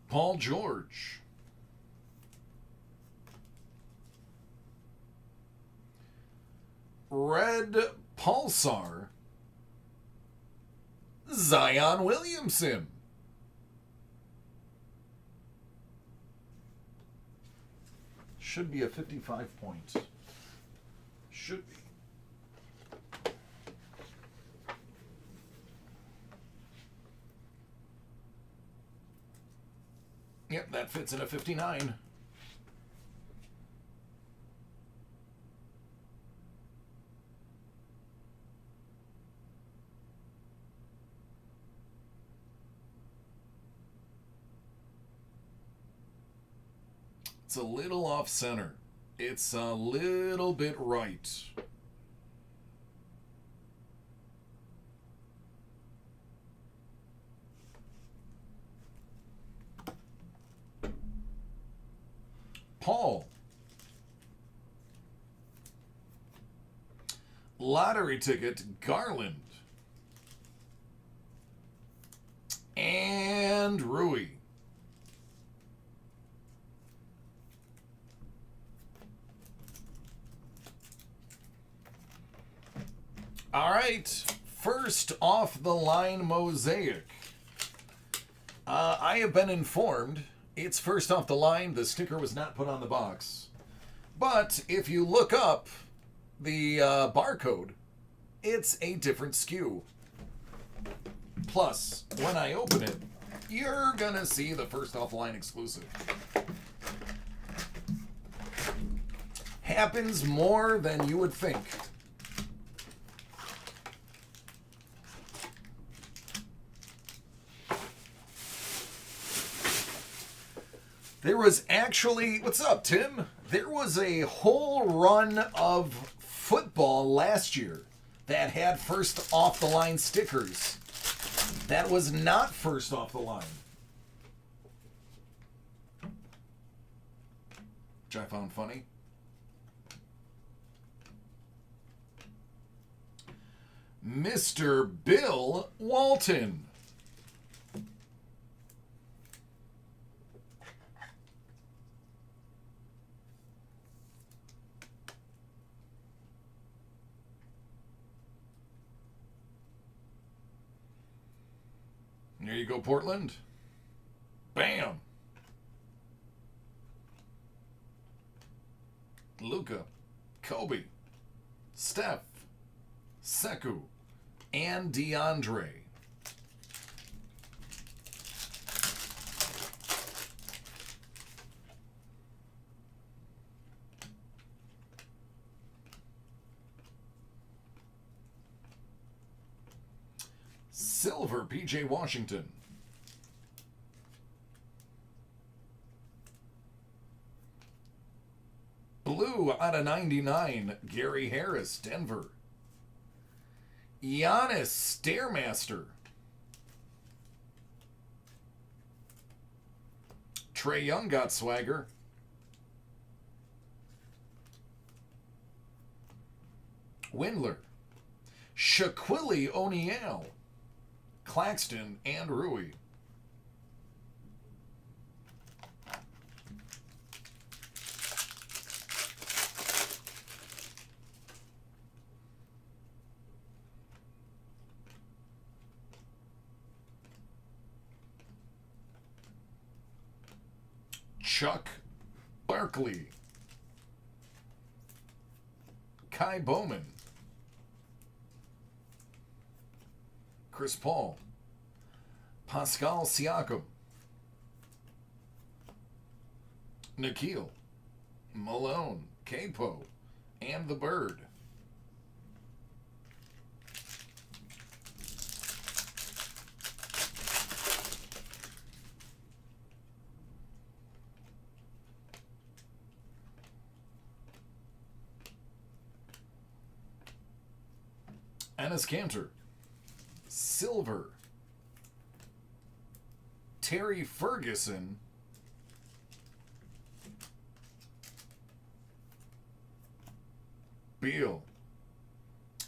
Paul George. Red Pulsar. Zion Williamson. Should be a 55 point. Should be. Yep, that fits in a 59. It's a little off center. It's a little bit right. Paul. Lottery ticket, Garland. And Rui. All right, first off the line mosaic. I have been informed it's first off the line. The sticker was not put on the box. But if you look up the barcode, it's a different SKU. Plus, when I open it, you're going to see the first off the line exclusive. Happens more than you would think. There was actually, what's up, Tim? There was a whole run of football last year that had first off the line stickers. That was not first off the line. Which I found funny. Mr. Bill Walton. There you go, Portland. Bam. Luka, Kobe, Steph, Sekou, and DeAndre. Silver, PJ Washington. Blue out of 99, Gary Harris, Denver. Giannis, Stairmaster. Trae Young got swagger. Windler. Shaquille O'Neal. Claxton and Rui. Chuck Barkley. Kai Bowman. Chris Paul. Pascal Siakam. Nikhil. Malone. Capo. And the Bird. Enes Kanter. Silver. Terry Ferguson. Beal.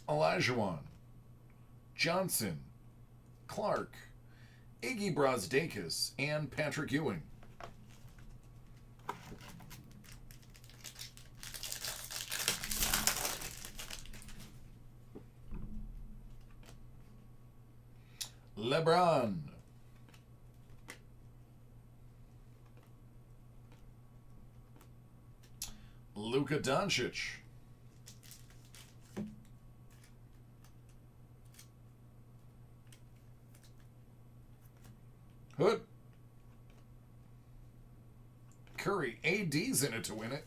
Olajuwon. Johnson. Clark. Iggy Brazdeikis, and Patrick Ewing. LeBron. Luka Doncic. Hood. Curry. AD's in it to win it.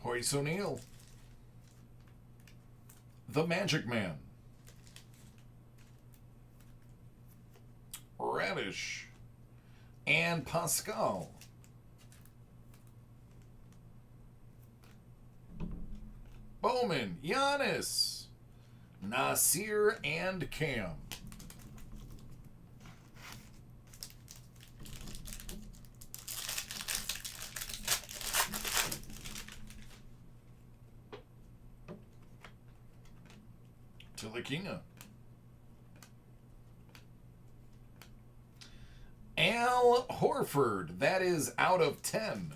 Royce O'Neal. The Magic Man. Radish. And Pascal. Bowman. Giannis. Nasir and Cam. Tilakina. Al Horford. That is out of 10.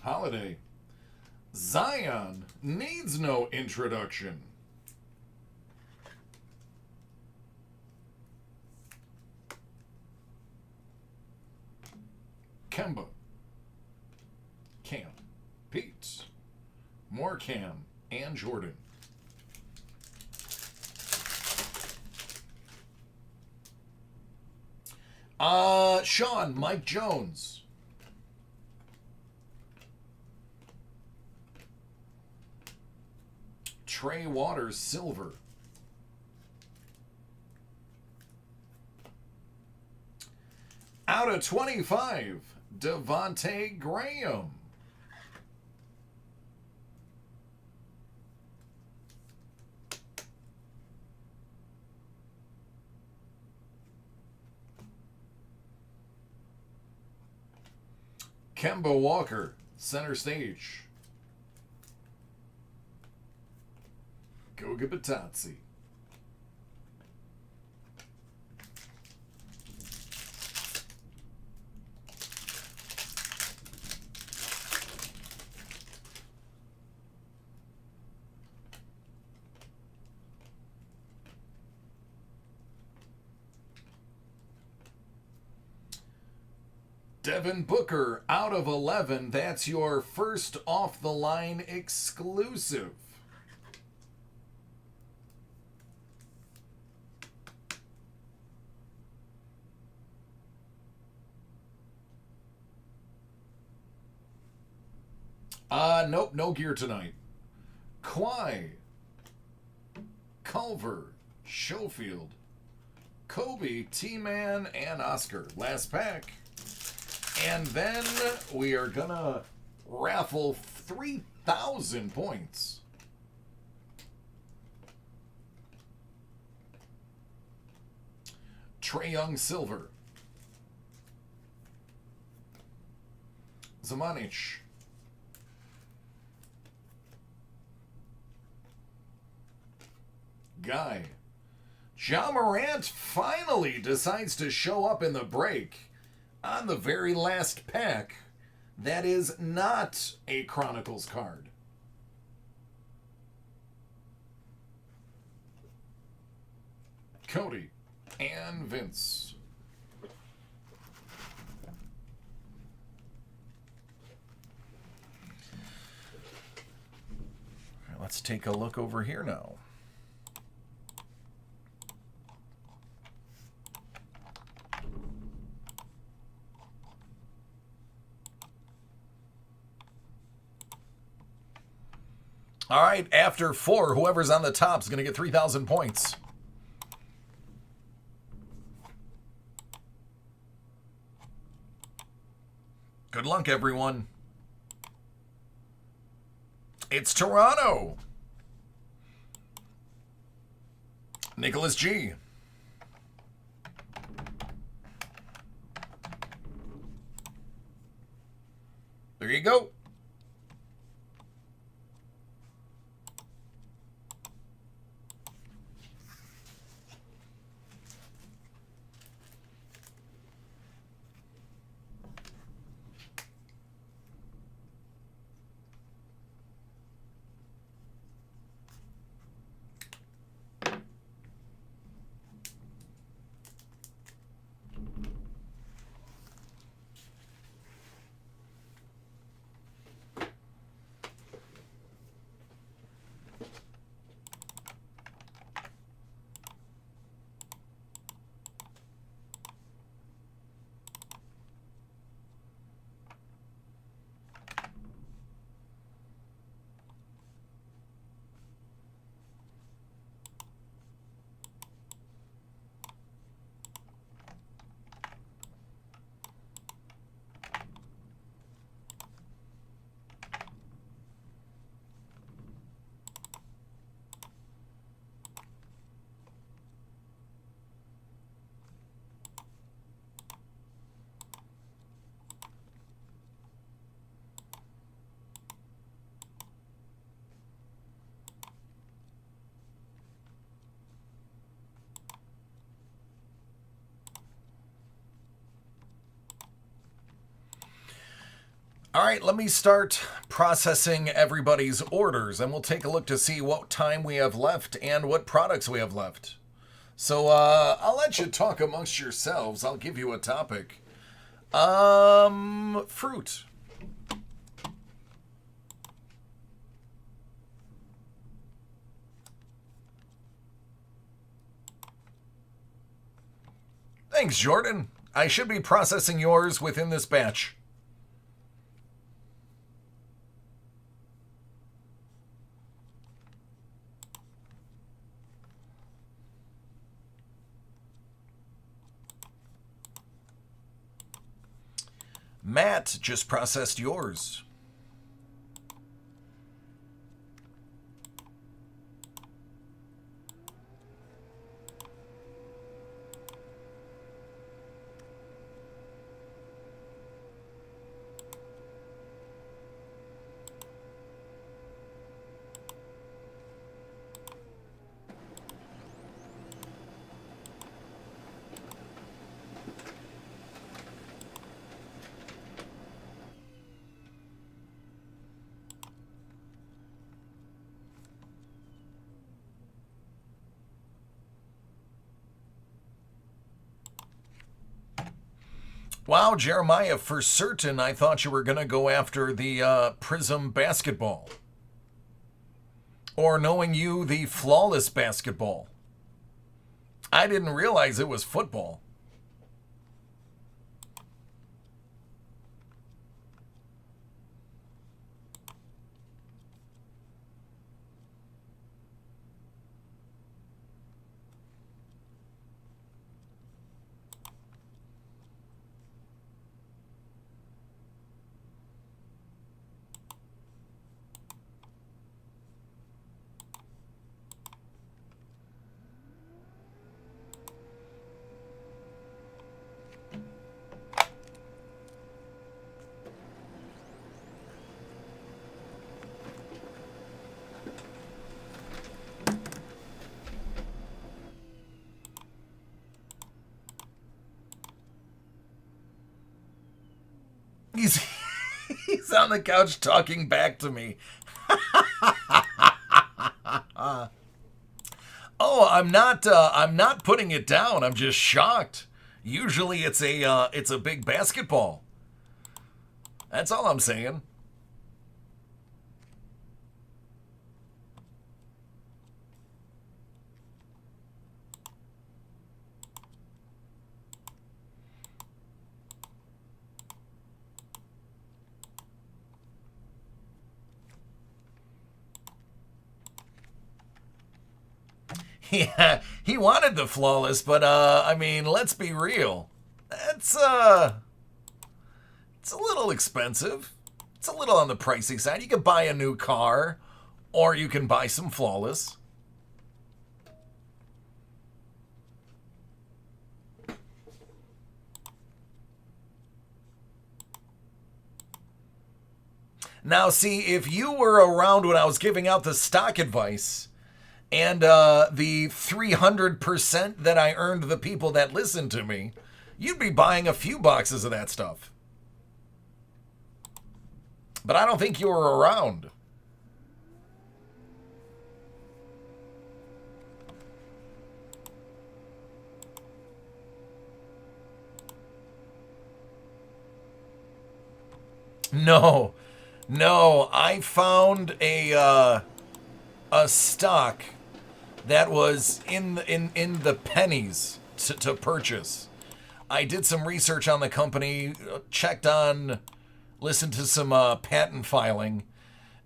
Holiday. Zion needs no introduction. Kemba. Cam. Pete. More Cam. And Jordan. Sean. Mike Jones. Trey Waters. Silver. Out of 25, Devontae Graham. Kemba Walker, center stage. Goga Batazzi. Devin Booker, out of 11. That's your first off-the-line exclusive. Nope, no gear tonight. Kawhi, Culver, Schofield, Kobe, T-Man, and Oscar. Last pack. And then we are going to raffle 3,000 points. Trae Young Silver. Zamanich. Guy. Ja Morant finally decides to show up in the break. On the very last pack, that is not a Chronicles card. Cody and Vince. Let's take a look over here now. All right, after 4, whoever's on the top is going to get 3,000 points. Good luck, everyone. It's Toronto. Nicholas G. There you go. All right, let me start processing everybody's orders, and we'll take a look to see what time we have left and what products we have left. So I'll let you talk amongst yourselves. I'll give you a topic. Fruit. Thanks, Jordan. I should be processing yours within this batch. Matt just processed yours. Wow, Jeremiah, for certain I thought you were going to go after the Prism basketball. Or knowing you, the flawless basketball. I didn't realize it was football. He's on the couch talking back to me. Oh, I'm not putting it down. I'm just shocked. Usually it's a big basketball. That's all I'm saying. Yeah, he wanted the flawless, but I mean, let's be real. That's it's a little expensive. It's a little on the pricey side. You could buy a new car, or you can buy some flawless. Now, see, if you were around when I was giving out the stock advice and the 300% that I earned the people that listened to me, you'd be buying a few boxes of that stuff. But I don't think you were around. No, I found a stock that was in the pennies to purchase. I did some research on the company, listened to some patent filing,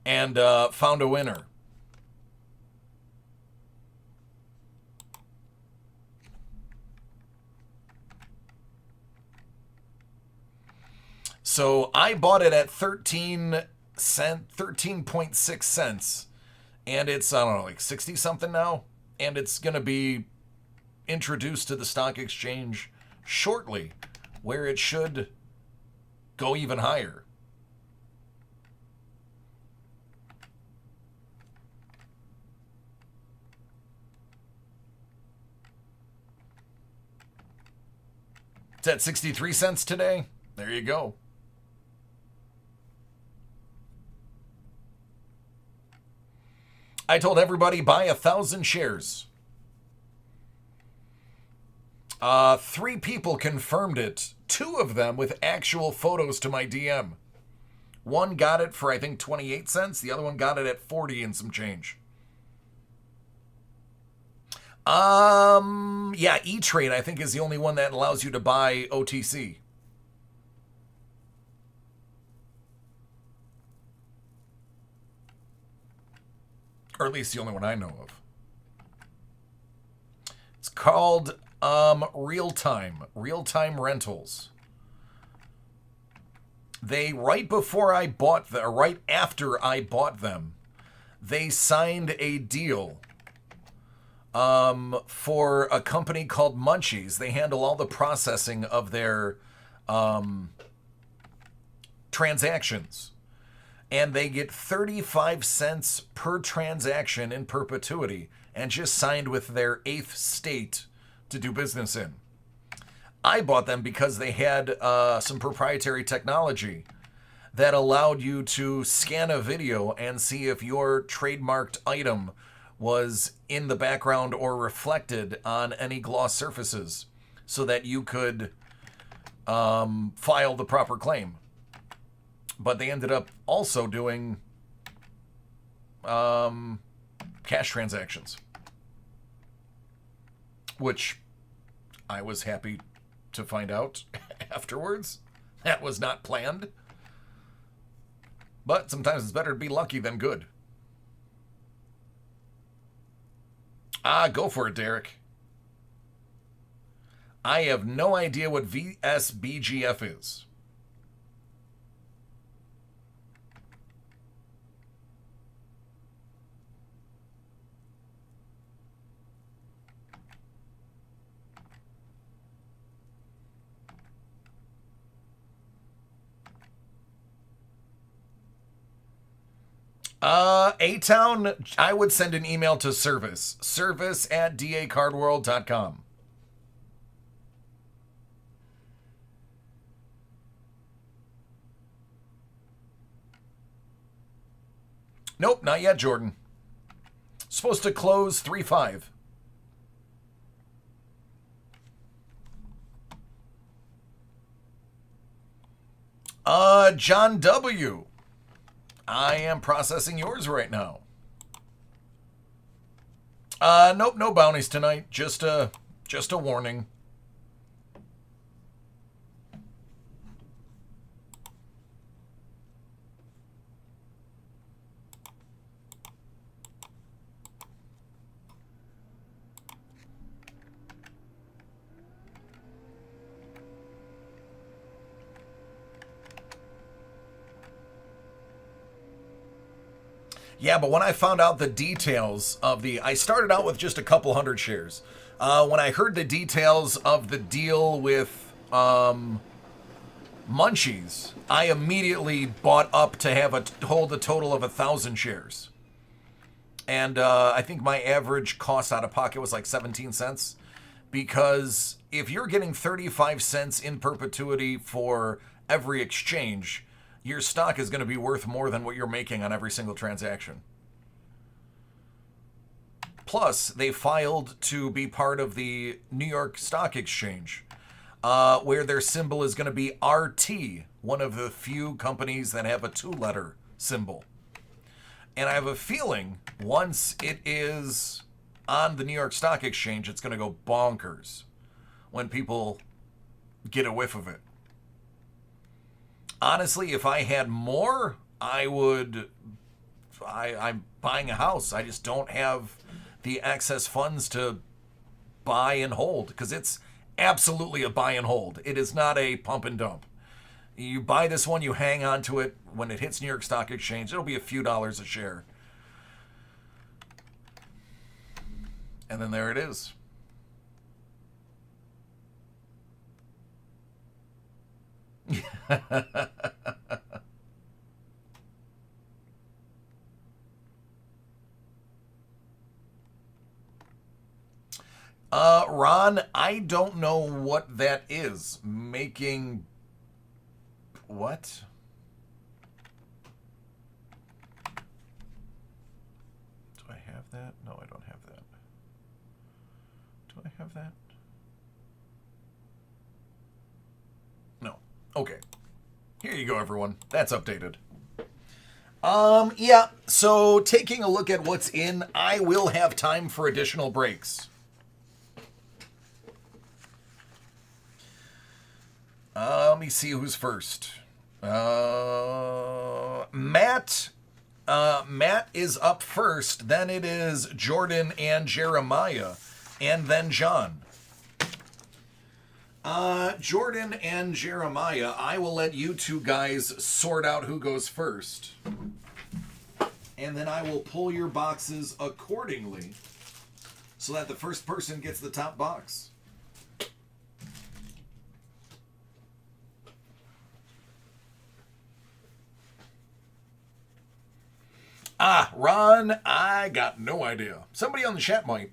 and found a winner. So I bought it at 13.6 cents, and it's, I don't know, like 60 something now, and it's going to be introduced to the stock exchange shortly, where it should go even higher. It's at 63 cents today. There you go. I told everybody buy 1,000 shares. 3 people confirmed it. 2 of them with actual photos to my DM. One got it for, I think, 28 cents. The other one got it at 40 and some change. Yeah, E-Trade, I think, is the only one that allows you to buy OTC. Or at least the only one I know of. It's called Real Time Rentals. They, right after I bought them, they signed a deal for a company called Munchies. They handle all the processing of their transactions. And they get 35 cents per transaction in perpetuity, and just signed with their 8th state to do business in. I bought them because they had some proprietary technology that allowed you to scan a video and see if your trademarked item was in the background or reflected on any gloss surfaces, so that you could file the proper claim. But they ended up also doing cash transactions, which I was happy to find out afterwards. That was not planned. But sometimes it's better to be lucky than good. Go for it, Derek. I have no idea what VSBGF is. A-Town, I would send an email to service at dacardworld.com. Nope, not yet, Jordan. Supposed to close 3-5. John W. I am processing yours right now. Nope, no bounties tonight. Just a warning. Yeah, but when I found out the details of I started out with just a couple hundred shares. When I heard the details of the deal with Munchies, I immediately bought up to hold a total of 1,000 shares. And I think my average cost out of pocket was like 17 cents. Because if you're getting 35 cents in perpetuity for every exchange, your stock is going to be worth more than what you're making on every single transaction. Plus, they filed to be part of the New York Stock Exchange, where their symbol is going to be RT, one of the few companies that have a 2-letter symbol. And I have a feeling once it is on the New York Stock Exchange, it's going to go bonkers when people get a whiff of it. Honestly, if I had more, I'm buying a house. I just don't have the excess funds to buy and hold, because it's absolutely a buy and hold. It is not a pump and dump. You buy this one, you hang on to it. When it hits New York Stock Exchange, it'll be a few dollars a share. And then there it is. Ron, I don't know what that is. Making what? Do I have that? No, I don't have that. Do I have that? No. Okay. Here you go, everyone. That's updated. Yeah, so taking a look at what's in, I will have time for additional breaks. Let me see who's first. Matt is up first, then it is Jordan and Jeremiah, and then John. Jordan and Jeremiah, I will let you two guys sort out who goes first. And then I will pull your boxes accordingly so that the first person gets the top box. Ron, I got no idea. Somebody on the chat might.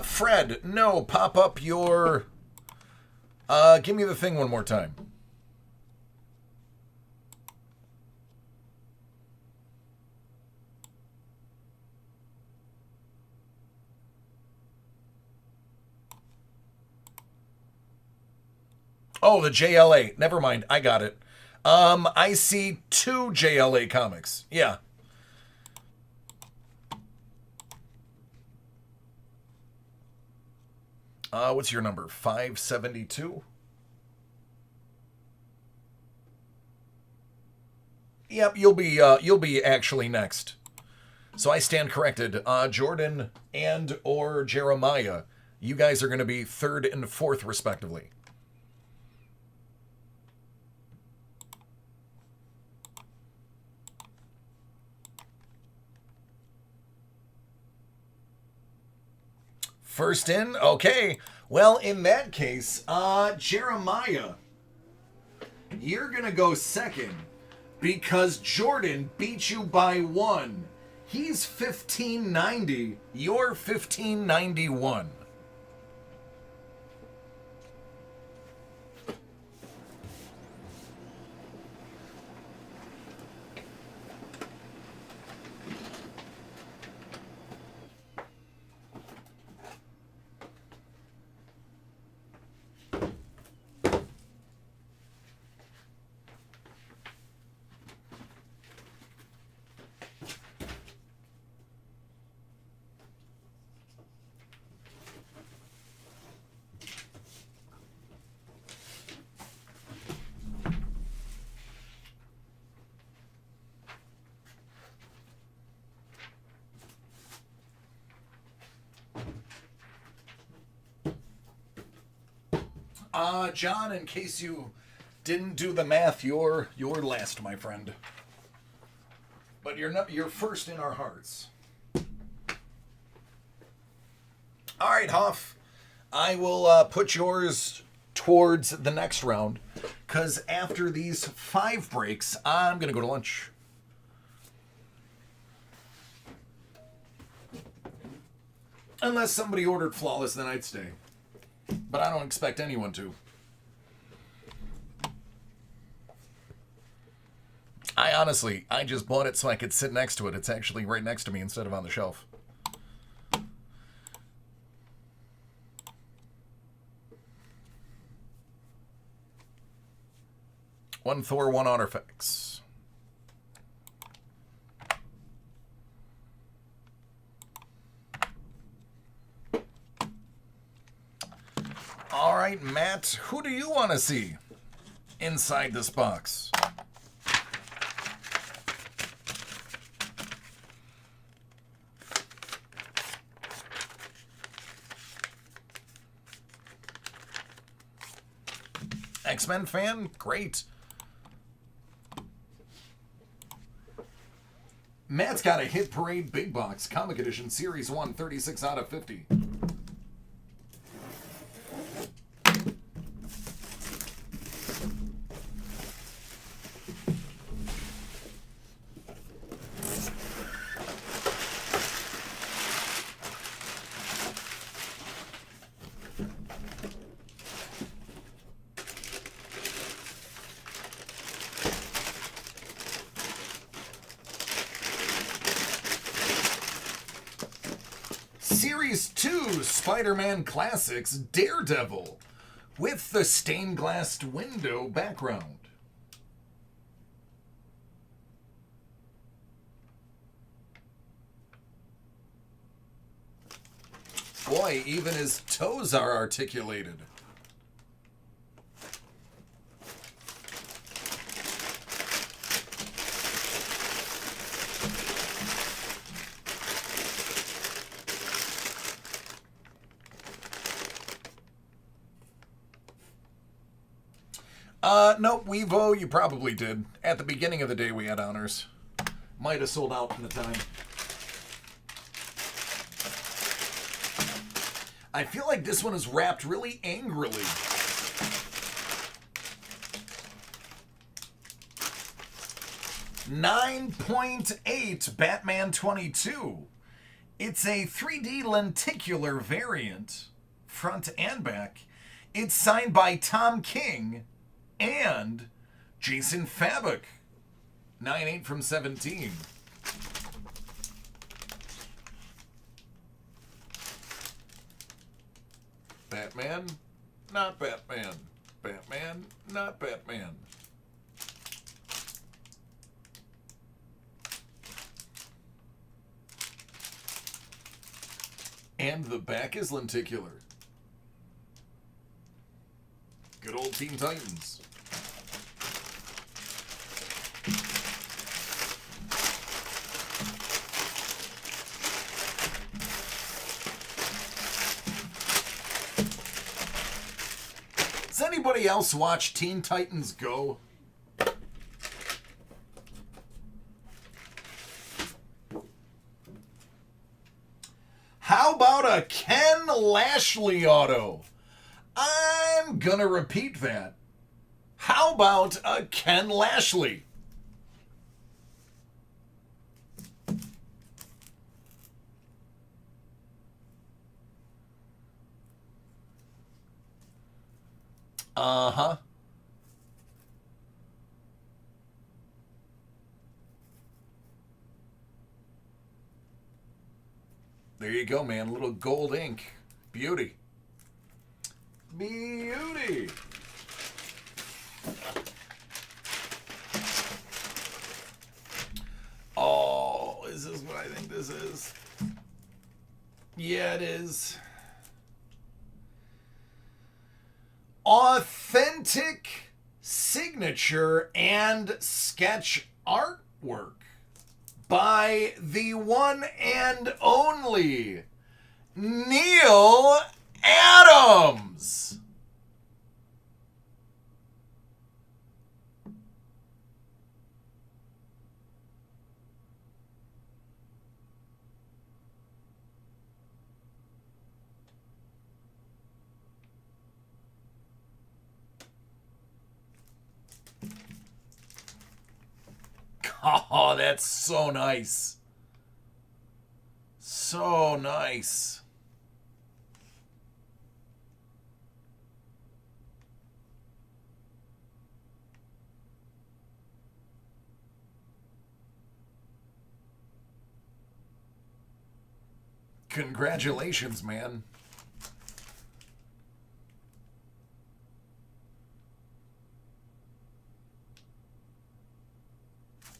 Fred, no, pop up your... give me the thing one more time. Oh, the JLA. Never mind, I got it. I see 2 JLA comics. Yeah. What's your number? 572? Yep, you'll be actually next. So I stand corrected. Jordan and or Jeremiah, you guys are going to be 3rd and 4th respectively. First in? Okay. Well, in that case, Jeremiah, you're going to go second because Jordan beat you by 1. He's 1590. You're 1591. John, in case you Didn't do the math. You're last, my friend. But you're first in our hearts. All right, Hoff. I will put yours towards the next round, because after these 5 breaks, I'm going to go to lunch. Unless somebody ordered Flawless, then I'd stay. But I don't expect anyone to. I just bought it so I could sit next to it. It's actually right next to me instead of on the shelf. One Thor, one Artifacts. All right, Matt, who do you want to see inside this box? X-Men fan? Great. Matt's got a Hit Parade Big Box Comic Edition Series 1, 36 out of 50. Series 2 Spider-Man Classics Daredevil with the stained glass window background. Boy, even his toes are articulated. Nope, Weevo, you probably did. At the beginning of the day we had honors. Might have sold out in the time. I feel like this one is wrapped really angrily. $9.8 Batman 22. It's a 3D lenticular variant, front and back. It's signed by Tom King and Jason Fabok. 9.8 from 17. Batman, not Batman. Batman, not Batman. And the back is lenticular. Good old Teen Titans. Does anybody else watch Teen Titans Go? How about a Ken Lashley auto? I'm gonna repeat that. How about a Ken Lashley? Uh-huh. There you go, man. A little gold ink. Beauty. Beauty. Oh, is this what I think this is? Yeah, it is. Authentic signature and sketch artwork by the one and only Neil Adams. Oh, that's so nice. So nice. Congratulations, man.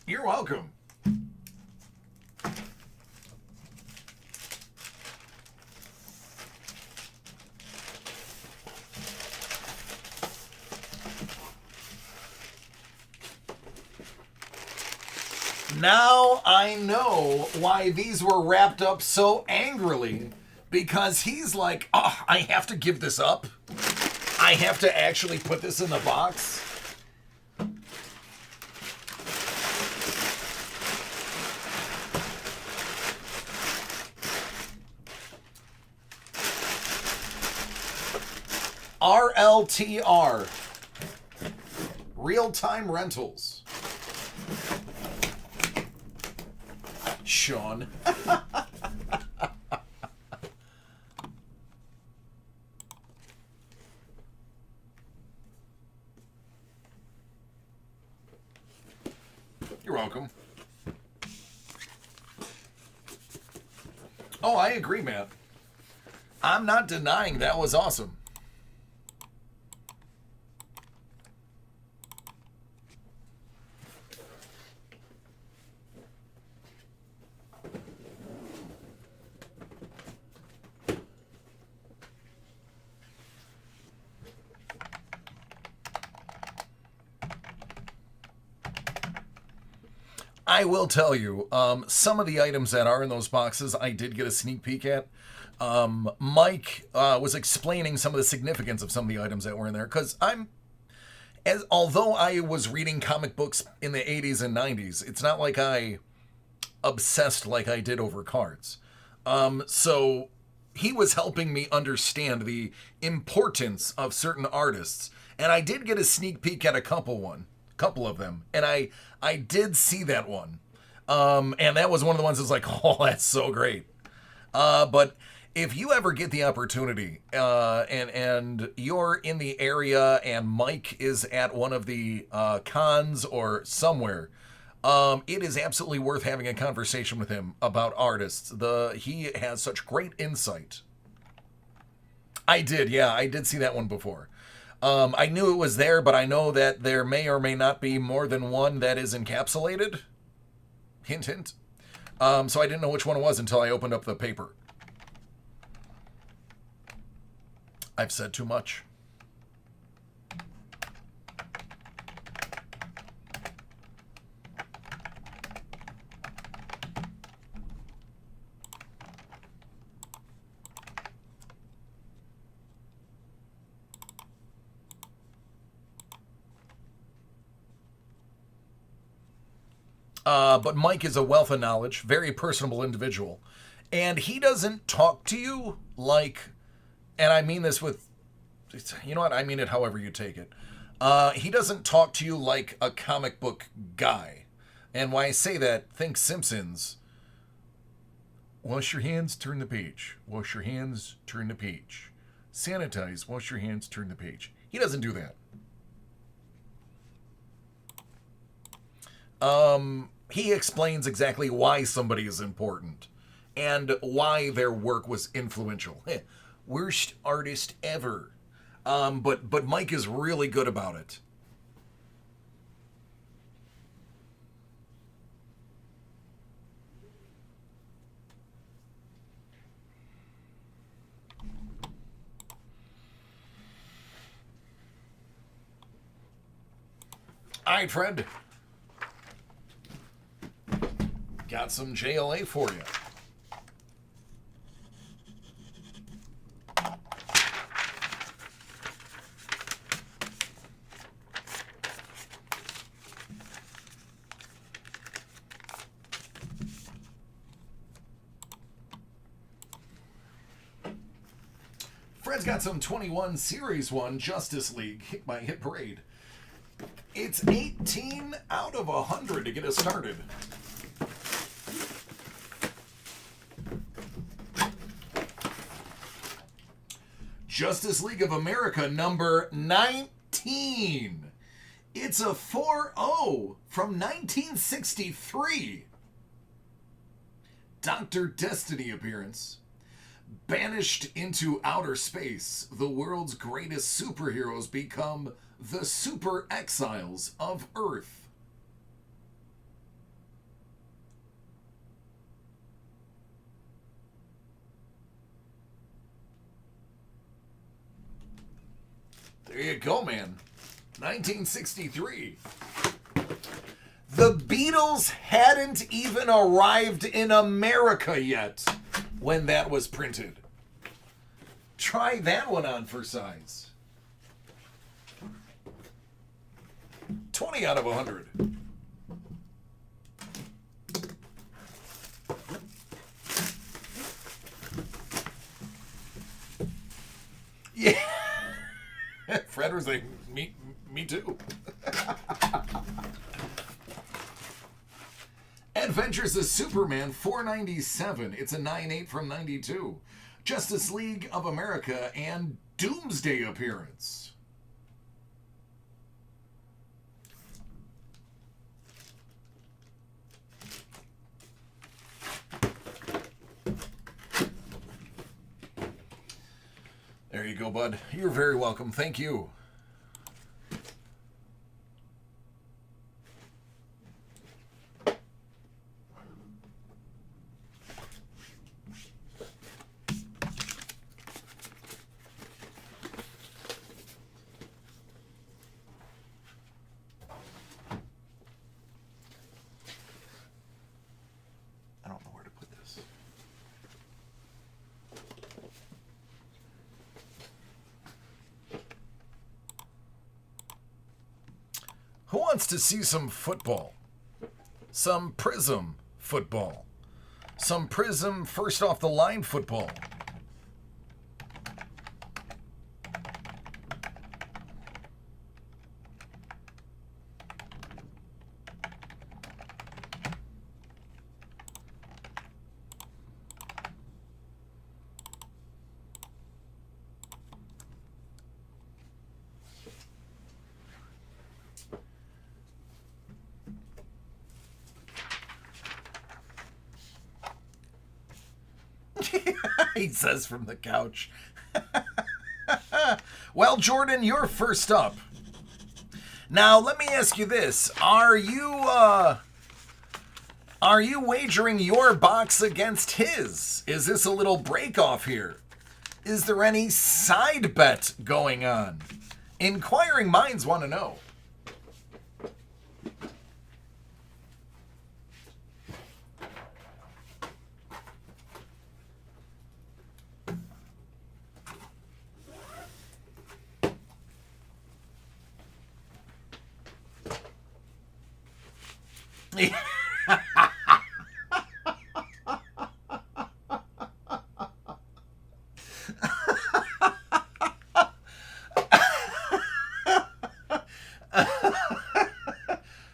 You're welcome. Now I know why these were wrapped up so angrily. Because he's like, oh, I have to give this up. I have to actually put this in the box. RLTR. Real-time rentals. Sean. You're welcome. Oh, I agree, Matt. I'm not denying that was awesome. I will tell you, some of the items that are in those boxes, I did get a sneak peek at. Mike was explaining some of the significance of some of the items that were in there, because although I was reading comic books in the 80s and 90s, it's not like I obsessed like I did over cards. So he was helping me understand the importance of certain artists, and I did get a sneak peek at a couple of them, and I did see that one, and that was one of the ones that's like, oh, that's so great. But if you ever get the opportunity, and you're in the area, and Mike is at one of the cons or somewhere, it is absolutely worth having a conversation with him about artists. He has such great insight. I did see that one before. I knew it was there, but I know that there may or may not be more than one that is encapsulated. Hint, hint. So I didn't know which one it was until I opened up the paper. I've said too much. But Mike is a wealth of knowledge, very personable individual. And he doesn't talk to you like, and I mean this with, you know what, I mean it however you take it. He doesn't talk to you like a comic book guy. And when I say that, think Simpsons. Wash your hands, turn the page. Wash your hands, turn the page. Sanitize, wash your hands, turn the page. He doesn't do that. He explains exactly why somebody is important and why their work was influential. Worst artist ever. But Mike is really good about it. All right, Fred. Got some JLA for you. Fred's got some 21 Series 1 Justice League Hit by Hit Parade. It's 18 out of 100 to get us started. Justice League of America number 19. It's a 4-0 from 1963. Dr. Destiny appearance. Banished into outer space, the world's greatest superheroes become the super exiles of Earth. There you go, man. 1963. The Beatles hadn't even arrived in America yet when that was printed. Try that one on for size. 20 out of 100. Yeah. Fred was like, me too. Adventures of Superman 497. It's a 9-8 from 92. Justice League of America and Doomsday appearance. There you go, bud. You're very welcome. Thank you. I don't know where to put this. Who wants to see some football? Some Prism football. Some Prism first off the line football. He says from the couch. Well, Jordan, you're first up. Now, let me ask you this. Are you wagering your box against his? Is this a little break-off here? Is there any side bet going on? Inquiring minds want to know.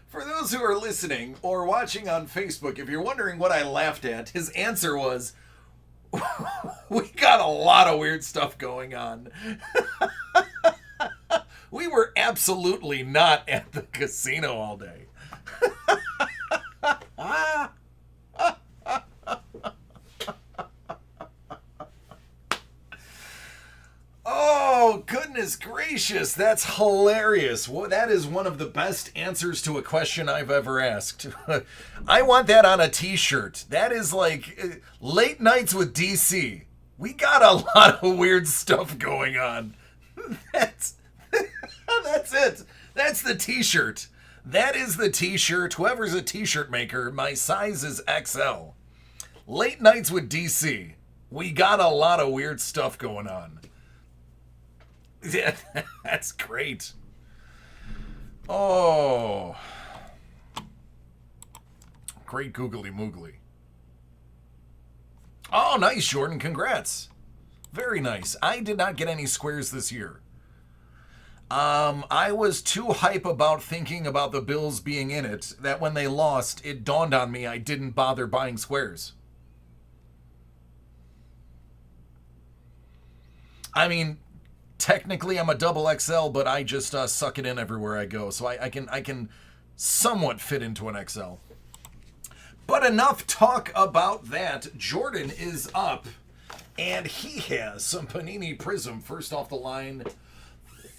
For those who are listening or watching on Facebook, if you're wondering what I laughed at, his answer was, we got a lot of weird stuff going on. We were absolutely not at the casino all day. Oh, goodness gracious. That's hilarious. Well, that is one of the best answers to a question I've ever asked. I want that on a t-shirt. That is like late nights with DC. We got a lot of weird stuff going on. That's it. That's the t-shirt. That is the t-shirt. Whoever's a t-shirt maker, my size is XL. Late nights with DC. We got a lot of weird stuff going on. Yeah, that's great. Oh. Great googly moogly. Oh, nice, Jordan. Congrats. Very nice. I did not get any squares this year. I was too hype about thinking about the Bills being in it that when they lost, it dawned on me I didn't bother buying squares. I mean, technically I'm a double XL, but I just suck it in everywhere I go, so I can somewhat fit into an XL. But enough talk about that. Jordan is up, and he has some Panini Prism. First off the line,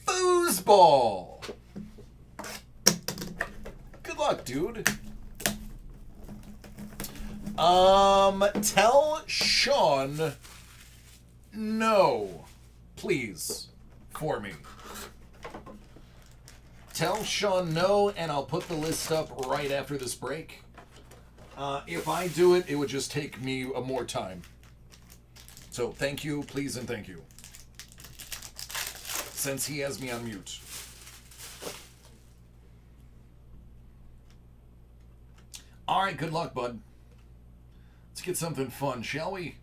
foosball. Good luck, dude. Tell Sean no, please, for me. Tell Sean no, and I'll put the list up right after this break. If I do it, it would just take me more time. So thank you, please, and thank you. Since he has me on mute. All right, good luck, bud. Let's get something fun, shall we?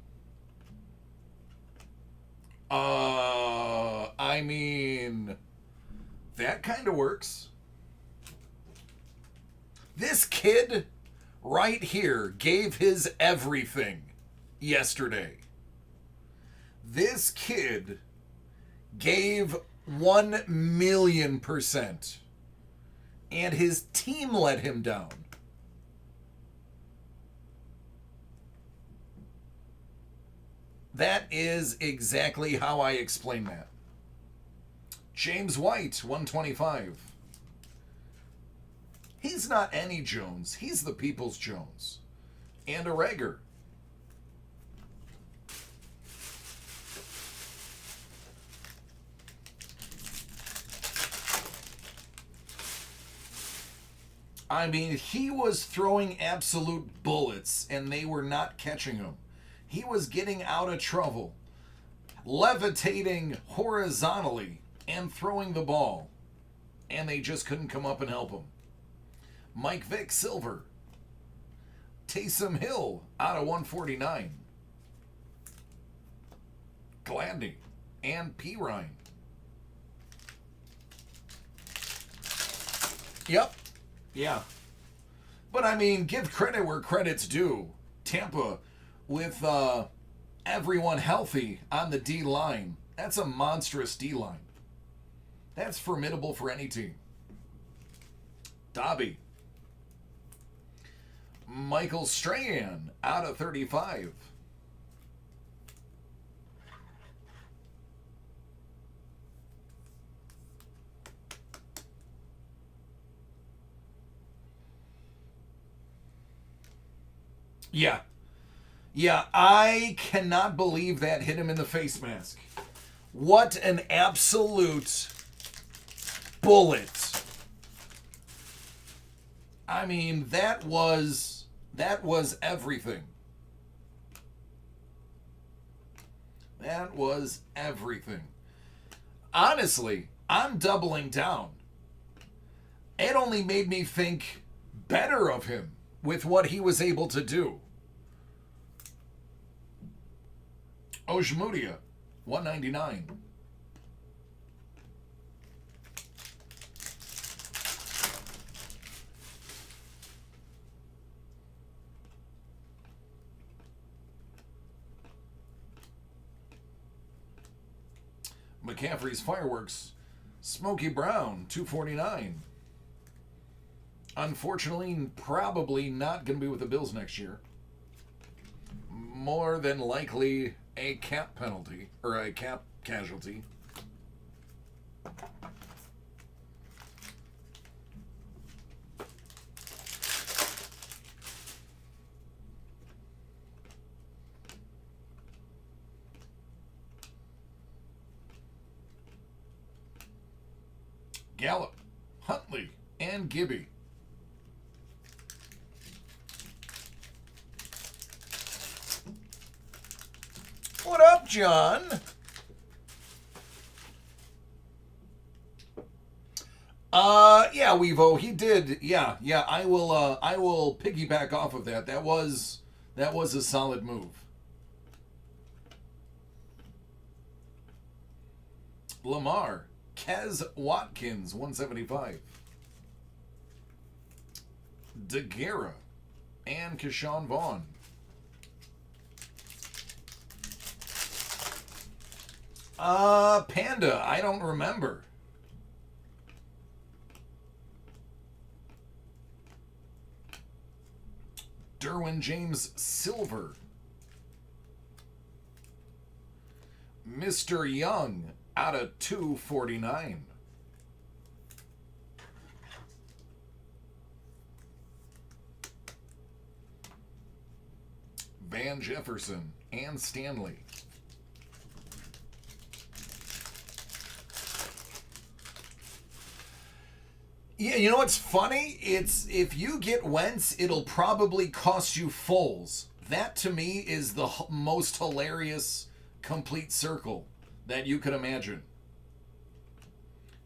I mean, that kind of works. This kid right here gave his everything yesterday. This kid gave 1,000,000%, and his team let him down. That is exactly how I explain that. James White, 125. He's not any Jones. He's the People's Jones. And a Rager. I mean, he was throwing absolute bullets, and they were not catching him. He was getting out of trouble, levitating horizontally and throwing the ball, and they just couldn't come up and help him. Mike Vick, silver. Taysom Hill, out of 149. Gladney and P. Ryan. Yep. Yeah. But I mean, give credit where credit's due. Tampa, with everyone healthy on the D line. That's a monstrous D line. That's formidable for any team. Dobby. Michael Strahan, out of 35. Yeah. Yeah, I cannot believe that hit him in the face mask. What an absolute bullet. I mean, that was everything. That was everything. Honestly, I'm doubling down. It only made me think better of him with what he was able to do. Ojmudia, 199. McCaffrey's Fireworks, Smokey Brown, 249. Unfortunately, probably not going to be with the Bills next year. More than likely a cap penalty, or a cap casualty. Gallup, Huntley, and Gibby. What up, John? Yeah, Weevo, he did. Yeah, I will piggyback off of that. That was a solid move. Lamar, Kez Watkins, 175. DeGuerra and Keyshawn Vaughn. Panda, I don't remember. Derwin James Silver. Mr. Young out of 249. Van Jefferson and Stanley. Yeah, you know what's funny? It's if you get Wentz, it'll probably cost you Foles. That to me is the most hilarious complete circle that you could imagine.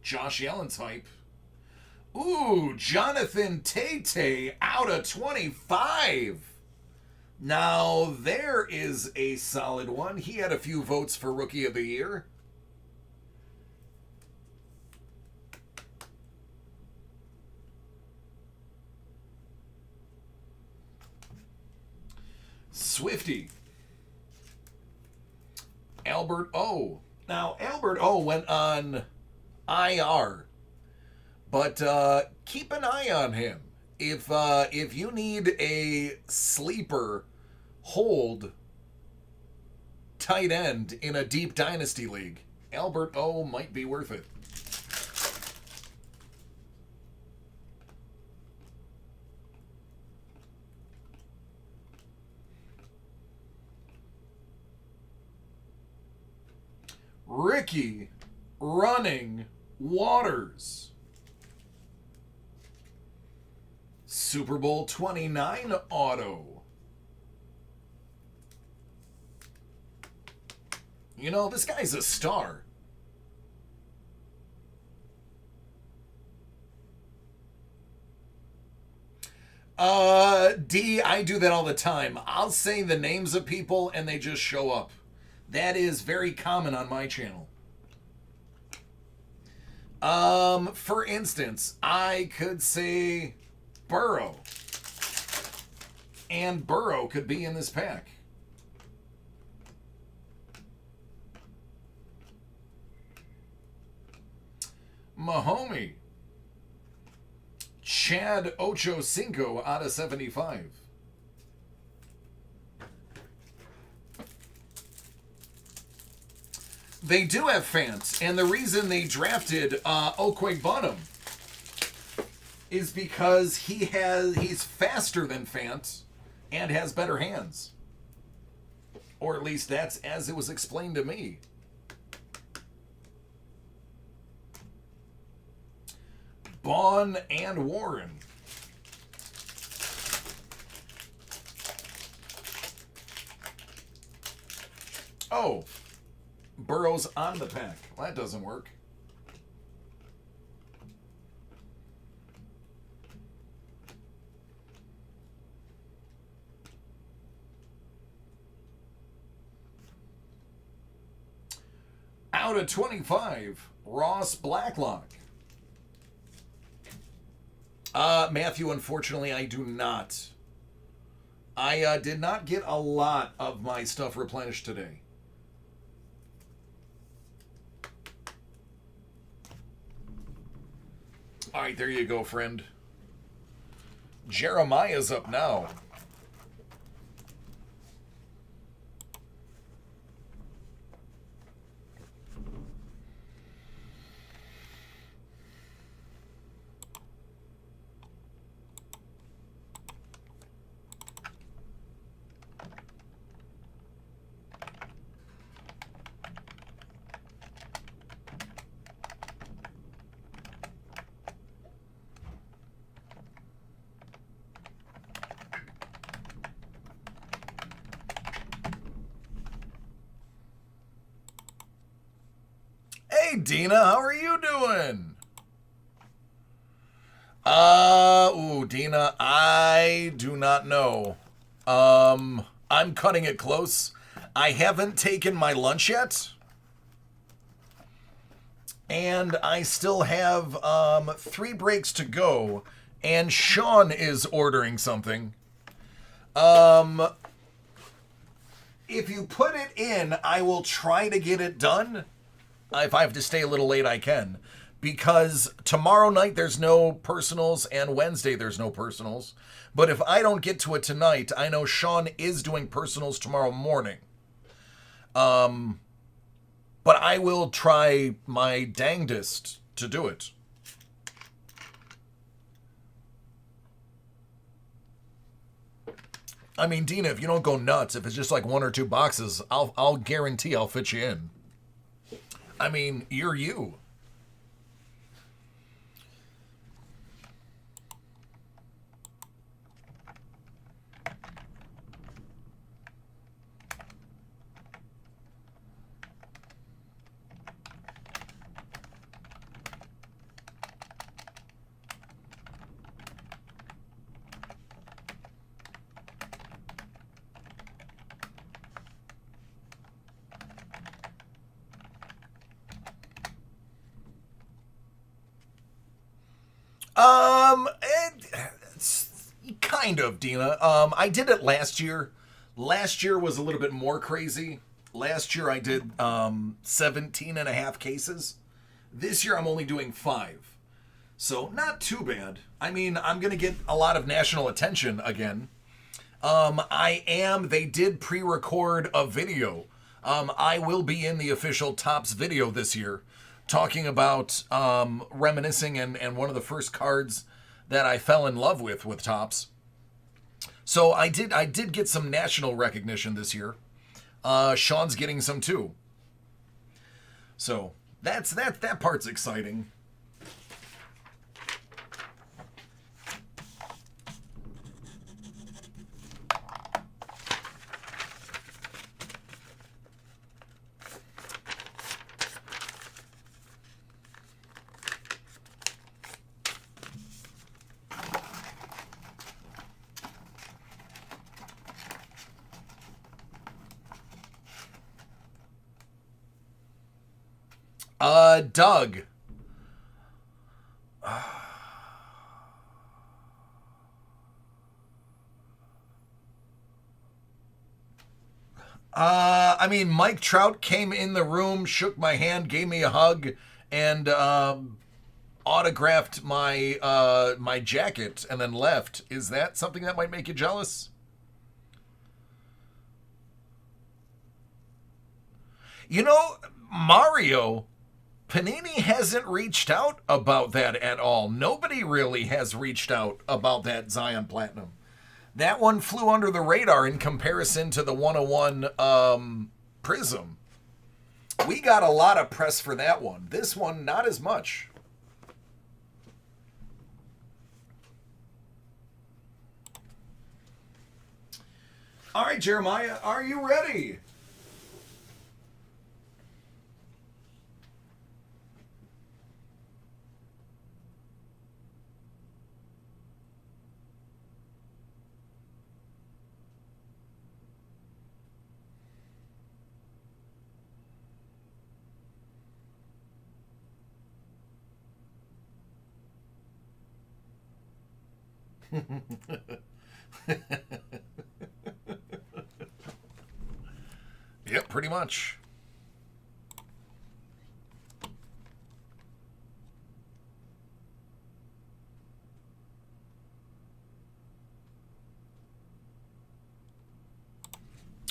Josh Allen's hype. Ooh, Jonathan Tate out of 25. Now, there is a solid one. He had a few votes for Rookie of the Year. Swifty. Albert O. Now, Albert O went on IR, but keep an eye on him. If you need a sleeper hold tight end in a deep dynasty league, Albert O might be worth it. Ricky Running Waters. Super Bowl 29 auto. You know, this guy's a star. D, I do that all the time. I'll say the names of people and they just show up. That is very common on my channel. For instance, I could say Burrow. And Burrow could be in this pack. Mahomey. Chad Ochocinco out of 75. They do have Fant, and the reason they drafted Okwuegbunam is because he's faster than Fant and has better hands. Or at least that's as it was explained to me. Bond and Warren. Oh, Burrow's on the pack. Well, that doesn't work. Out of 25, Ross Blacklock. Matthew, unfortunately, I do not. I did not get a lot of my stuff replenished today. All right, there you go, friend. Jeremiah's up now. Hey, Dina, how are you doing? Dina, I do not know. I'm cutting it close. I haven't taken my lunch yet. And I still have 3 breaks to go, and Sean is ordering something. If you put it in, I will try to get it done. If I have to stay a little late, I can. Because tomorrow night there's no personals, and Wednesday there's no personals. But if I don't get to it tonight, I know Sean is doing personals tomorrow morning. But I will try my dangdest to do it. I mean, Dina, if you don't go nuts, if it's just like 1 or 2 boxes, I'll guarantee I'll fit you in. I mean, you're you. It's kind of, Dina. I did it last year. Last year was a little bit more crazy. Last year I did 17 and a half cases. This year I'm only doing 5. So not too bad. I mean, I'm going to get a lot of national attention again. They did pre-record a video. I will be in the official Topps video this year, talking about reminiscing and one of the first cards that I fell in love with Topps. So I did get some national recognition this year. Sean's getting some too. So that part's exciting. Doug. I mean, Mike Trout came in the room, shook my hand, gave me a hug, and autographed my my jacket, and then left. Is that something that might make you jealous? You know, Mario, Panini hasn't reached out about that at all. Nobody really has reached out about that Zion Platinum. That one flew under the radar in comparison to the 101 Prism. We got a lot of press for that one. This one, not as much. All right, Jeremiah, are you ready? Yep, pretty much.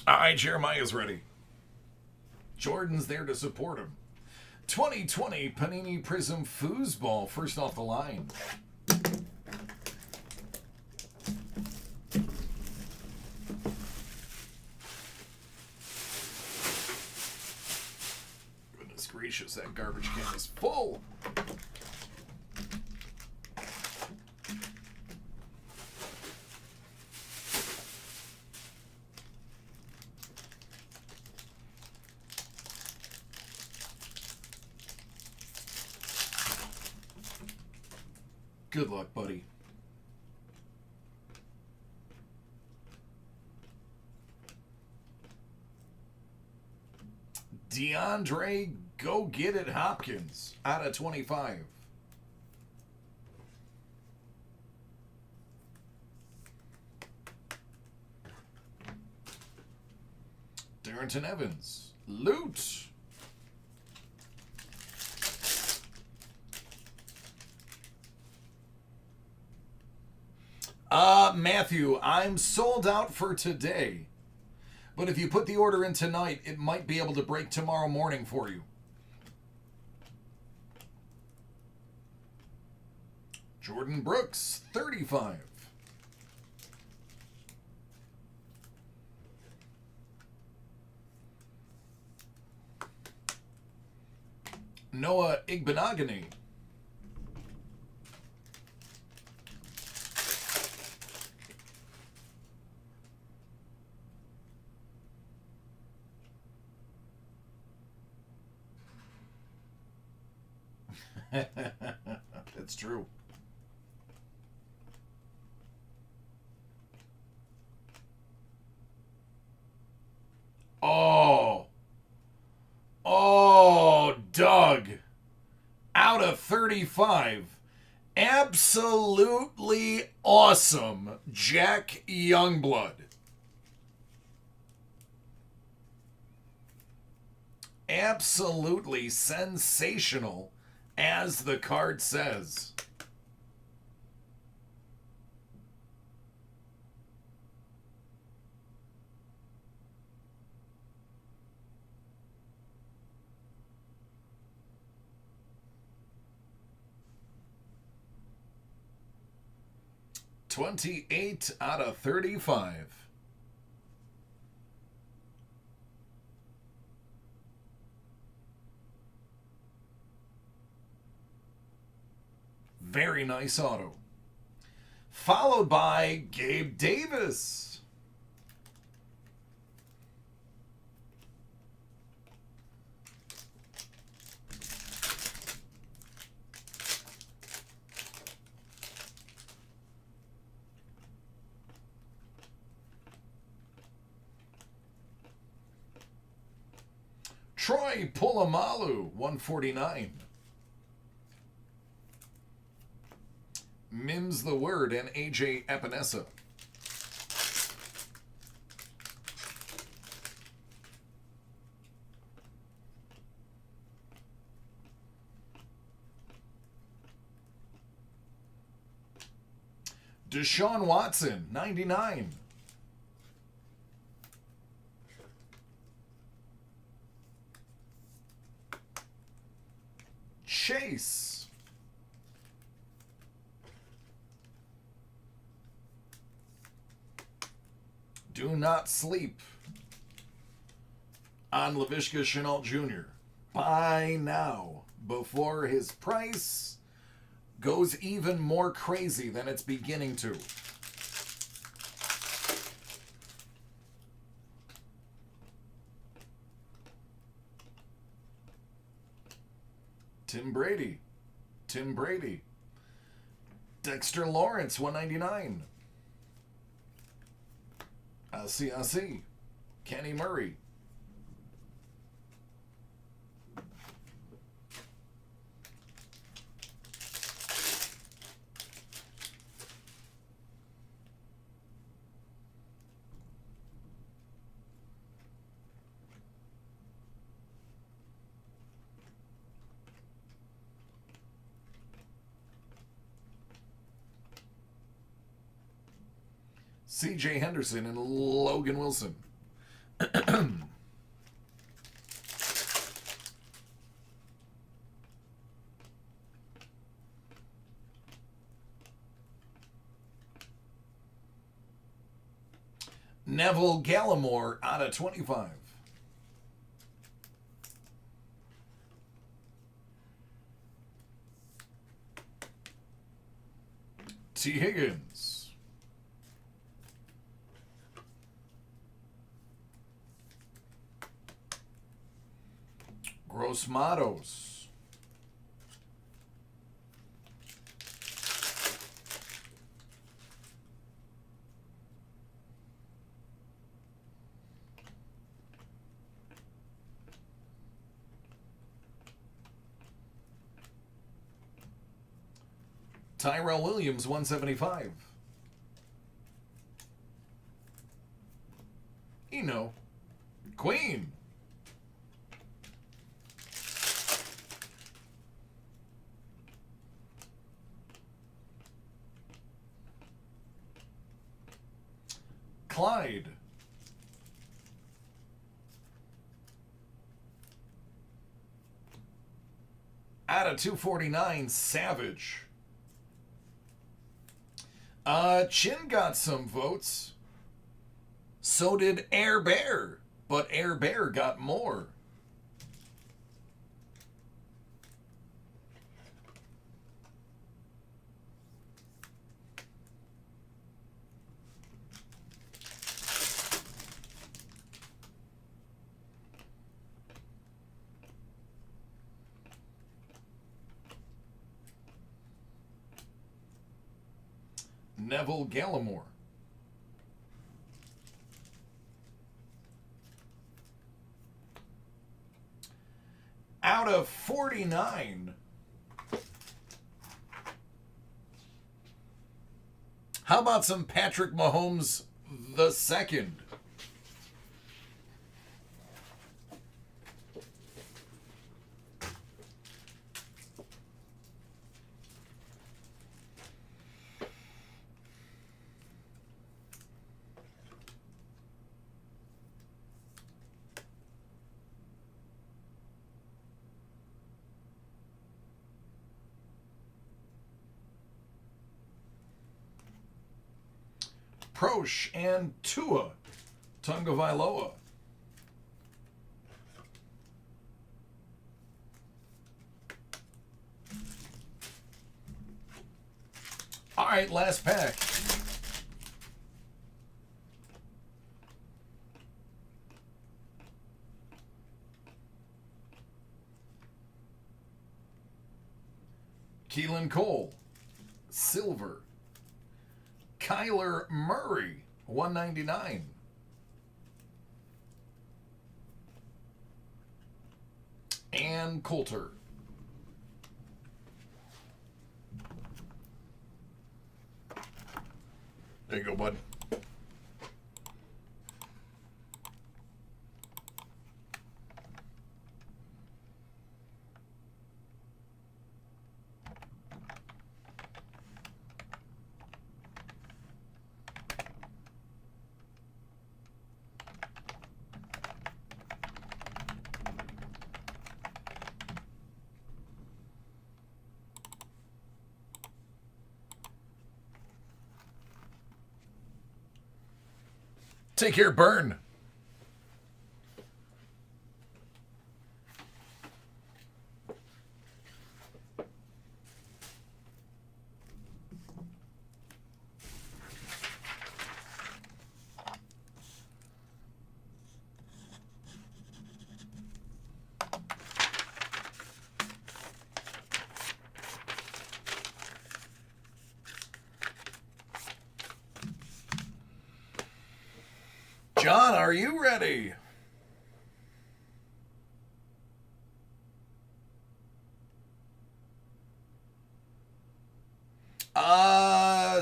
All right, Jeremiah's ready. Jordan's there to support him. 2020 Panini Prism Foosball, first off the line. Goodness gracious, that garbage can is full. Good luck, buddy. DeAndre Go get it, Hopkins, out of 25. Darrington Evans, Loot. Matthew, I'm sold out for today. But if you put the order in tonight, it might be able to break tomorrow morning for you. Jordan Brooks, 35. Noah Igbenogany. That's true. Oh, Doug. Out of 35. Absolutely awesome. Jack Youngblood. Absolutely sensational, as the card says. $28 out of 35. Very nice auto. Followed by Gabe Davis. Troy Polamalu, 149. Mims the Word and AJ Epinesa. Deshaun Watson, 99. Chase. Do not sleep on Laviska Shenault Jr. Buy now before his price goes even more crazy than it's beginning to. Tim Brady. Dexter Lawrence, 199. I see. Kenny Murray. C.J. Henderson and Logan Wilson. Neville Gallimore out of 25. T. Higgins. Gross Matos. Tyrell Williams, 175. Eno. Queen. Clyde. Out of 249, Savage. Chin got some votes. So did Air Bear, but Air Bear got more. Neville Gallimore. Out of 49. How about some Patrick Mahomes the second? Prosh and Tua Tagovailoa. All right, last pack. Keelan Cole, silver. Kyler Murray, 199. And Coulter. There you go, bud. Take care, Burn. John, are you ready?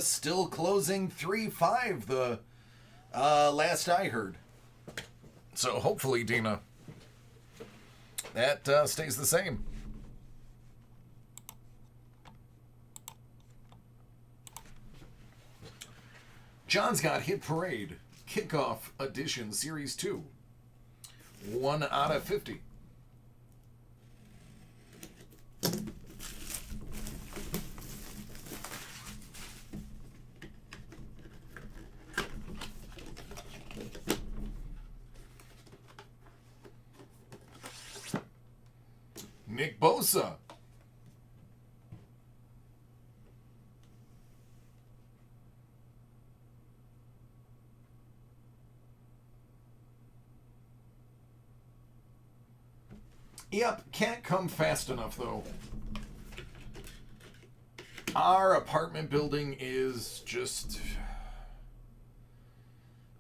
Still closing 3-5 the last I heard. So hopefully, Dina, that stays the same. John's got Hit Parade. Kickoff Edition Series 2. 1 out of 50. Nick Bosa. Yep, can't come fast enough, though. Our apartment building is just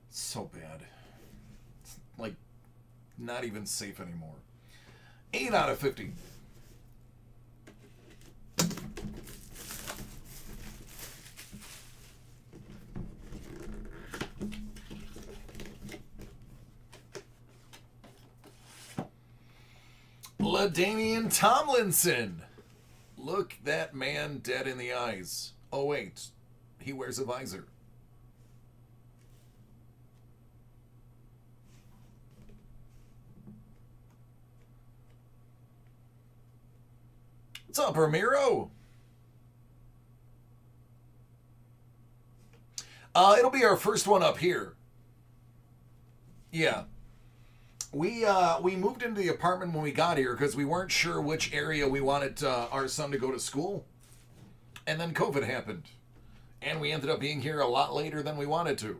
so bad. It's like not even safe anymore. 8 out of 50. LaDainian Tomlinson. Look that man dead in the eyes. Oh, wait. He wears a visor. What's up, Ramiro? It'll be our first one up here. Yeah. We moved into the apartment when we got here because we weren't sure which area we wanted our son to go to school. And then COVID happened. And we ended up being here a lot later than we wanted to.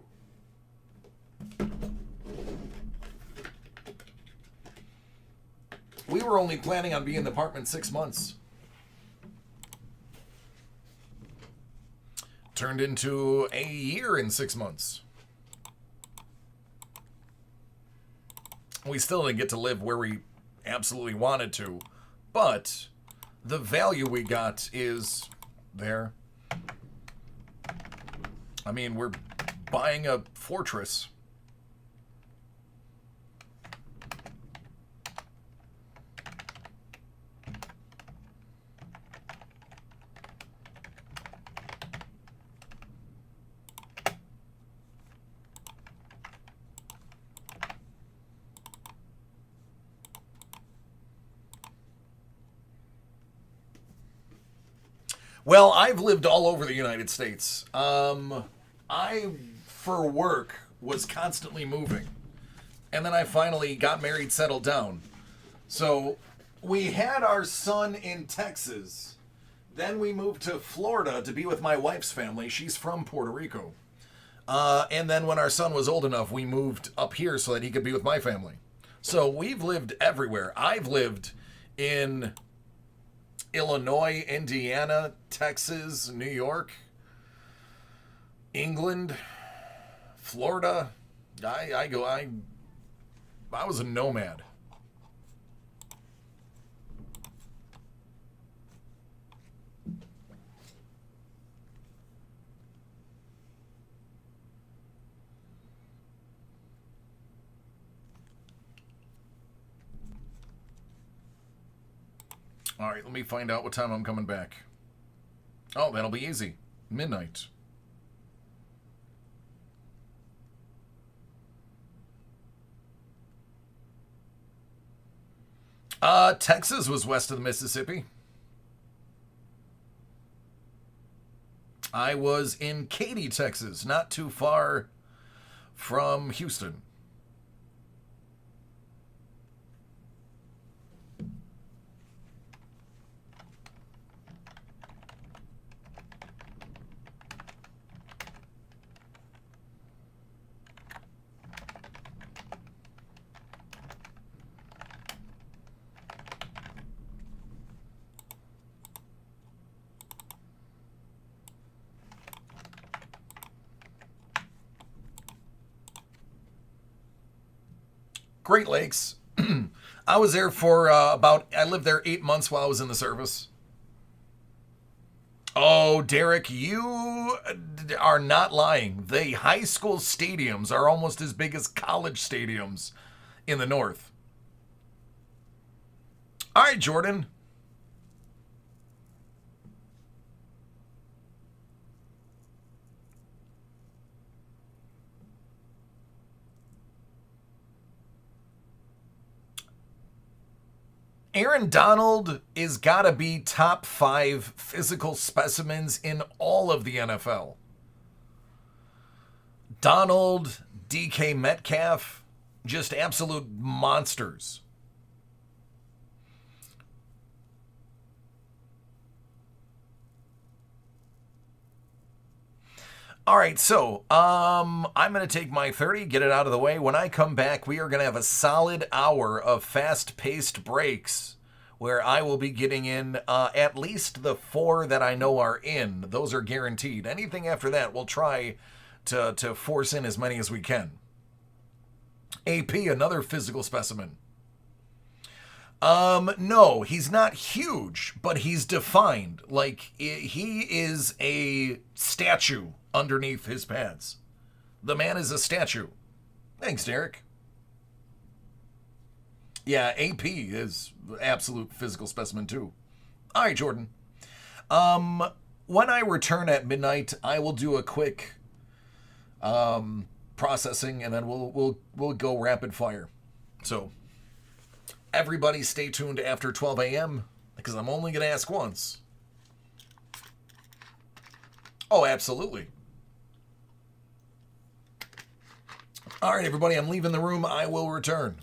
We were only planning on being in the apartment 6 months. Turned into a year in 6 months. We still didn't get to live where we absolutely wanted to, but the value we got is there. I mean, we're buying a fortress. Well, I've lived all over the United States. I, for work, was constantly moving. And then I finally got married, settled down. So we had our son in Texas. Then we moved to Florida to be with my wife's family. She's from Puerto Rico. And then when our son was old enough, we moved up here so that he could be with my family. So we've lived everywhere. I've lived in Illinois, Indiana, Texas, New York, England, Florida. I was a nomad. All right, let me find out what time I'm coming back. Oh, that'll be easy. Midnight. Texas was west of the Mississippi. I was in Katy, Texas, not too far from Houston. Great Lakes. I was there for I lived there 8 months while I was in the service. Oh, Derek, you are not lying. The high school stadiums are almost as big as college stadiums in the north. All right, Jordan. Aaron Donald is got to be top 5 physical specimens in all of the NFL. Donald, DK Metcalf, just absolute monsters. All right, so I'm going to take my 30, get it out of the way. When I come back, we are going to have a solid hour of fast-paced breaks where I will be getting in at least the 4 that I know are in. Those are guaranteed. Anything after that, we'll try to force in as many as we can. AP, another physical specimen. No, he's not huge, but he's defined. Like, he is a statue underneath his pads. The man is a statue. Thanks, Derek. Yeah, AP is absolute physical specimen too. All right, Jordan. When I return at midnight, I will do a quick processing, and then we'll go rapid fire. So everybody, stay tuned after 12 a.m. because I'm only gonna ask once. Oh, absolutely. All right, everybody, I'm leaving the room. I will return.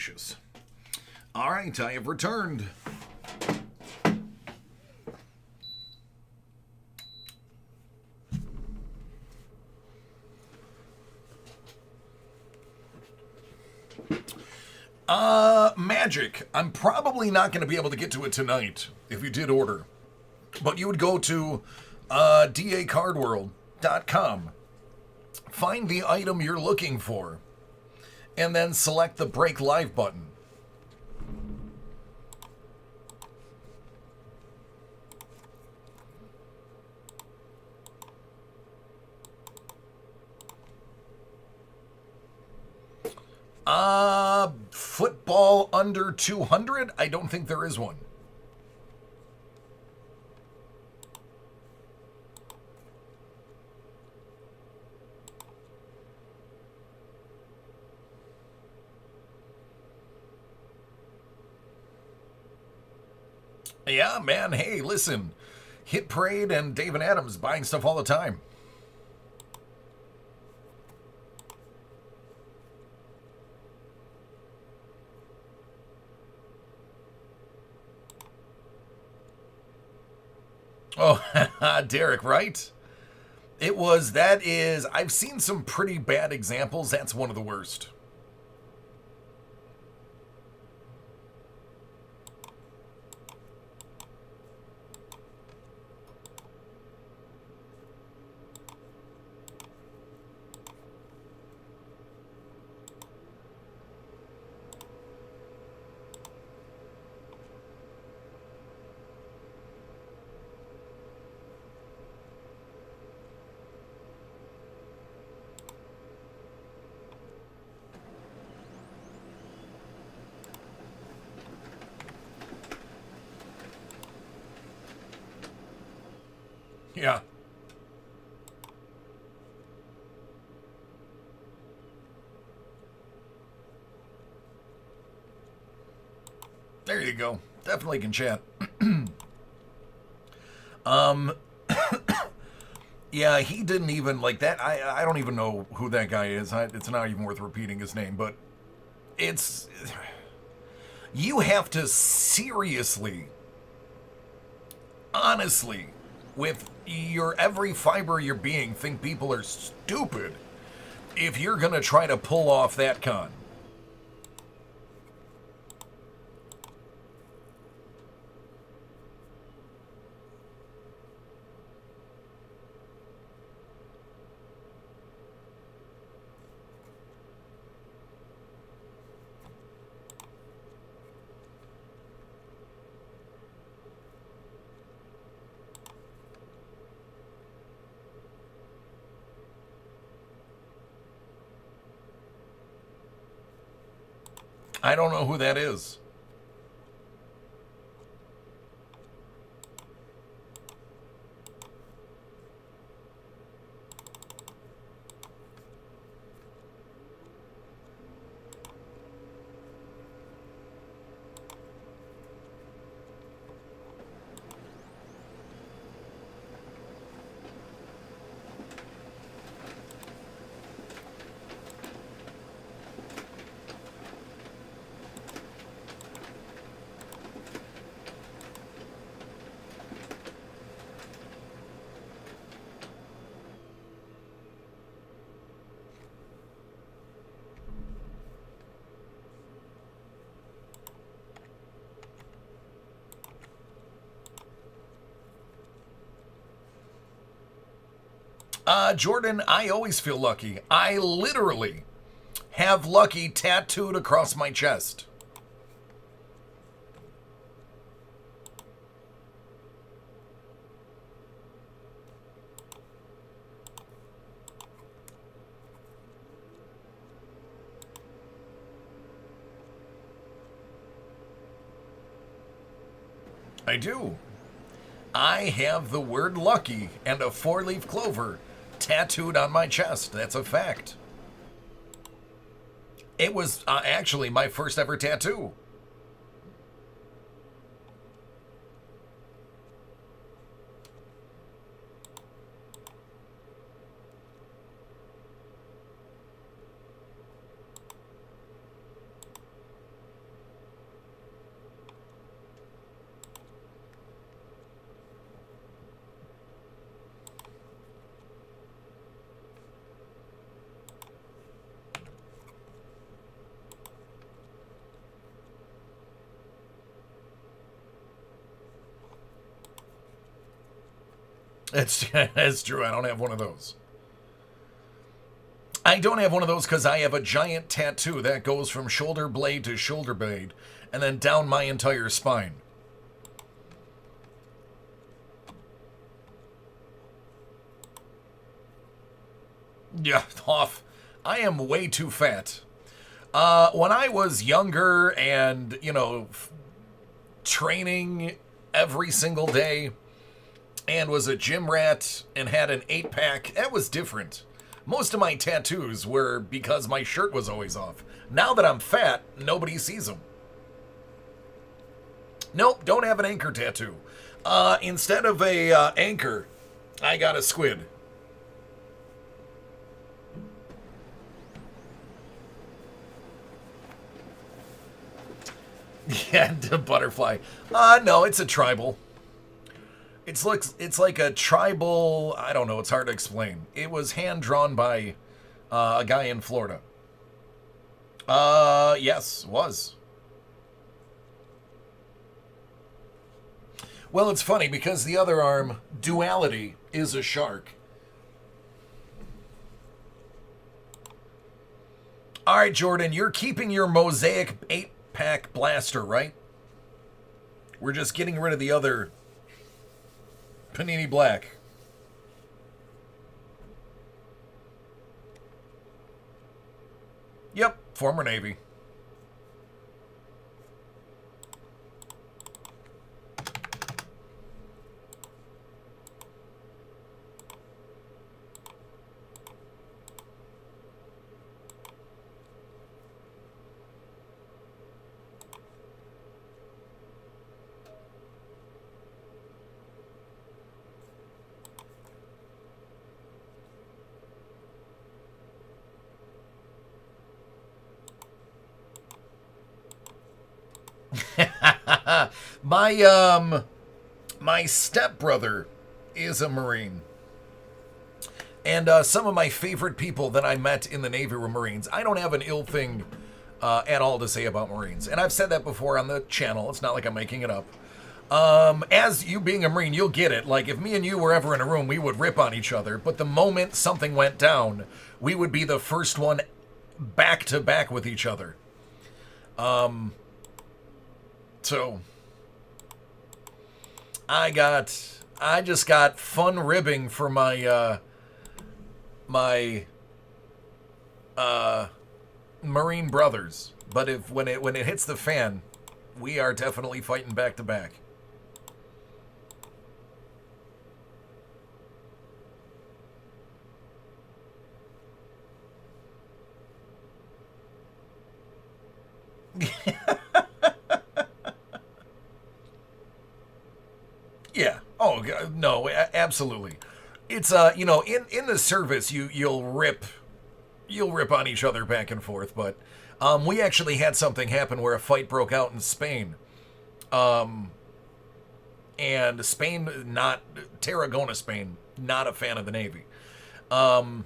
gracious. All right, I have returned. Magic. I'm probably not going to be able to get to it tonight if you did order. But you would go to DACardworld.com, find the item you're looking for, and then select the Break Live button. Football under 200? I don't think there is one. Yeah, man. Hey, listen. Hit Parade and David Adams buying stuff all the time. Oh, Derek, right? I've seen some pretty bad examples. That's one of the worst. Yeah. There you go. Definitely can chat. Yeah, he didn't even like that. I don't even know who that guy is. It's not even worth repeating his name, but it's you have to seriously, honestly, with your every fiber of your being, think people are stupid if you're gonna try to pull off that con. I don't know who that is. Jordan, I always feel lucky. I literally have lucky tattooed across my chest. I do. I have the word lucky and a four-leaf clover tattooed on my chest. That's a fact. It was actually my first ever tattoo. It's true. I don't have one of those. I don't have one of those because I have a giant tattoo that goes from shoulder blade to shoulder blade and then down my entire spine. Yeah, off. I am way too fat. When I was younger and, training every single day and was a gym rat and had an 8-pack, that was different. Most of my tattoos were because my shirt was always off. Now that I'm fat, nobody sees them. Nope, don't have an anchor tattoo. Instead of a anchor, I got a squid. Yeah, the butterfly. No, it's a tribal. It's like a tribal. I don't know. It's hard to explain. It was hand drawn by a guy in Florida. Yes, was. Well, it's funny because the other arm, Duality, is a shark. All right, Jordan, you're keeping your Mosaic 8-pack blaster, right? We're just getting rid of the other Panini Black. Yep, former Navy. My stepbrother is a Marine. And some of my favorite people that I met in the Navy were Marines. I don't have an ill thing at all to say about Marines. And I've said that before on the channel. It's not like I'm making it up. As you being a Marine, you'll get it. Like, if me and you were ever in a room, we would rip on each other. But the moment something went down, we would be the first one back to back with each other. So I just got fun ribbing for my Marine brothers. But when it hits the fan, we are definitely fighting back to back. Yeah. Oh no, absolutely. It's in the service you'll rip on each other back and forth, but we actually had something happen where a fight broke out in Spain. And Spain, not Tarragona, Spain, not a fan of the Navy. And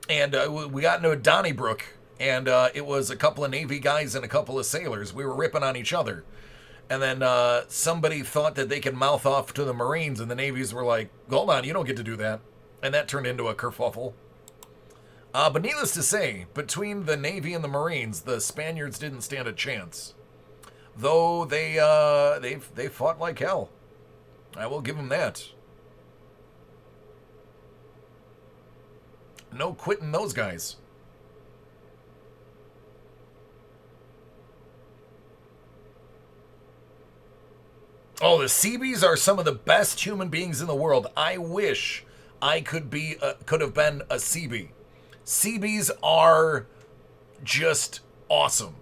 we got into a Donnybrook, and it was a couple of Navy guys and a couple of sailors. We were ripping on each other. And then somebody thought that they could mouth off to the Marines, and the Navies were like, hold on, you don't get to do that. And that turned into a kerfuffle. But needless to say, between the Navy and the Marines, the Spaniards didn't stand a chance. Though they fought like hell. I will give them that. No quitting those guys. Oh, the Seabees are some of the best human beings in the world. I wish I could have been a Seabee. Seabees are just awesome.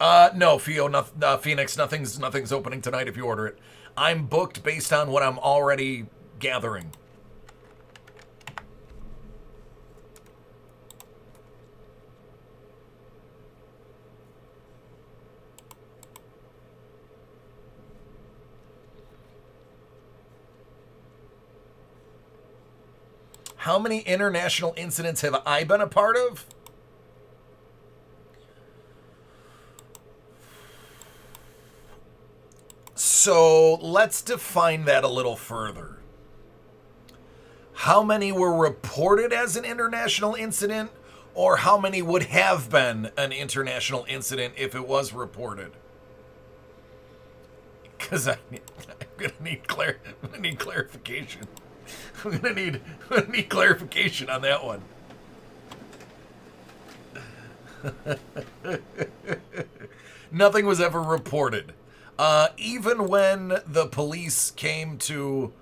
No, Phoenix, nothing's opening tonight if you order it. I'm booked based on what I'm already gathering. How many international incidents have I been a part of? So let's define that a little further. How many were reported as an international incident, or how many would have been an international incident if it was reported? Because I'm gonna need clarification. I'm gonna need clarification on that one. Nothing was ever reported. Even when the police came to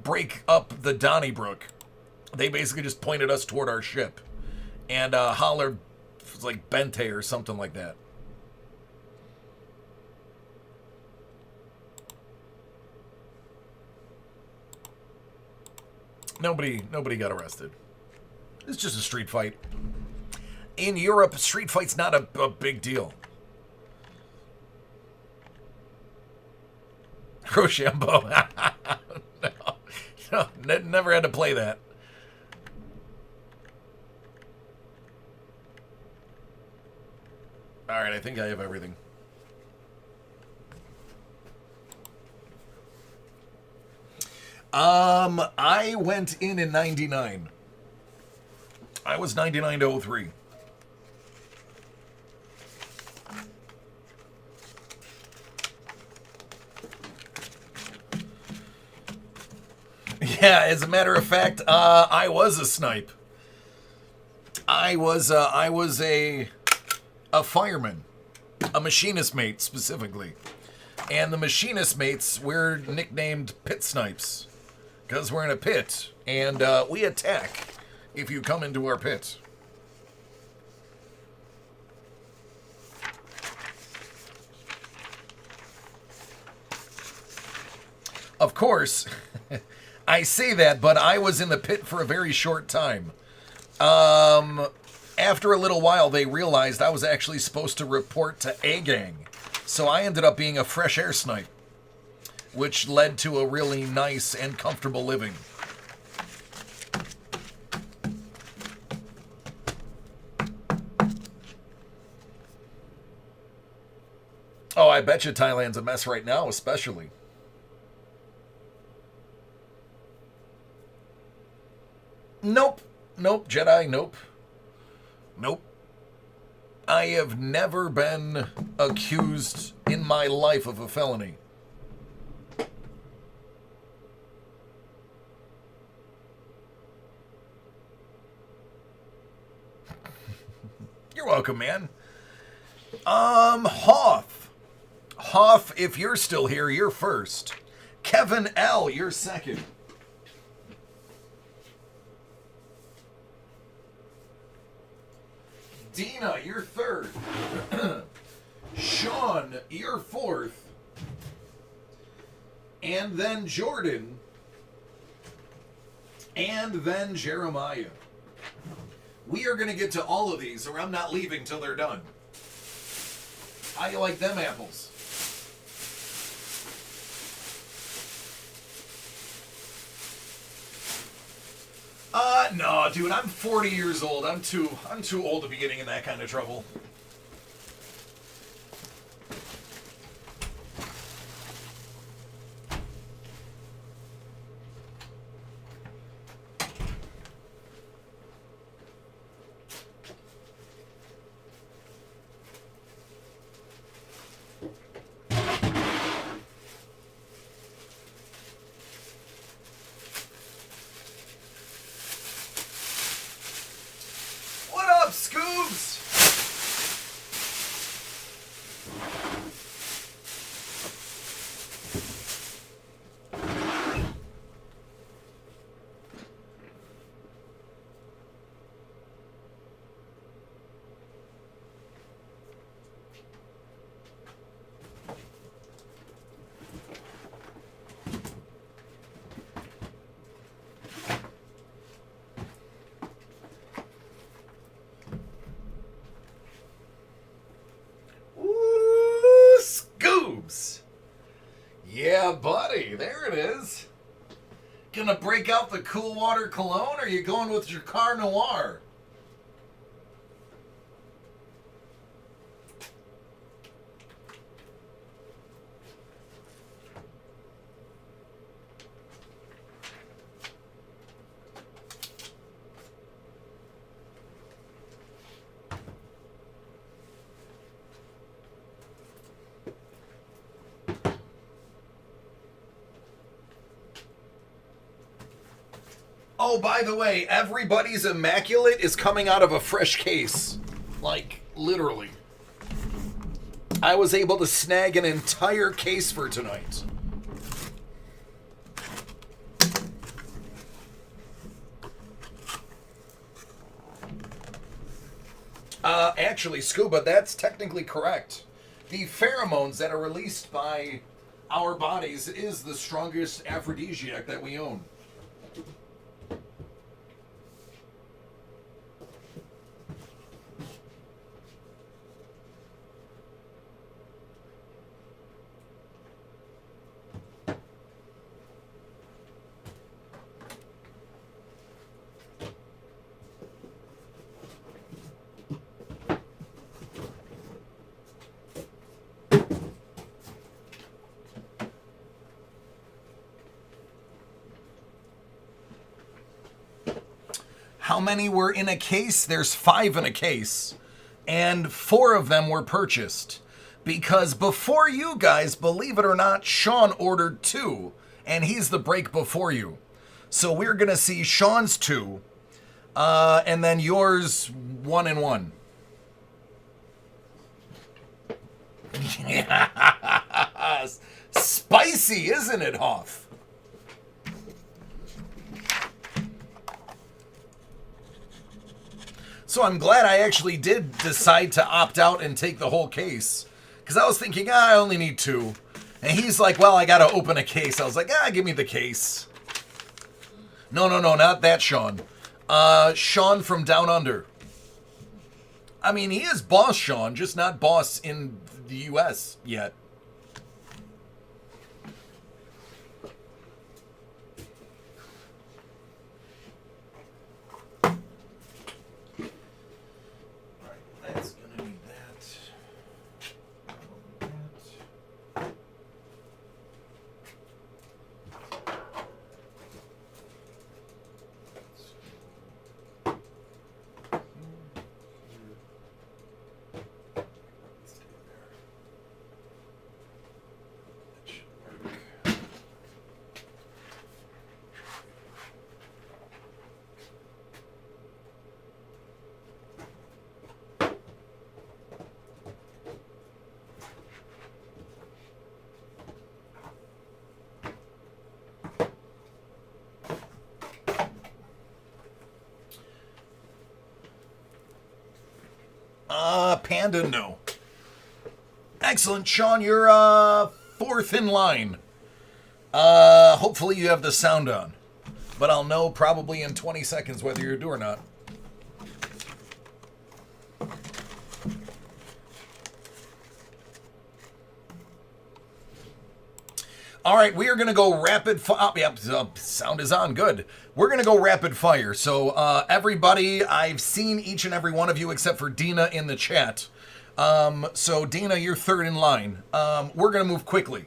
break up the Donnybrook, they basically just pointed us toward our ship and hollered, it was like Bente or something like that. Nobody got arrested. It's just a street fight. In Europe, street fight's not a big deal. Rochambeau. No, never had to play that. All right, I think I have everything. I went in 99. I was 99 to 03. Yeah, as a matter of fact, I was a snipe. I was a fireman, a machinist mate specifically, and the machinist mates we're nicknamed pit snipes because we're in a pit and we attack if you come into our pit. Of course, I say that, but I was in the pit for a very short time. After a little while, they realized I was actually supposed to report to A-Gang. So I ended up being a fresh air snipe, which led to a really nice and comfortable living. Oh, I bet you Thailand's a mess right now, especially. Nope. Nope, Jedi, nope. Nope. I have never been accused in my life of a felony. You're welcome, man. Hoff. Hoff, if you're still here, you're first. Kevin L., you're second. Dina, you're third. Sean, you're fourth. And then Jordan. And then Jeremiah. We are going to get to all of these, or I'm not leaving till they're done. How you like them apples? No, dude, I'm 40 years old. I'm too old to be getting in that kind of trouble. Yeah, buddy, there it is. Gonna break out the Cool Water Cologne, or are you going with your Car Noir? Oh, by the way, everybody's Immaculate is coming out of a fresh case. Like, literally. I was able to snag an entire case for tonight. Actually, Scuba, that's technically correct. The pheromones that are released by our bodies is the strongest aphrodisiac that we own. How many were in a case? There's 5 in a case. And 4 of them were purchased. Because before you guys, believe it or not, Sean ordered 2. And he's the break before you. So we're going to see Sean's 2. And then yours 1 and 1. Yes. Spicy, isn't it, Hoff? So I'm glad I actually did decide to opt out and take the whole case. Because I was thinking, I only need 2. And he's like, well, I got to open a case. I was like, give me the case. No, not that Sean. Sean from Down Under. I mean, he is Boss Sean, just not Boss in the U.S. yet. Panda, no. Excellent, Sean. You're 4th in line. Hopefully you have the sound on. But I'll know probably in 20 seconds whether you do or not. All right, we are going to go rapid fire. Yep, sound is on. Good. We're going to go rapid fire. So, everybody, I've seen each and every one of you except for Dina in the chat. So, Dina, you're 3rd in line. We're going to move quickly.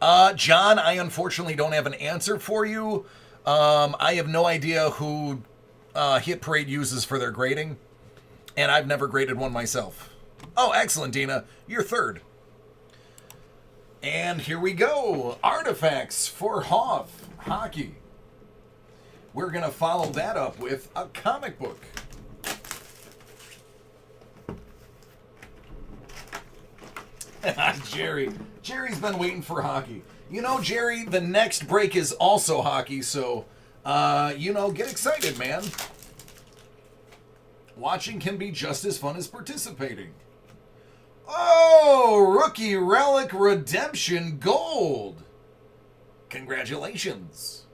John, I unfortunately don't have an answer for you. I have no idea who Hit Parade uses for their grading. And I've never graded one myself. Oh, excellent, Dina. You're 3rd. And here we go. Artifacts for Hoff Hockey. We're going to follow that up with a comic book. Jerry. Jerry's been waiting for hockey. You know, Jerry, the next break is also hockey, so, get excited, man. Watching can be just as fun as participating. Oh, Rookie Relic Redemption Gold. Congratulations.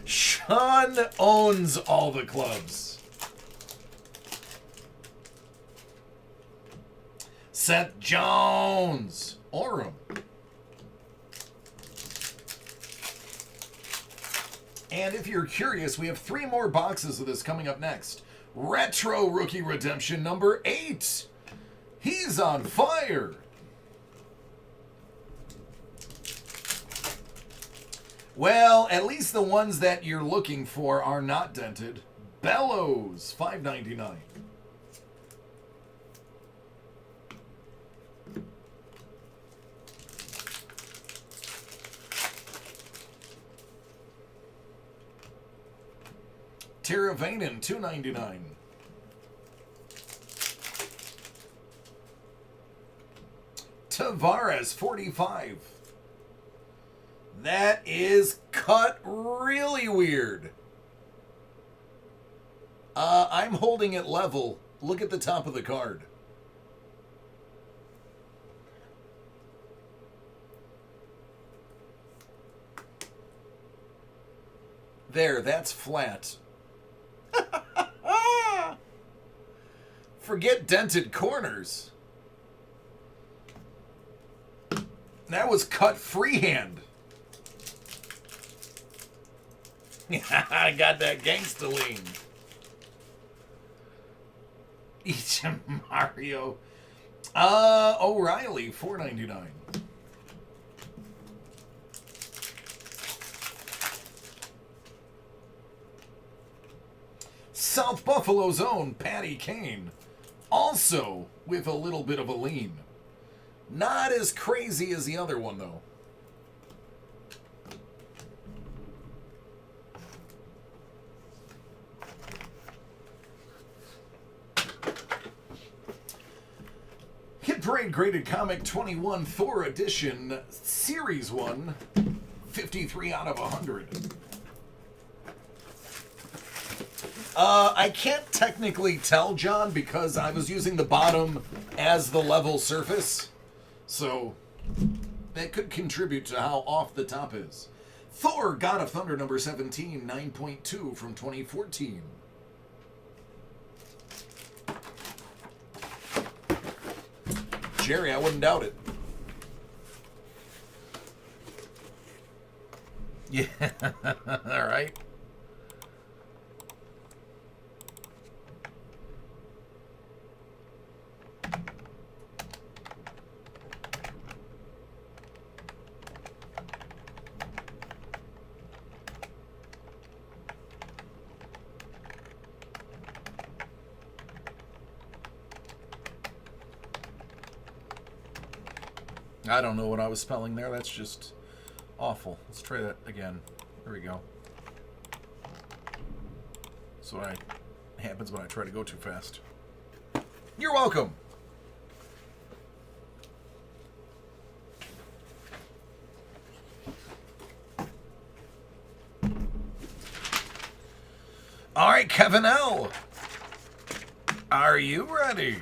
Sean owns all the clubs. Seth Jones. Orem. And if you're curious, we have 3 more boxes of this coming up next. Retro Rookie Redemption number 8. He's on fire. Well, at least the ones that you're looking for are not dented. Bellows, $5.99. Teravainen, $2.99. Tavares, 45. That is cut really weird. I'm holding it level. Look at the top of the card. There, that's flat. Forget dented corners. That was cut freehand. I got that gangsta lean. Each Mario. O'Reilly, $4.99. South Buffalo's own Patty Kane, also with a little bit of a lean. Not as crazy as the other one, though. Hit Parade Graded Comic 21 Thor Edition, Series 1, 53 out of 100. I can't technically tell, John, because I was using the bottom as the level surface. So, that could contribute to how off the top is. Thor, God of Thunder, number 17, 9.2 from 2014. Jerry, I wouldn't doubt it. Yeah, all right. I don't know what I was spelling there. That's just awful. Let's try that again. There we go. That's what happens when I try to go too fast. You're welcome. All right, Kevin L. Are you ready?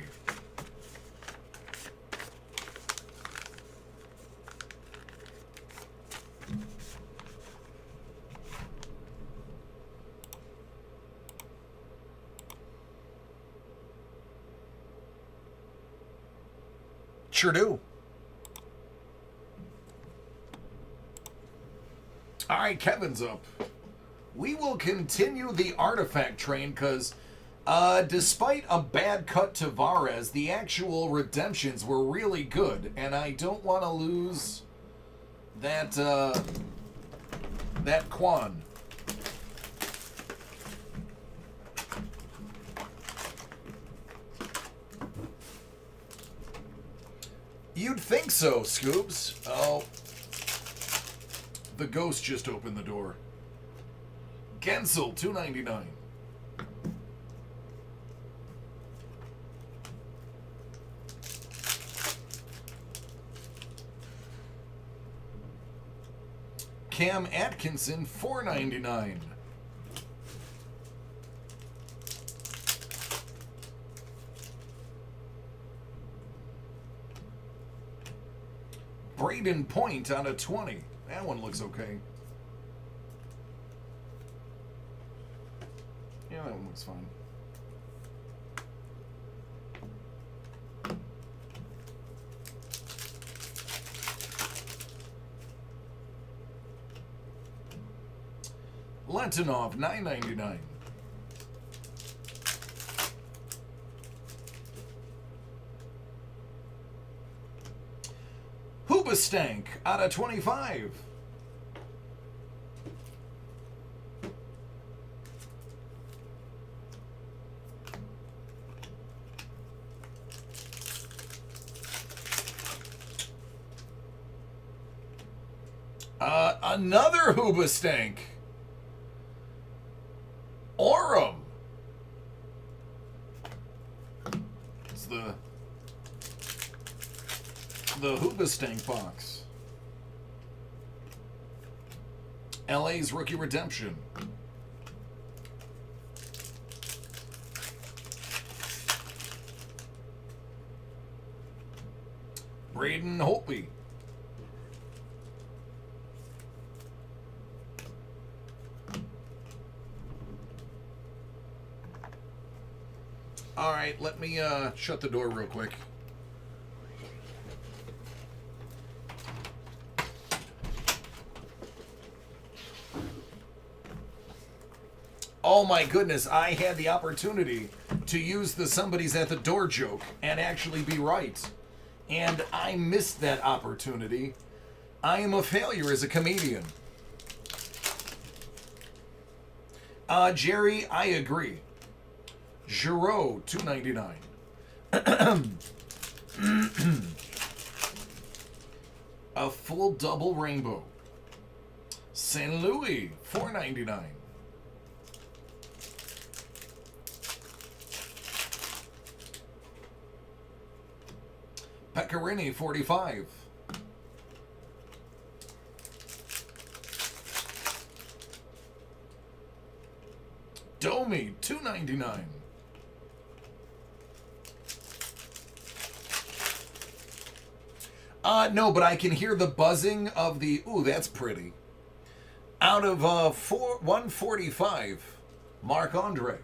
Sure do. All right, Kevin's up. We will continue the artifact train because despite a bad cut to Tavares, the actual redemptions were really good, and I don't want to lose that that Quan. You'd think so, Scoobs. Oh. The ghost just opened the door. Gensel, $2.99. Cam Atkinson, $4.99. Braden Point out of 20. That one looks okay. Yeah, that one looks fine. Lentonov, $9.99. Hoobastank out of 25. Another Hoobastank. Oro. the Hoobastank box. LA's Rookie Redemption. Braden Holtby. All right, let me shut the door real quick. Oh my goodness, I had the opportunity to use the somebody's at the door joke and actually be right. And I missed that opportunity. I am a failure as a comedian. Jerry, I agree. Giroux, $2.99. A full double rainbow. St. Louis, $4.99. Pecorini, 45. Domi, $2.99. No, but I can hear the buzzing of the... Ooh, that's pretty. Out of 145, Marc Andre.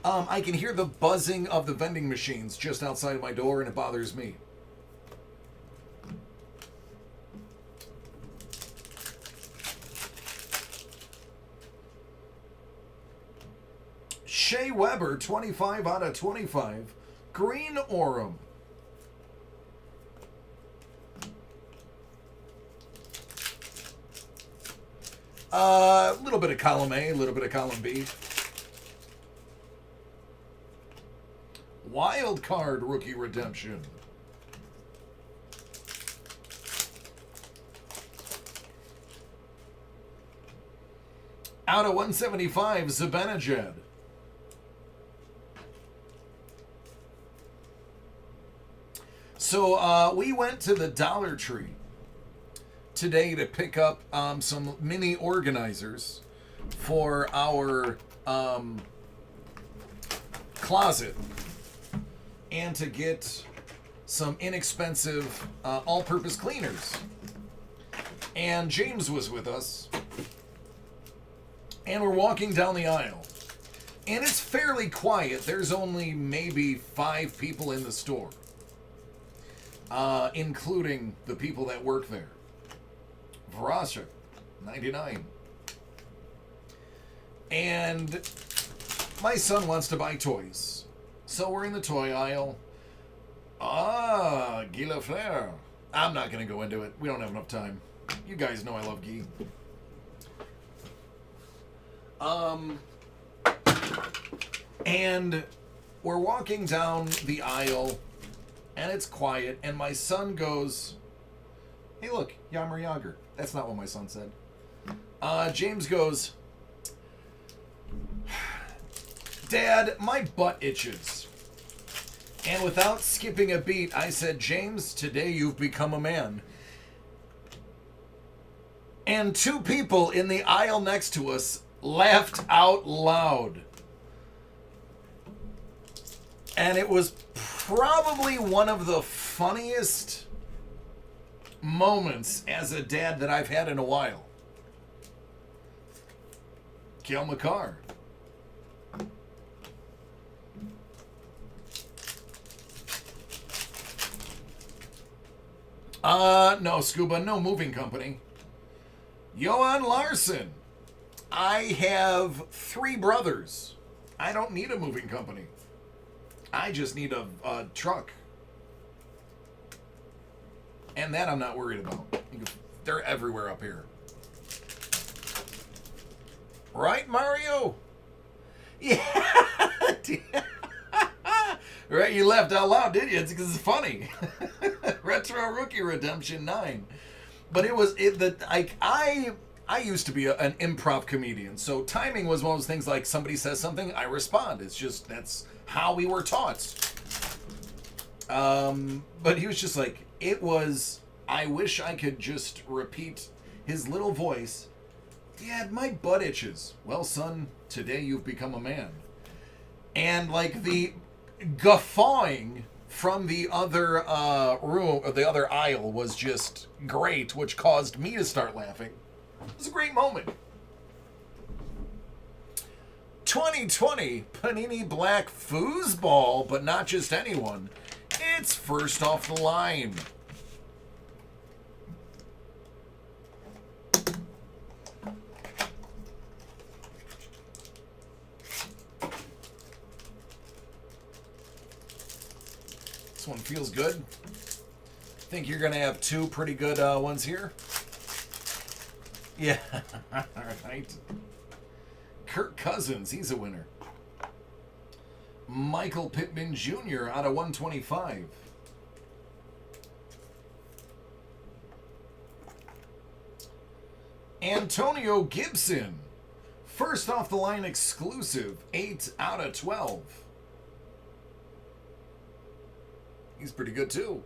I can hear the buzzing of the vending machines just outside of my door, and it bothers me. Shea Weber, 25 out of 25. Green Orem. A little bit of column A, a little bit of column B. Wild card rookie redemption. Out of 175, Zibanejad. So we went to the Dollar Tree today to pick up some mini organizers for our closet and to get some inexpensive all-purpose cleaners. And James was with us, and we're walking down the aisle, and it's fairly quiet. There's only maybe 5 people in the store, including the people that work there. Voracek, 99. And my son wants to buy toys. So we're in the toy aisle. Guy Lafleur. I'm not going to go into it. We don't have enough time. You guys know I love Guy. And we're walking down the aisle, and it's quiet, and my son goes, "Hey, look, Yammer Yager." That's not what my son said. James goes, "Dad, my butt itches." And without skipping a beat, I said, "James, today you've become a man." And 2 people in the aisle next to us laughed out loud. And it was probably one of the funniest moments as a dad that I've had in a while. Cale Makar. No, Scuba, no moving company. Johan Larson. I have 3 brothers. I don't need a moving company. I just need a truck. And that I'm not worried about. They're everywhere up here. Right, Mario? Yeah. Right, you laughed out loud, did you? It's because it's funny. Retro Rookie Redemption 9. But I used to be an improv comedian, so timing was one of those things. Like, somebody says something, I respond. It's just, that's how we were taught. But he was just like, it was, I wish I could just repeat his little voice. Dad, my butt itches. Well, son, today you've become a man. And like the guffawing from the other room or the other aisle was just great, which caused me to start laughing. It was a great moment. 2020 Panini Black Foosball, but not just anyone. It's first off the line. This one feels good. Think you're going to have two pretty good ones here. Yeah, right. Kirk Cousins, he's a winner. Michael Pittman Jr. out of 125. Antonio Gibson, first off the line exclusive, 8 out of 12. He's pretty good too.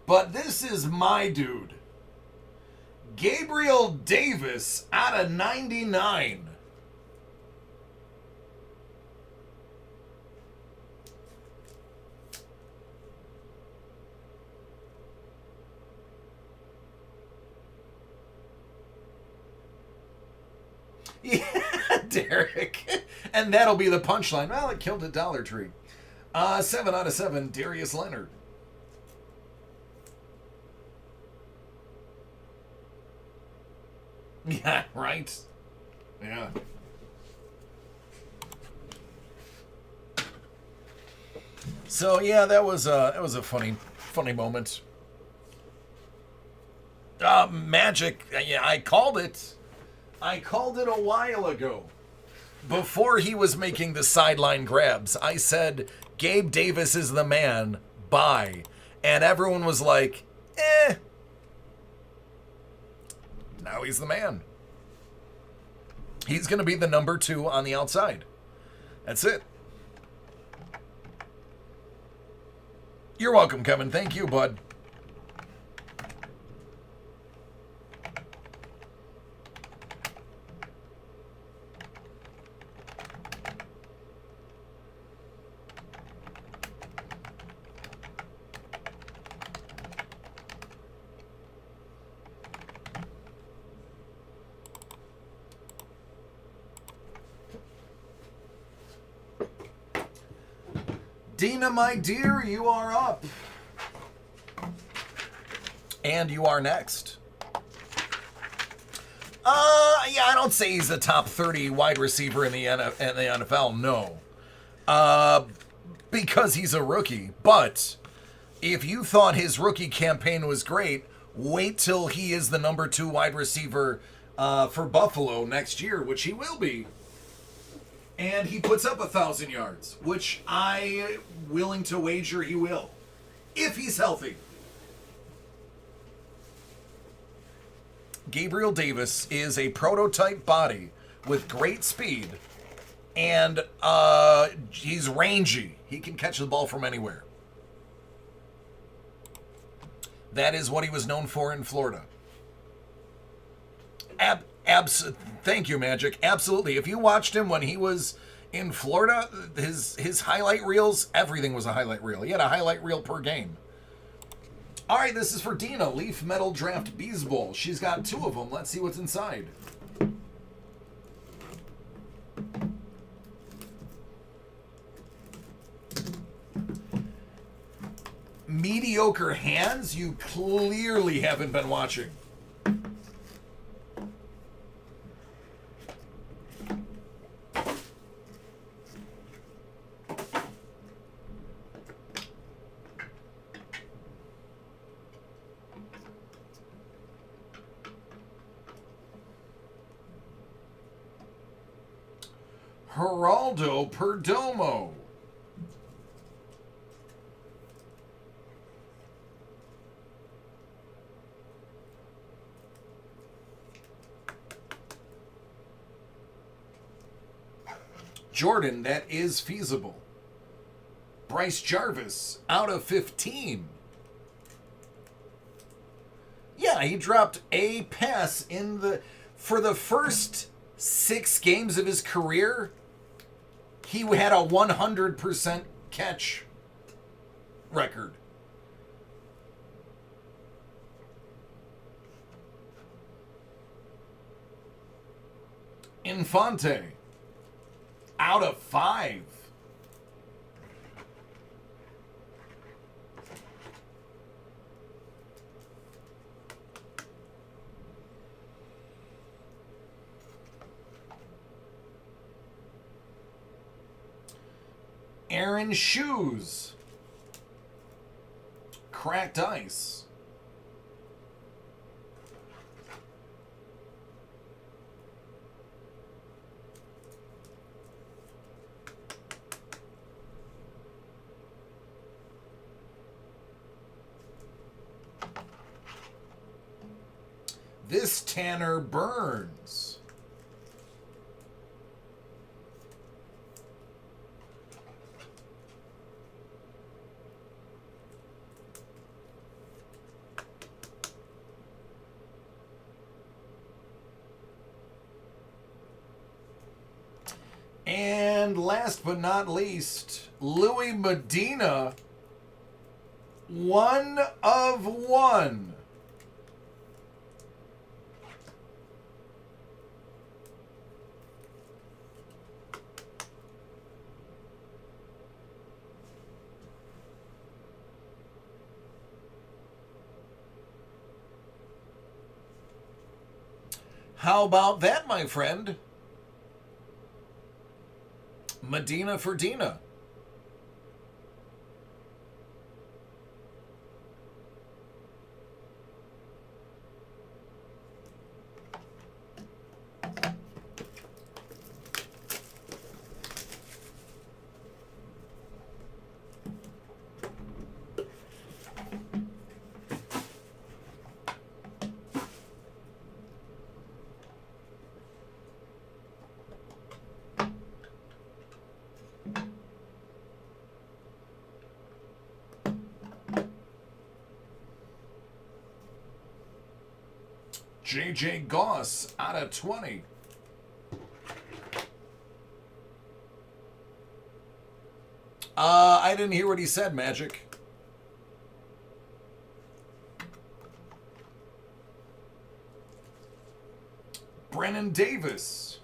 But this is my dude. Gabriel Davis out of 99. Yeah, Derek. And that'll be the punchline. Well, it killed at Dollar Tree. 7 out of 7, Darius Leonard. Yeah, right? Yeah. So yeah, that was a funny moment. Magic. Yeah, I called it. I called it a while ago. Before he was making the sideline grabs, I said, Gabe Davis is the man. Bye. And everyone was like, eh. Now he's the man. He's going to be the number 2 on the outside. That's it. You're welcome, Kevin. Thank you, bud. Dina, my dear, you are up. And you are next. Yeah, I don't say he's the top 30 wide receiver in the NFL, no. Because he's a rookie. But if you thought his rookie campaign was great, wait till he is the number 2 wide receiver for Buffalo next year, which he will be. And he puts up 1,000 yards, which I'm willing to wager he will, if he's healthy. Gabriel Davis is a prototype body with great speed, and he's rangy. He can catch the ball from anywhere. That is what he was known for in Florida. Thank you, Magic. Absolutely. If you watched him when he was in Florida, his highlight reels, everything was a highlight reel. He had a highlight reel per game. All right, this is for Dina. Leaf Metal Draft Baseball. She's got 2 of them. Let's see what's inside. Mediocre hands? You clearly haven't been watching. Geraldo Perdomo. Jordan, that is feasible. Bryce Jarvis out of 15. Yeah, he dropped a pass for the first 6 games of his career. He had a 100% catch record. Infante out of 5. Aaron Shoes. Cracked ice. This Tanner Burns. And last but not least, Louis Medina, 1 of 1. How about that, my friend? Medina for Dina. J.J. Goss out of 20. I didn't hear what he said, Magic. Brennan Davis.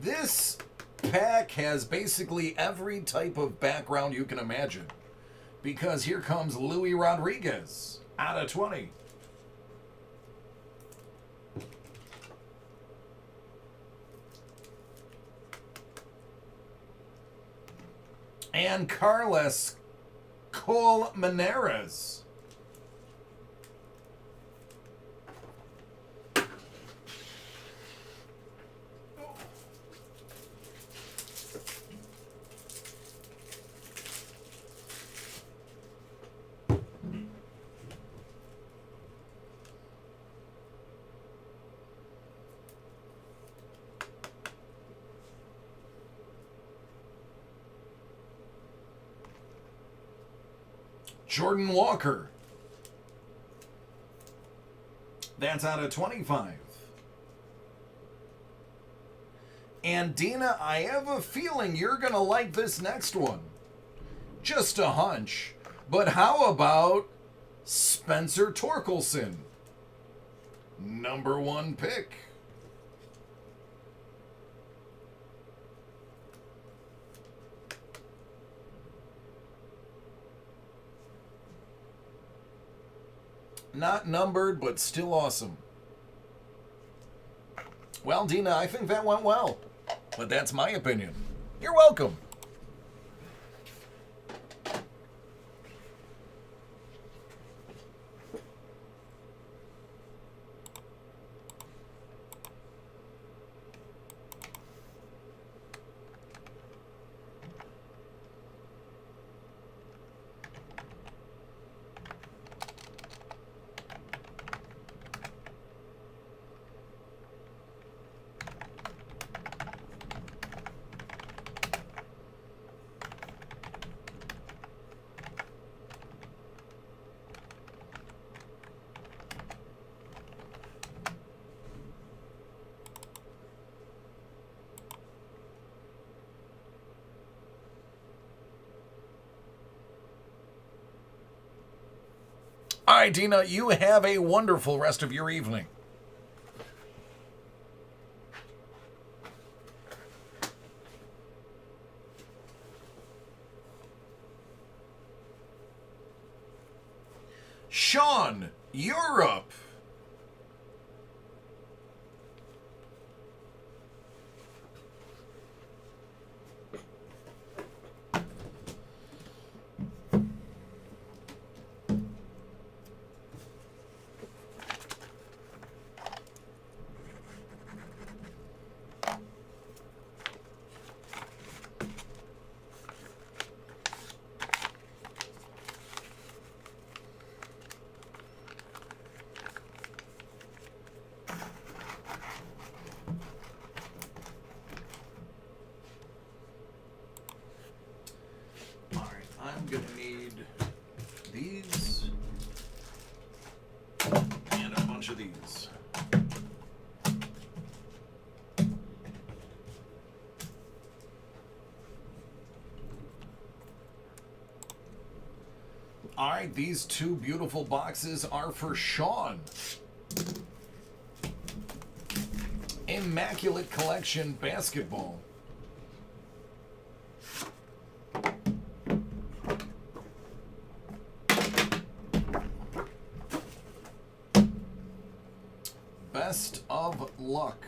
This pack has basically every type of background you can imagine. Because here comes Louis Rodriguez out of 20. And Carlos Colmenares. Jordan Walker. That's out of 25. And Dina, I have a feeling you're going to like this next one. Just a hunch. But how about Spencer Torkelson? #1 pick. Not numbered, but still awesome. Well, Dina, I think that went well. But that's my opinion. You're welcome. right, Dina, you have a wonderful rest of your evening. Sean, you're up. I'm going to need these and a bunch of these. All right, these two beautiful boxes are for Sean. Immaculate Collection Basketball. Best of luck.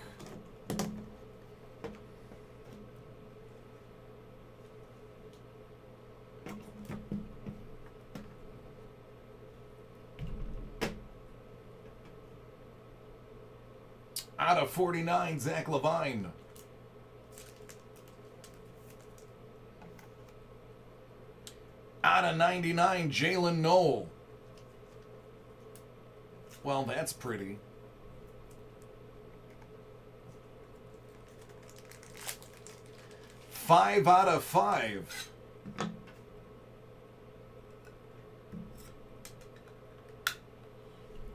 Out of 49, Zach Levine. Out of 99, Jalen Noel. Well, that's pretty. Five out of 5.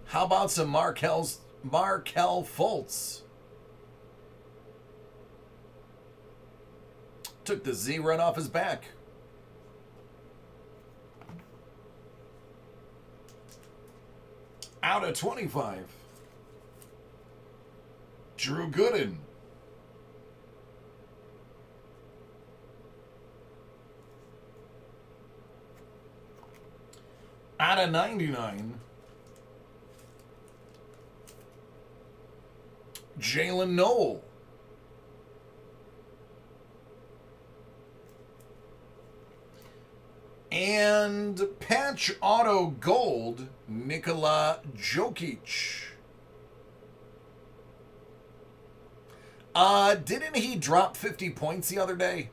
How about some Markel Fultz? Took the Z right off his back. Out of 25. Drew Gooden. Out of 99. Jalen Noel. And patch auto gold, Nikola Jokic. Didn't he drop 50 points the other day?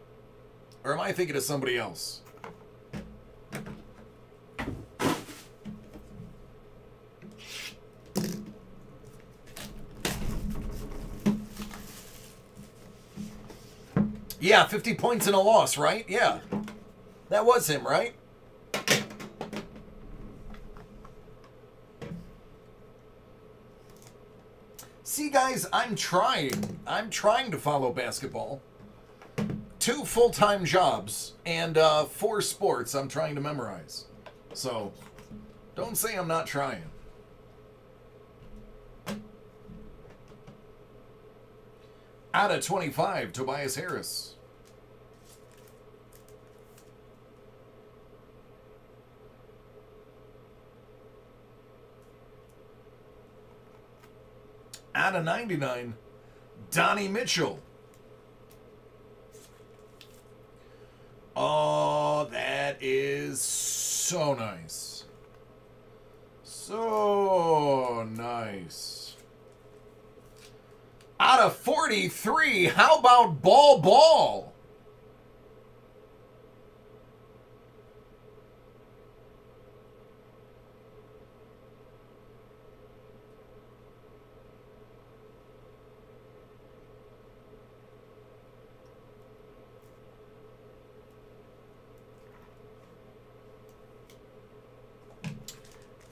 Or am I thinking of somebody else? Yeah, 50 points in a loss, right? Yeah. That was him, right? See, guys, I'm trying. I'm trying to follow basketball. 2 full-time jobs and 4 sports I'm trying to memorize. So, don't say I'm not trying. Out of 25, Tobias Harris. Out of 99, Donnie Mitchell. Oh, that is so nice. So nice. Out of 43, how about Ball?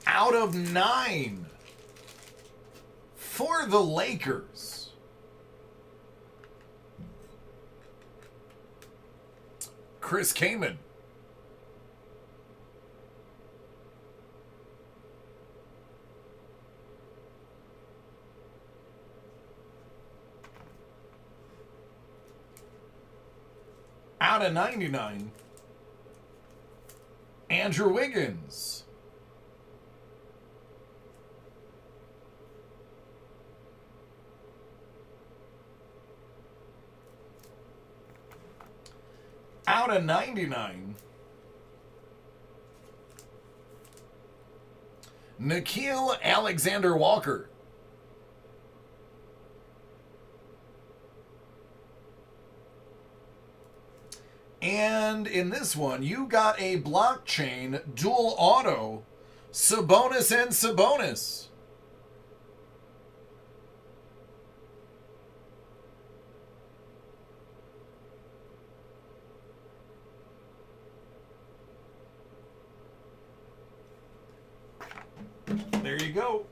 Out of 9 for the Lakers. Chris Kaman. Out of 99, Andrew Wiggins. Out of 99, Nickeil Alexander-Walker. And in this one, you got a blockchain dual auto, Sabonis and Sabonis. There you go.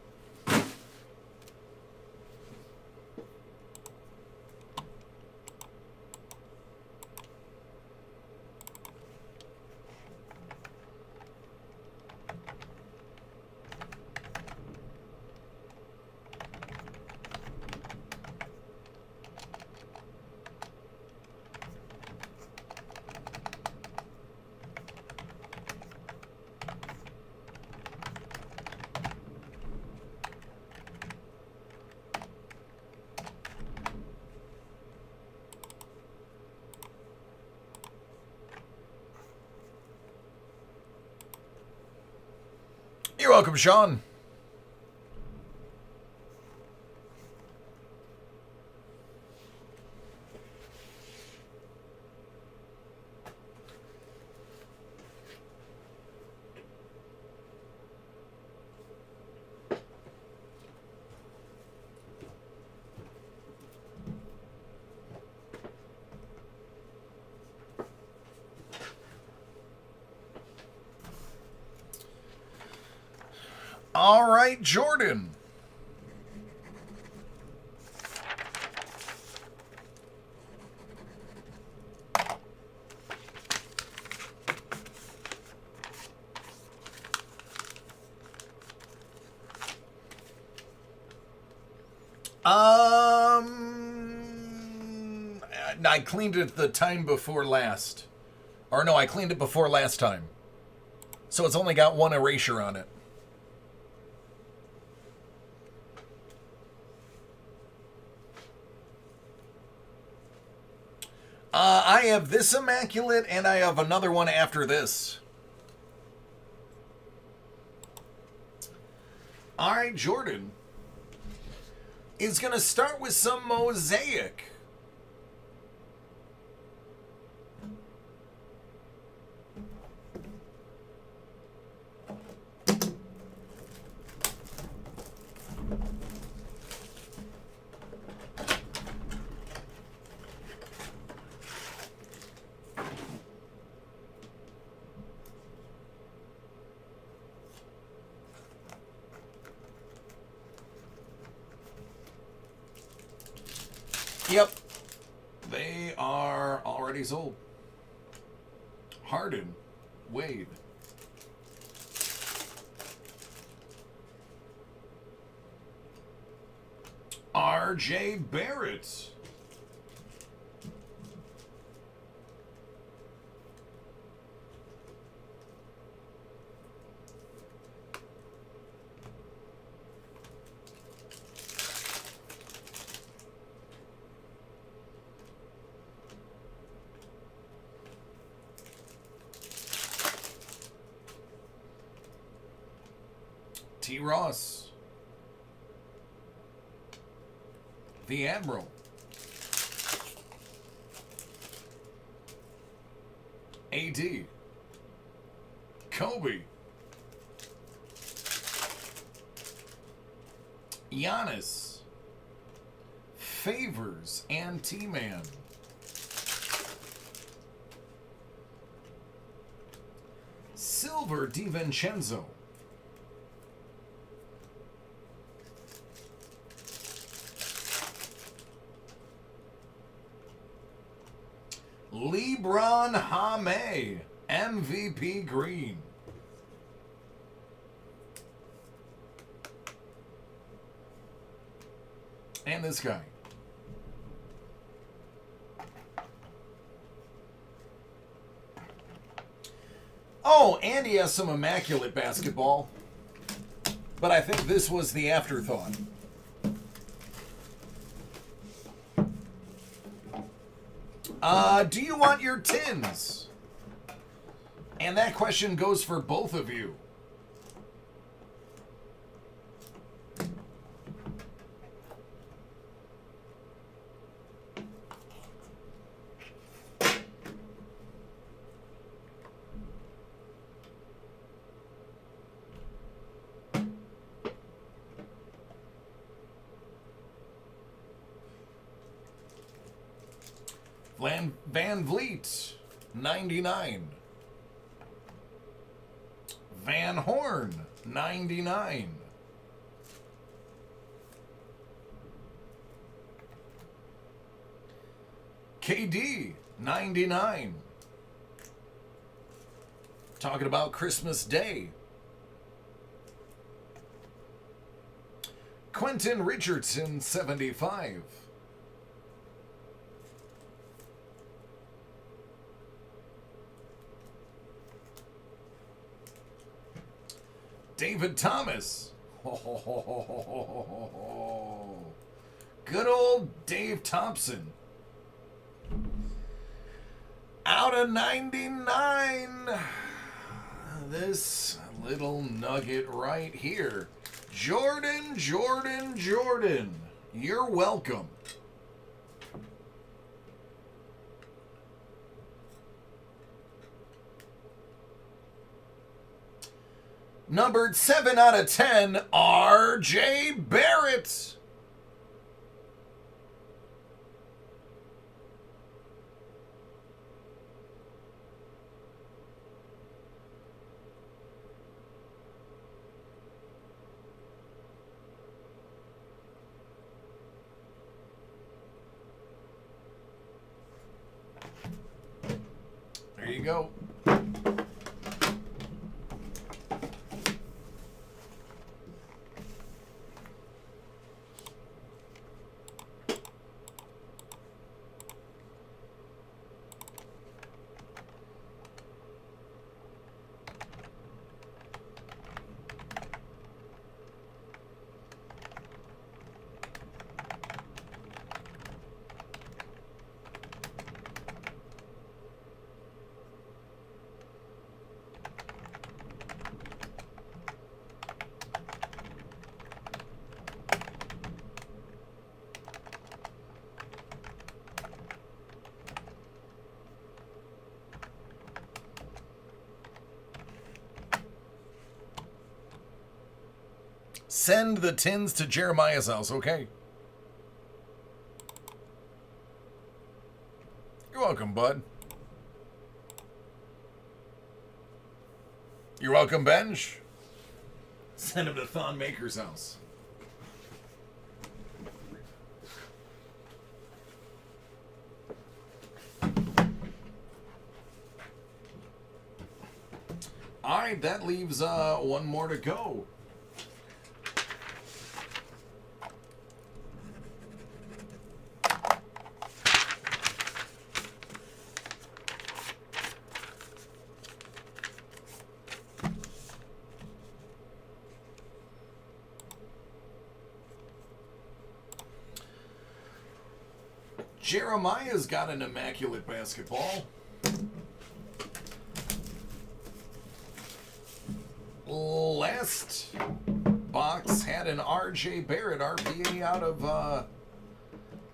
You're welcome, Sean. All right, Jordan. I cleaned it the time before last. Or no, I cleaned it before last time. So it's only got one erasure on it. I have this immaculate, and I have another one after this. All right, Jordan is going to start with some Mosaic. Yep. They are already sold. Harden. Wade. R.J. Barrett. T. Ross. The Admiral. AD. Kobe. Giannis. Favors and T-Man. Silver DiVincenzo. LeBron James, MVP Green. And this guy. Andy has some immaculate basketball, but I think this was the afterthought. Do you want your tins? And that question goes for both of you. Van Vliet, 99. Van Horn, 99. KD, 99. Talking about Christmas Day. Quentin Richardson, 75. David Thomas. Good old Dave Thompson. Out of 99. This little nugget right here. Jordan. You're welcome. Numbered 7 out of 10, R.J. Barrett. There you go. Send the tins to Jeremiah's house, okay? You're welcome, bud. You're welcome, Benj. Send him to Thon Maker's house. All right, that leaves one more to go. Jeremiah's got an immaculate basketball. Last box had an R.J. Barrett RPA out of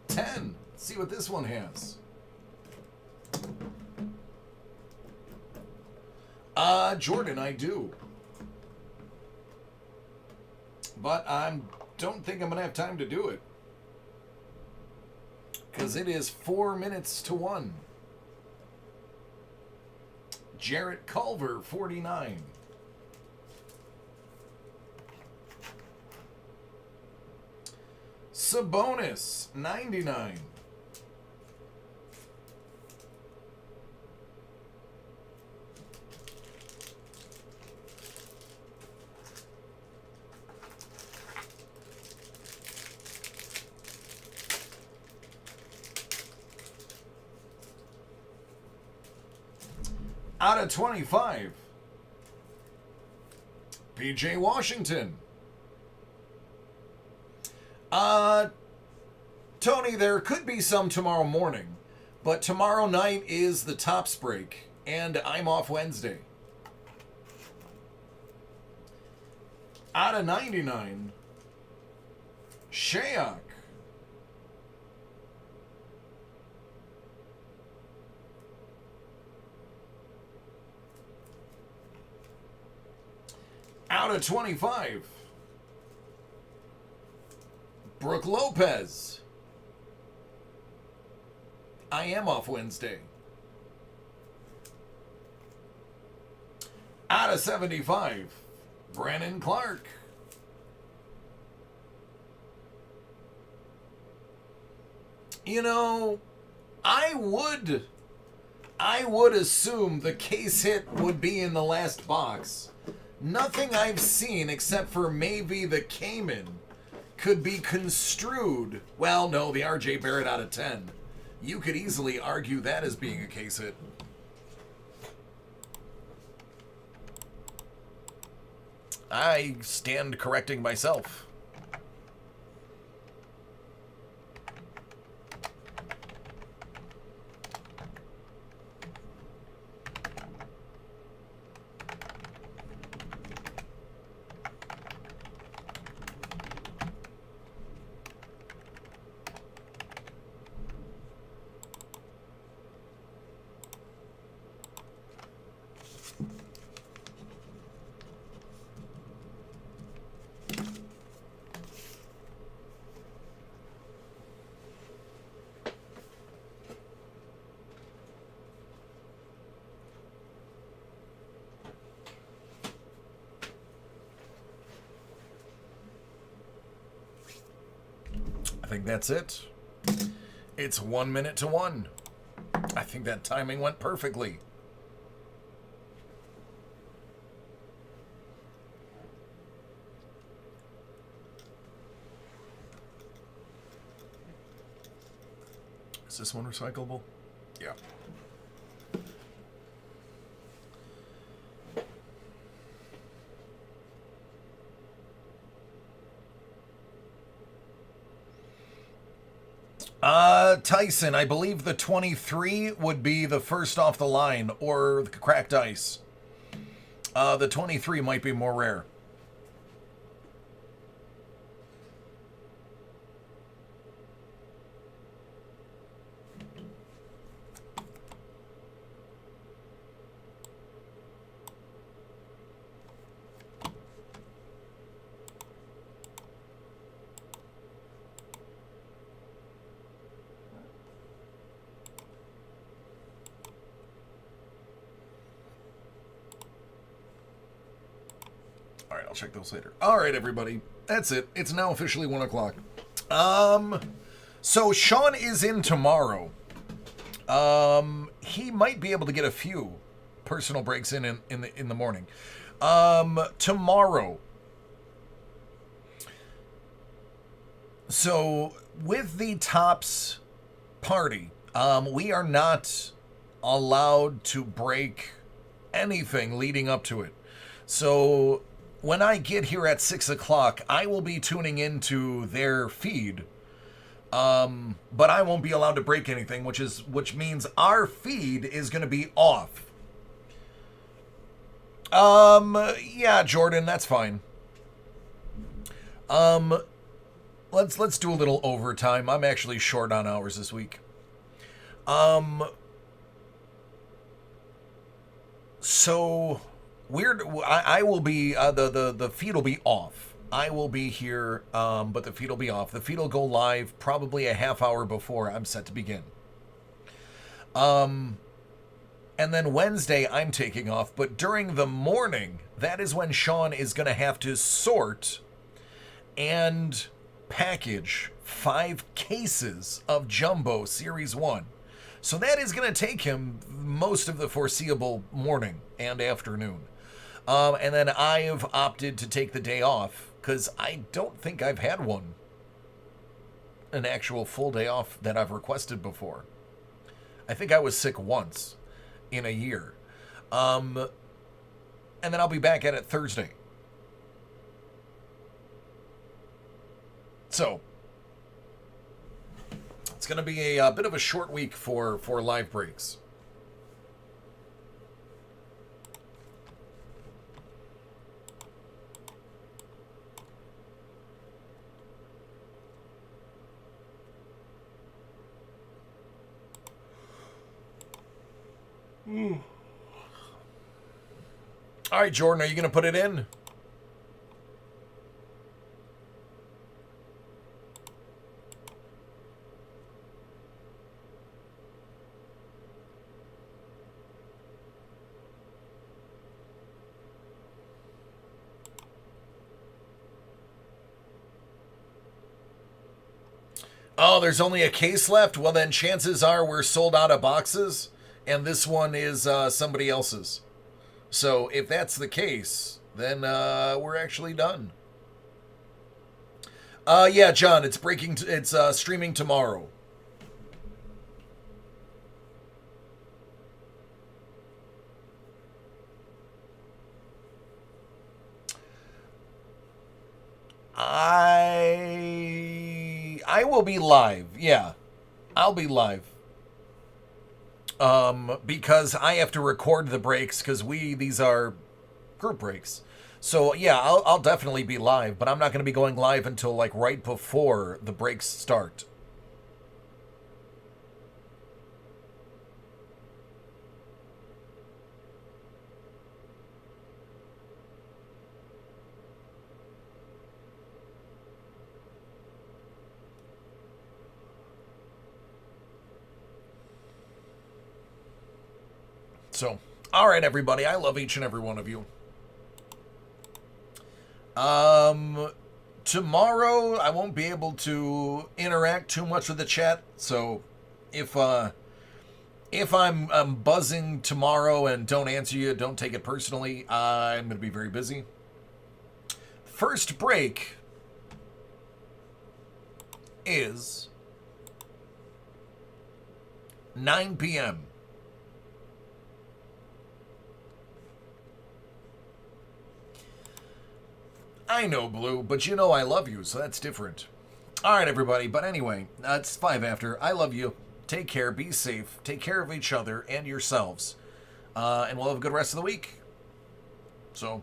10. Let's see what this one has. Jordan, I do. But I don't think I'm going to have time to do it. Because it is 4 minutes to 1. Jarrett Culver, 49. Sabonis, 99. Out of 25, PJ Washington. Tony, there could be some tomorrow morning, but tomorrow night is the Topps break, and I'm off Wednesday. Out of 99, Shayak. Out of 25, Brooke Lopez. I am off Wednesday. Out of 75, Brandon Clark. You know, I would assume the case hit would be in the last box. Nothing I've seen except for maybe the Cayman could be construed. Well, no, the RJ Barrett out of 10. You could easily argue that as being a case hit. I stand correcting myself. I think that's it. It's 1 minute to 1. I think that timing went perfectly. Is this one recyclable? Yeah. Tyson, I believe the 23 would be the first off the line, or the cracked ice. The 23 might be more rare. All right, I'll check those later. All right, everybody. That's it. It's now officially 1 o'clock. So Sean is in tomorrow. He might be able to get a few personal breaks in the morning. Tomorrow. So with the Topps party, we are not allowed to break anything leading up to it. So when I get here at 6 o'clock, I will be tuning into their feed. But I won't be allowed to break anything, which means our feed is going to be off. Yeah, Jordan, that's fine. Let's do a little overtime. I'm actually short on hours this week. So I will be the feed will be off. I will be here, but the feed will be off. The feed will go live probably a half hour before I'm set to begin. And then Wednesday I'm taking off, but during the morning, that is when Sean is going to have to sort and package 5 cases of Jumbo Series 1. So that is going to take him most of the foreseeable morning and afternoon. And then I have opted to take the day off because I don't think I've had an actual full day off that I've requested before. I think I was sick once in a year. And then I'll be back at it Thursday. So it's going to be a bit of a short week for live breaks. All right, Jordan, are you going to put it in? Oh, there's only a case left? Well, then chances are we're sold out of boxes, and this one is somebody else's. So if that's the case, then we're actually done. Yeah, John, it's breaking. It's streaming tomorrow. I will be live. Yeah, I'll be live. Because I have to record the breaks because these are group breaks. So yeah, I'll definitely be live, but I'm not going to be going live until like right before the breaks start. So, all right, everybody. I love each and every one of you. Tomorrow I won't be able to interact too much with the chat. So, if I'm buzzing tomorrow and don't answer you, don't take it personally. I'm going to be very busy. First break is 9 p.m. I know, Blue, but you know I love you, so that's different. All right, everybody. But anyway, it's 5 after. I love you. Take care. Be safe. Take care of each other and yourselves. And we'll have a good rest of the week. So...